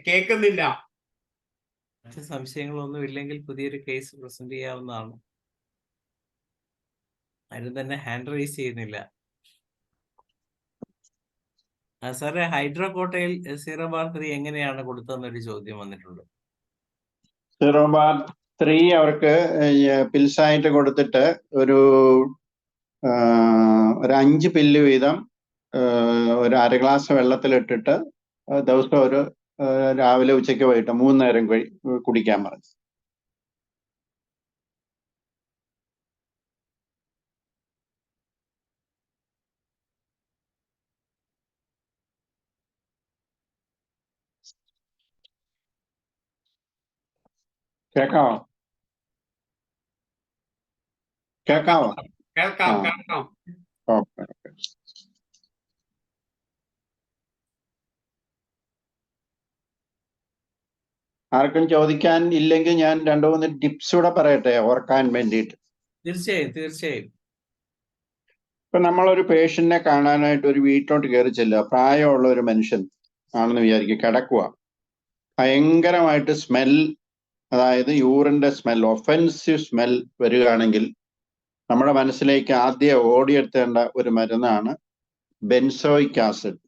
കേൾക്കുന്നില്ല. മറ്റ് സംശയങ്ങളൊന്നും ഇല്ലെങ്കിൽ പുതിയൊരു കേസ് പ്രസന്റ് ചെയ്യാവുന്നതാണ്. ആരും തന്നെ ഹാൻഡ് റൈസ് ചെയ്യുന്നില്ല. സാറേ, ഹൈഡ്രോകോട്ടയിൽ 0/3 എങ്ങനെയാണ് കൊടുത്തതെന്നൊരു ചോദ്യം വന്നിട്ടുണ്ട്. 0/3 അവർക്ക് പിൽസായിട്ട് കൊടുത്തിട്ട് ഒരു 5 പില്ല് വീതം ഒരു 1/2 ഗ്ലാസ് വെള്ളത്തിലിട്ടിട്ട് ദിവസം ഒരു രാവിലെ ഉച്ചയ്ക്ക് വൈകിട്ട് 3 നേരം കുടിക്കാൻ പറഞ്ഞു. കേൾക്കാമോ? ഓക്കെ. ആർക്കും ചോദിക്കാൻ ഇല്ലെങ്കിൽ ഞാൻ 2-3 ടിപ്സ് കൂടെ പറയട്ടെ ഓർക്കാൻ വേണ്ടിയിട്ട്. തീർച്ചയായും. ഇപ്പൊ നമ്മളൊരു പേഷ്യന്റിനെ കാണാനായിട്ട് ഒരു വീട്ടിലോട്ട് കയറി ചെല്ലുക. പ്രായമുള്ള ഒരു മനുഷ്യൻ ആണെന്ന് വിചാരിക്കുക, കിടക്കുക. ഭയങ്കരമായിട്ട് സ്മെൽ, അതായത് യൂറിന്റെ സ്മെൽ, ഒഫൻസീവ് സ്മെൽ വരികയാണെങ്കിൽ നമ്മുടെ മനസ്സിലേക്ക് ആദ്യം ഓടിയെത്തേണ്ട ഒരു മരുന്നാണ് ബെൻസോയിക് ആസിഡ്.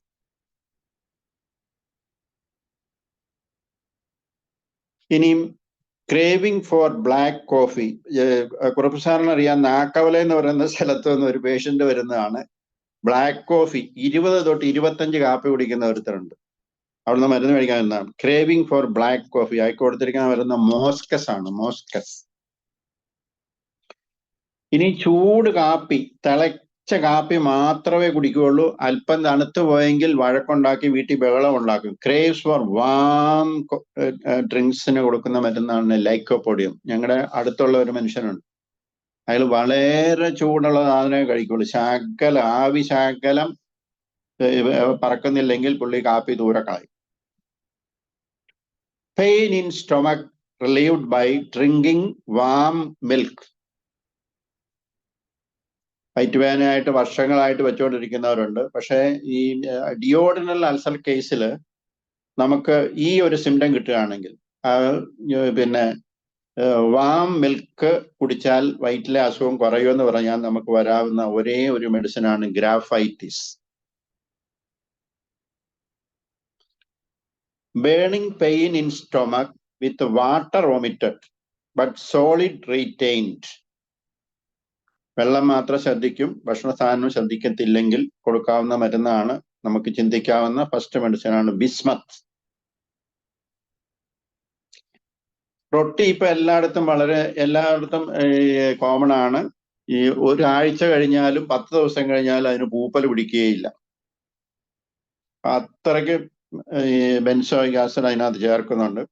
ഇനിയും craving four black coffee. Kurup സാറിന് അറിയാം, നാക്കവല എന്ന് പറയുന്ന സ്ഥലത്ത് നിന്ന് ഒരു പേഷ്യന്റ് വരുന്നതാണ്. ബ്ലാക്ക് കോഫി 20 തൊട്ട് 25 കാപ്പി കുടിക്കുന്ന ഒരുത്തരുണ്ട്. അവിടുന്ന് മരുന്ന് കഴിക്കാൻ വരുന്നതാണ്. ക്രേവിംഗ് ഫോർ ബ്ലാക്ക് കോഫി ആയി കൊടുത്തിരിക്കാൻ വരുന്ന മോസ്കസ് ആണ്, മോസ്കസ്. ഇനി ചൂട് കാപ്പി, തിളച്ച കാപ്പി മാത്രമേ കുടിക്കുകയുള്ളൂ. അല്പം തണുത്തു പോയെങ്കിൽ വഴക്കുണ്ടാക്കി വീട്ടിൽ ബഹളം ഉണ്ടാക്കും. ക്രേവ്സ് ഫോർ വാം ഡ്രിങ്ക്സിന് കൊടുക്കുന്ന മരുന്നാണ് ലൈക്കോപോഡിയം. ഞങ്ങളുടെ അടുത്തുള്ള ഒരു മനുഷ്യനുണ്ട്, അയാൾ വളരെ ചൂടുള്ള സാധനമേ കഴിക്കുള്ളൂ. ആവി ശകലം പറക്കുന്നില്ലെങ്കിൽ പുള്ളി കാപ്പി ദൂരെ കളയും. Pain in stomach relieved by drinking warm milk. വയറ്റുവേദനയായിട്ട് വർഷങ്ങളായിട്ട് വെച്ചുകൊണ്ടിരിക്കുന്നവരുണ്ട്. പക്ഷേ ഈ ഡിയോഡിനൽ അൾസർ കേസിൽ നമുക്ക് ഈ ഒരു സിംറ്റം കിട്ടുകയാണെങ്കിൽ പിന്നെ വാം മിൽക്ക് കുടിച്ചാൽ വയറ്റിലെ അസുഖം കുറയുമെന്ന് പറഞ്ഞാൽ നമുക്ക് വരാവുന്ന ഒരേ ഒരു മെഡിസിനാണ് graphites. Burning pain in stomach with water vomited. But solid retained. വെള്ളം മാത്രം ശ്രദ്ധിക്കും, ഭക്ഷണ സാധനം ശ്രദ്ധിക്കത്തില്ലെങ്കിൽ കൊടുക്കാവുന്ന മരുന്നാണ്, നമുക്ക് ചിന്തിക്കാവുന്ന ഫസ്റ്റ് മെഡിസിനാണ് ബിസ്മത്ത്. റൊട്ടി ഇപ്പൊ എല്ലായിടത്തും കോമൺ ആണ്. ഈ ഒരാഴ്ച കഴിഞ്ഞാലും 10 ദിവസം കഴിഞ്ഞാലും അതിന് പൂപ്പൽ പിടിക്കുകയില്ല. അത്രയ്ക്ക് ബെൻസോയിക് ആസിഡ് അതിനകത്ത് ചേർക്കുന്നുണ്ട്.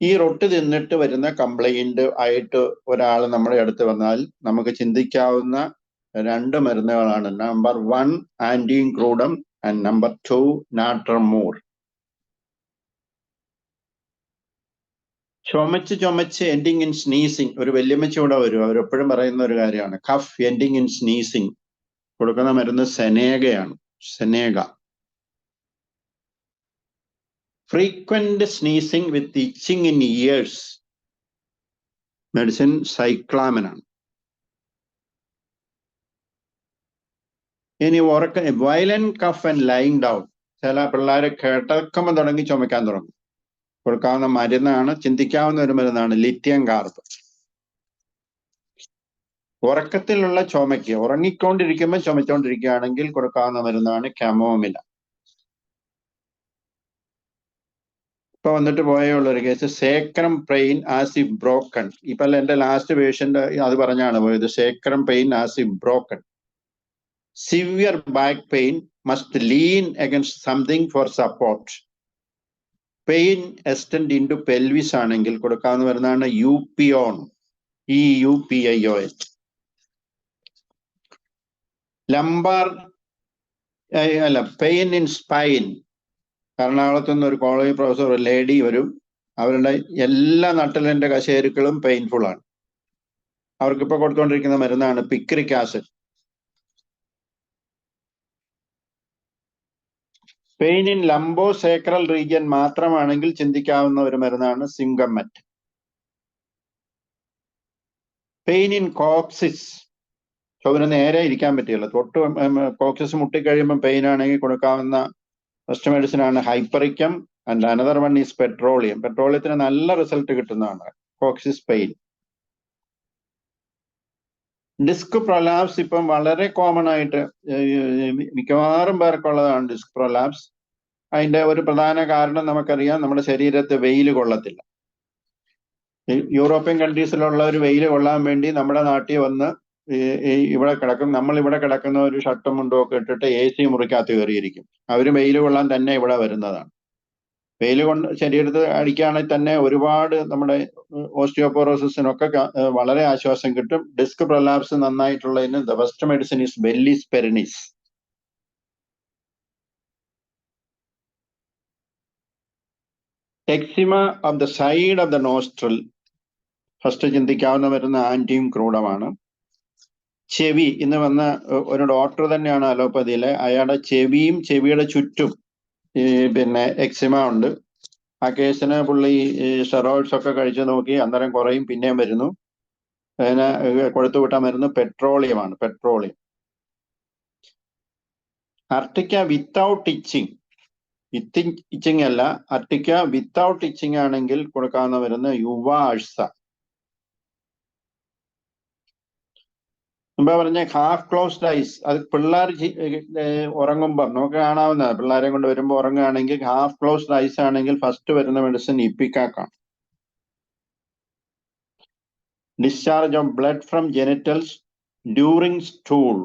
ഈ റൊട്ടി തിന്നിട്ട് വരുന്ന കംപ്ലൈന്റ് ആയിട്ട് ഒരാൾ നമ്മുടെ അടുത്ത് വന്നാൽ നമുക്ക് ചിന്തിക്കാവുന്ന 2 മരുന്നുകളാണ്. നമ്പർ 1 ആന്റിയും ക്രൂഡം ആൻഡ് നമ്പർ 2 നാട്രമൂർ. ചുമച്ച് എൻഡിങ് ഇൻ സ്നീസിങ്. ഒരു വല്യമ്മച്ചി കൂടെ വരും, അവരെപ്പോഴും പറയുന്ന ഒരു കാര്യമാണ് കഫ് എൻഡിങ് ഇൻ സ്നീസിങ്. കൊടുക്കുന്ന മരുന്ന് സെനേഗയാണ്, senega. Frequent sneezing with itching in ears, medicine സൈക്ലാമിനാണ്. ഇനി violent cough and lying down. ചില പിള്ളേരെ കേട്ടക്കുമ്പോൾ തുടങ്ങി ചുമക്കാൻ തുടങ്ങും. കൊടുക്കാവുന്ന മരുന്നാണ്, ചിന്തിക്കാവുന്ന ഒരു മരുന്നാണ് ലിഥിയം കാർബ്. ഉറക്കത്തിലുള്ള ചുമയ്ക്ക്, ഉറങ്ങിക്കൊണ്ടിരിക്കുമ്പോൾ ചുമച്ചുകൊണ്ടിരിക്കുകയാണെങ്കിൽ കൊടുക്കാവുന്ന മരുന്നാണ് കമോമില. ഇപ്പൊ വന്നിട്ട് പോയുള്ള case sacrum pain as if broken. ഇപ്പൊ എന്റെ ലാസ്റ്റ് പേഷ്യന്റ് അത് പറഞ്ഞാണ് പോയത്, sacrum pain as if broken. Severe back pain must lean against something for support. Pain extend in to pelvis ആണെങ്കിൽ കൊടുക്കാവുന്ന മരുന്നാണ് eupion, EUPION. Lumbar pain in spine. എറണാകുളത്ത് നിന്ന് ഒരു കോളേജ് പ്രൊഫസർ, ഒരു ലേഡി വരും, അവരുടെ എല്ലാ നട്ടലിന്റെ കശേരുക്കളും പെയിൻഫുൾ ആണ്. അവർക്കിപ്പോൾ കൊടുത്തുകൊണ്ടിരിക്കുന്ന മരുന്നാണ് picric acid. Pain in lumbo sacral region മാത്രമാണെങ്കിൽ ചിന്തിക്കാവുന്ന ഒരു മരുന്നാണ് സിംഗമറ്റ്. പെയിൻ ഇൻ കോക്സിസ്, ചുവന് നേരെ ഇരിക്കാൻ പറ്റില്ല, തൊട്ട് കോക്സിസ് മുട്ടിക്കഴിയുമ്പോൾ പെയിൻ ആണെങ്കിൽ കൊടുക്കാവുന്ന ഫസ്റ്റ് മെഡിസിൻ ആണ് hypericum. And another one is petroleum. പെട്രോളിയത്തിന് നല്ല റിസൾട്ട് കിട്ടുന്നതാണ് കോക്സിസ് പെയിൻ. ഡിസ്ക് പ്രൊലാപ്സ് ഇപ്പം വളരെ കോമൺ ആയിട്ട് മിക്കവാറും പേർക്കുള്ളതാണ് ഡിസ്ക് പ്രൊലാപ്സ്. അതിന്റെ ഒരു പ്രധാന കാരണം നമുക്കറിയാം, നമ്മുടെ ശരീരത്ത് വെയിൽ കൊള്ളത്തില്ല. യൂറോപ്യൻ കൺട്രീസിലുള്ള ഒരു വെയിൽ കൊള്ളാൻ വേണ്ടി നമ്മുടെ നാട്ടിൽ വന്ന് ഇവിടെ കിടക്കും. നമ്മൾ ഇവിടെ കിടക്കുന്ന ഒരു ഷർട്ടും മുണ്ടും ഒക്കെ ഇട്ടിട്ട് AC മുറിക്കകത്ത് കയറിയിരിക്കും. അവർ വെയിൽ കൊള്ളാൻ തന്നെ ഇവിടെ വരുന്നതാണ്. വെയിൽ കൊണ്ട് ശരീരത്തിൽ അടിക്കുകയാണെങ്കിൽ തന്നെ ഒരുപാട് നമ്മുടെ ഓസ്റ്റിയോപോറോസിസിനൊക്കെ വളരെ ആശ്വാസം കിട്ടും. ഡിസ്ക് പ്രൊലാപ്സ് നന്നായിട്ടുള്ളതിന് the best medicine is bellis perennis. Eczema of the side of the nostril, first ചിന്തിക്കാവുന്ന വരുന്ന ആന്റിയും ക്രൂഡമാണ്. ചെവി, ഇന്ന് വന്ന ഒരു ഡോക്ടർ തന്നെയാണ് അലോപ്പതിയിലെ, അയാളുടെ ചെവിയും ചെവിയുടെ ചുറ്റും എക്സിമ ഉണ്ട്. ആ കേസിന് പുള്ളി സ്റ്റെറോയിഡ്സ് ഒക്കെ കഴിച്ചു നോക്കി, അന്നേരം കുറയും, പിന്നെയും വരുന്നു. അതിന് കൊടുത്തുവിട്ട മരുന്ന് പെട്രോളിയമാണ്, പെട്രോളിയം. അർട്ടിക്ക വിത്തൗട്ട് ഇച്ചിങ്, ഇച്ചിങ് അല്ല, അർട്ടിക്ക വിത്തൗട്ട് ഇച്ചിങ് ആണെങ്കിൽ കൊടുക്കാവുന്ന മരുന്ന് യുവ അഴ്സ. മുമ്പ് പറഞ്ഞ ഹാഫ് ക്ലോസ്ഡ് ഐസ്, അത് പിള്ളേർ ഉറങ്ങുമ്പം നമുക്ക് കാണാവുന്ന, പിള്ളേരെ കൊണ്ട് വരുമ്പോൾ ഉറങ്ങുകയാണെങ്കിൽ ഹാഫ് ക്ലോസ്ഡ് ഐസ് ആണെങ്കിൽ ഫസ്റ്റ് വരുന്ന മെഡിസിൻ ഇപ്പിക്കാക്കാണ്. Discharge of blood from genitals during stool,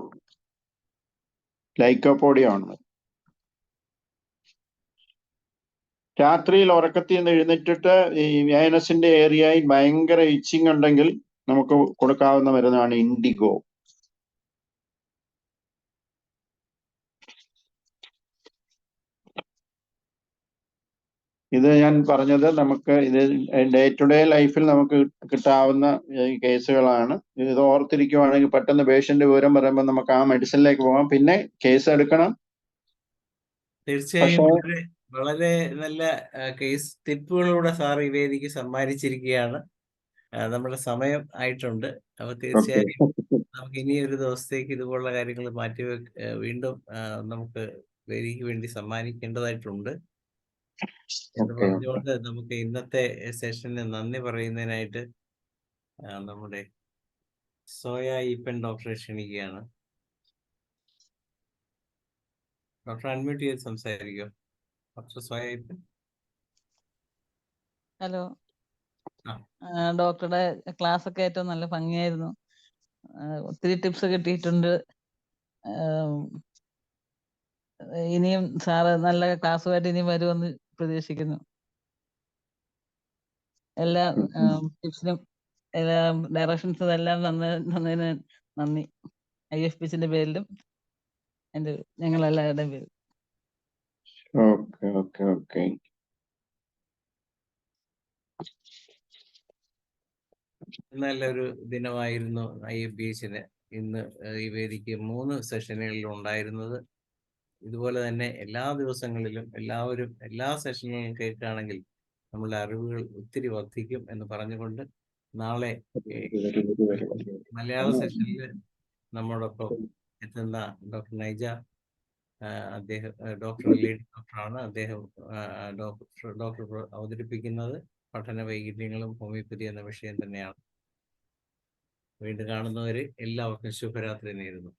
lycopodium ആണ്. രാത്രിയിൽ ഉറക്കത്തിൽ നിന്ന് എഴുന്നേറ്റിട്ട് ഈ വൈനസിന്റെ ഏരിയയിൽ ഭയങ്കര ഇച്ചിങ് ഉണ്ടെങ്കിൽ നമുക്ക് കൊടുക്കാവുന്ന മരുന്നാണ് ഇൻഡിഗോ. ഇത് ഞാൻ പറഞ്ഞത് നമുക്ക് ഇത് ഡേ ടു ഡേ ലൈഫിൽ നമുക്ക് കിട്ടാവുന്ന കേസുകളാണ്. ഇത് ഓർത്തിരിക്കുവാണെങ്കിൽ പെട്ടെന്ന് പേഷ്യന്റ് വിവരം പറയുമ്പോൾ നമുക്ക് ആ മെഡിസിനിലേക്ക് പോകാം. പിന്നെ കേസ് എടുക്കണം. തീർച്ചയായും വളരെ നല്ല കേസ് ടിപ്പുകളൂടെ സാർ ഈ വേദിക്ക് സമ്മാനിച്ചിരിക്കുകയാണ്. നമ്മുടെ സമയം ആയിട്ടുണ്ട്. അപ്പൊ തീർച്ചയായും നമുക്ക് ഇനി ഒരു ദിവസത്തേക്ക് ഇതുപോലുള്ള കാര്യങ്ങൾ വീണ്ടും നമുക്ക് വേദിക്ക് വേണ്ടി സമ്മാനിക്കേണ്ടതായിട്ടുണ്ട് എന്ന് പറഞ്ഞുകൊണ്ട് നമുക്ക് ഇന്നത്തെ സെഷന് നന്ദി പറയുന്നതിനായിട്ട് നമ്മുടെ സോയ ഈപ്പൻ ഡോക്ടറെ ക്ഷണിക്കുകയാണ്. ഡോക്ടർ അൺമ്യൂട്ട് ചെയ്ത് സംസാരിക്കോ? ഡോക്ടർ സോയ ഈപ്പൻ. ഹലോ, ഡോക്ടറുടെ ക്ലാസ് ഒക്കെ ഏറ്റവും നല്ല ഭംഗിയായിരുന്നു. ഒത്തിരി ടിപ്സ് കിട്ടിയിട്ടുണ്ട്. ഇനിയും സാറ് നല്ല ക്ലാസ്സുമായിട്ട് ഇനിയും വരുമെന്ന് പ്രതീക്ഷിക്കുന്നു. എല്ലാ ടിപ്സിനും എല്ലാ ഡയറക്ഷൻസും എല്ലാം നന്നതിന് നന്ദി. IFPHന്റെ പേരിലും ഞങ്ങളെല്ലാവരുടെയും പേരിൽ. Okay okay okay. നല്ലൊരു ദിനമായിരുന്നു IFPHന്. ഇന്ന് ഈ വേദിക്ക് 3 സെഷനുകളിൽ ഉണ്ടായിരുന്നത്. ഇതുപോലെ തന്നെ എല്ലാ ദിവസങ്ങളിലും എല്ലാവരും എല്ലാ സെഷനുകളും കേൾക്കുകയാണെങ്കിൽ നമ്മളുടെ അറിവുകൾ ഒത്തിരി വർദ്ധിക്കും എന്ന് പറഞ്ഞുകൊണ്ട് നാളെ മലയാള സെഷനിൽ നമ്മോടൊപ്പം എത്തുന്ന ഡോക്ടർ നൈജ, അദ്ദേഹം ഡോക്ടർ ലേഡി ഡോക്ടറാണ്. അദ്ദേഹം ഡോക്ടർ അവതരിപ്പിക്കുന്നത് പഠന വൈകല്യങ്ങളും ഹോമിയോപ്പതി എന്ന വിഷയം തന്നെയാണ്. വീണ്ടും കാണുന്നവരെ എല്ലാവർക്കും ശുഭരാത്രി നേരുന്നു.